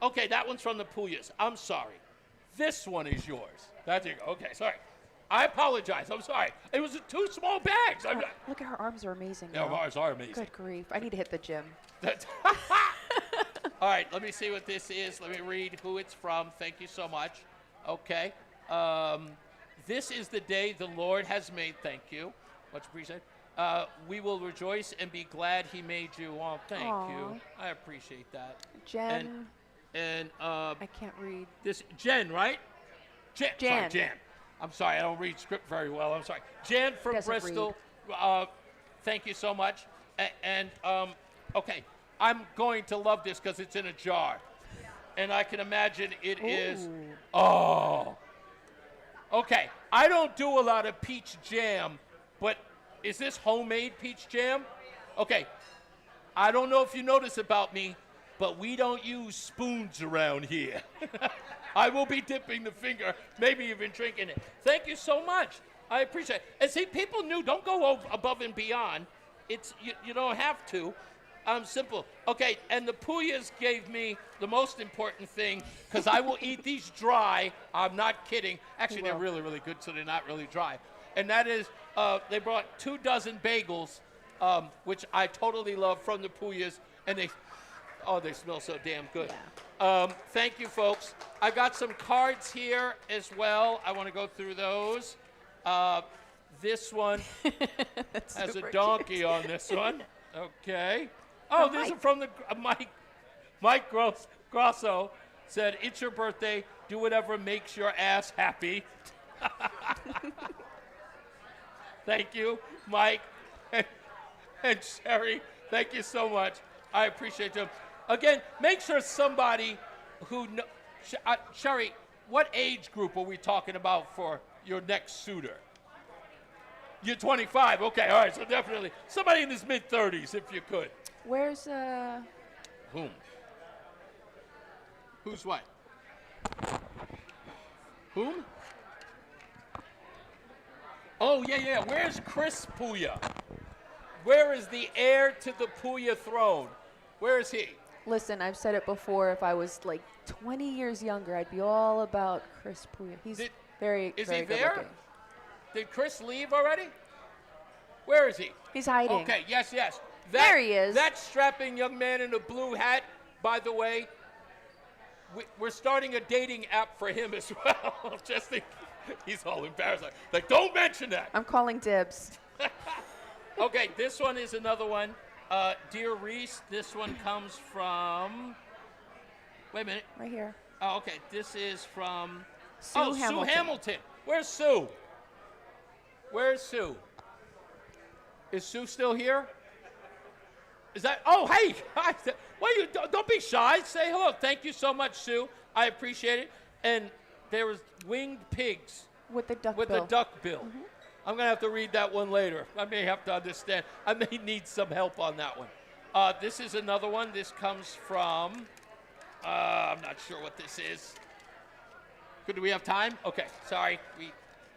Okay, that one's from the Puyas. I'm sorry. This one is yours. There you go. Okay, sorry. I apologize. I'm sorry. It was 2 small bags. Look at her arms are amazing. Yeah, her arms are amazing. Good grief. I need to hit the gym. All right, let me see what this is. Let me read who it's from. Thank you so much. Okay. This is the day the Lord has made. Thank you. Much appreciated. We will rejoice and be glad he made you. Oh, thank you. I appreciate that. Jen. And I can't read. This Jen, right? Jen. Jen. Sorry, Jen. I'm sorry, I don't read script very well. I'm sorry. Jen from Bristol. Thank you so much. And okay, I'm going to love this because it's in a jar. And I can imagine it is. Oh. Okay, I don't do a lot of peach jam, but is this homemade peach jam? Okay, I don't know if you notice about me, but we don't use spoons around here. I will be dipping the finger, maybe even drinking it. Thank you so much. I appreciate it. And see, people knew, don't go above and beyond. It's you don't have to. Simple. Okay, and the Puyas gave me the most important thing, because I will eat these dry. I'm not kidding. Actually, they're really, really good, so they're not really dry. And that is, they brought 2 dozen bagels, which I totally love, from the Puyas, and they smell so damn good. Yeah. Thank you, folks. I got some cards here as well. I want to go through those. This one has a donkey on this one. Okay. Oh, this is from the Mike Grosso said, "It's your birthday. Do whatever makes your ass happy." Thank you, Mike. and Sherry, thank you so much. I appreciate you. Again, make sure somebody who Sherry, what age group are we talking about for your next suitor? You're 25. Okay, all right. So definitely somebody in his mid-30s, if you could. Where's Whom? Who's what? Whom? Oh, yeah. Where's Chris Puya? Where is the heir to the Puya throne? Where is he? Listen, I've said it before. If I was like 20 years younger, I'd be all about Chris Puya. He's very Is very he good there? looking. Did Chris leave already? Where is he? He's hiding. Okay, yes. There he is. That strapping young man in a blue hat, by the way, we're starting a dating app for him as well. Just think, he's all embarrassed. Like, don't mention that. I'm calling dibs. Okay, this one is another one. Dear Reese, this one comes from, wait a minute. Right here. Oh, okay, this is from Sue Hamilton. Sue Hamilton. Where's Sue? Where's Sue? Is Sue still here? Is that, oh, hey, hi. Well, you don't be shy. Say hello. Thank you so much, Sue. I appreciate it. And there was winged pigs. With the duck With bill. the duck bill. Mm-hmm. I'm going to have to read that one later. I may have to understand. I may need some help on that one. This is another one. This comes from, I'm not sure what this is. Do we have time? Okay, sorry. We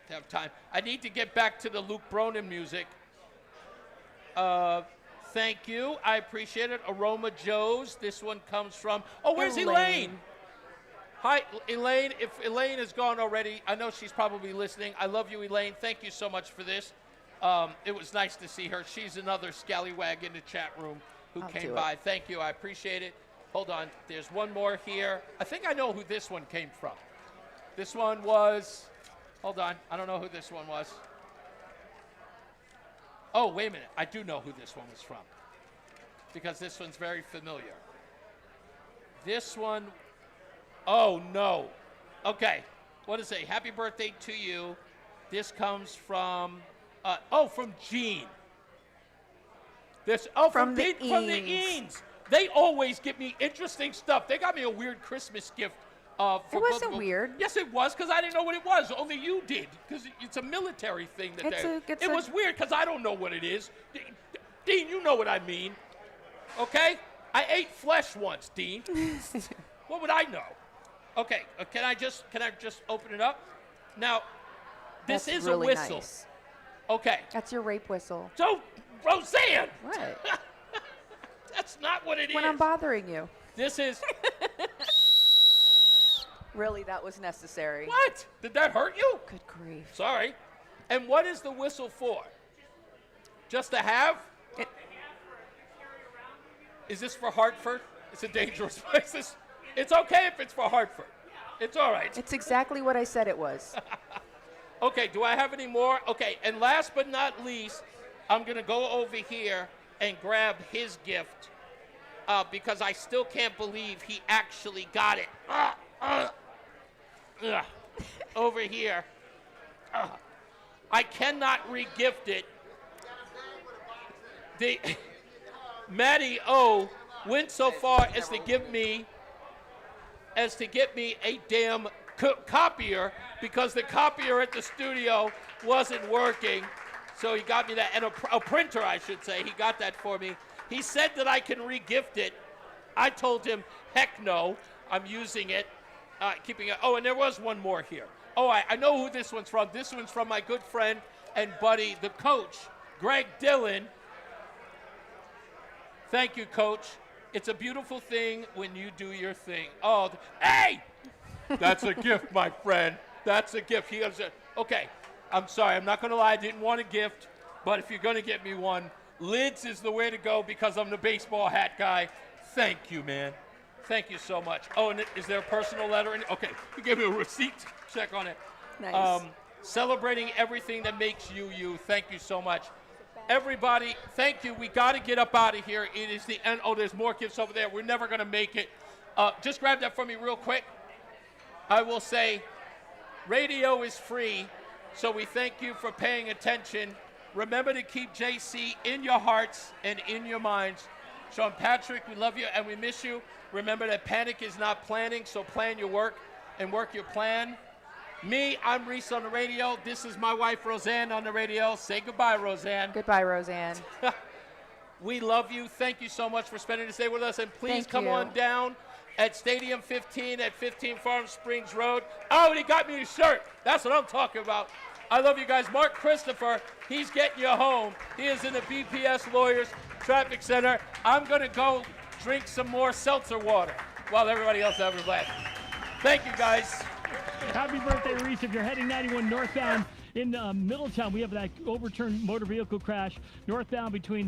have time. I need to get back to the Luke Bronin music. Thank you. I appreciate it. Aroma Joe's. This one comes from, oh, where's Elaine? Hi, Elaine. If Elaine is gone already, I know she's probably listening. I love you, Elaine. Thank you so much for this. It was nice to see her. She's another scallywag in the chat room who came by. Thank you. I appreciate it. Hold on. There's one more here. I think I know who this one came from. This one was, hold on. I don't know who this one was. Oh, wait a minute. I do know who this one was from because this one's very familiar. This one, oh, no. Okay. What does it say? Happy birthday to you. This comes from, from Gene. From the Eanes. They always give me interesting stuff. They got me a weird Christmas gift. It wasn't weird. Yes, it was, because I didn't know what it was. Only you did, because it's a military thing. It was weird, because I don't know what it is. Dean, you know what I mean. Okay? I ate flesh once, Dean. What would I know? Okay, can I just open it up? Now, this That's is really a whistle. Nice. Okay. That's your rape whistle. So, Roseanne! What? That's not what it is. When I'm bothering you. This is... Really, that was necessary. What? Did that hurt you? Good grief. Sorry. And what is the whistle for? Just to have? Is this for Hartford? It's a dangerous place. It's okay if it's for Hartford. It's all right. It's exactly what I said it was. Okay, do I have any more? Okay, and last but not least, I'm going to go over here and grab his gift because I still can't believe he actually got it. Over here. I cannot re-gift it. Maddie O went so far as to get me a damn copier because the copier at the studio wasn't working. So he got me that, and a printer, I should say. He got that for me. He said that I can re-gift it. I told him, heck no, I'm using it. Keeping it. Oh, and there was one more here. Oh, I know who this one's from. This one's from my good friend and buddy, the coach, Greg Dillon. Thank you, Coach. It's a beautiful thing when you do your thing. Oh, hey! That's a gift, my friend. That's a gift. He goes, okay, I'm sorry. I'm not going to lie. I didn't want a gift. But if you're going to get me one, lids is the way to go because I'm the baseball hat guy. Thank you, man. Thank you so much. Oh, and is there a personal letter in it? Okay, you gave me a receipt. Check on it. Nice. Celebrating everything that makes you, you. Thank you so much. Everybody, thank you. We got to get up out of here. It is the end. Oh, there's more gifts over there. We're never going to make it. Just grab that for me real quick. I will say radio is free, so we thank you for paying attention Remember to keep JC in your hearts and in your minds. Sean Patrick, we love you and we miss you. Remember that panic is not planning, so plan your work and work your plan. Me, I'm Reese on the radio. This is my wife, Roseanne, on the radio. Say goodbye, Roseanne. Goodbye, Roseanne. We love you. Thank you so much for spending this day with us. And please Thank come you. on down at Stadium 15 at 15 Farm Springs Road. Oh, and he got me a shirt. That's what I'm talking about. I love you guys. Mark Christopher, he's getting you home. He is in the BPS Lawyers Traffic Center. I'm going to go drink some more seltzer water while everybody else is having a blast. Thank you, guys. Happy birthday, Reese. If you're heading 91 northbound in Middletown, we have that overturned motor vehicle crash northbound between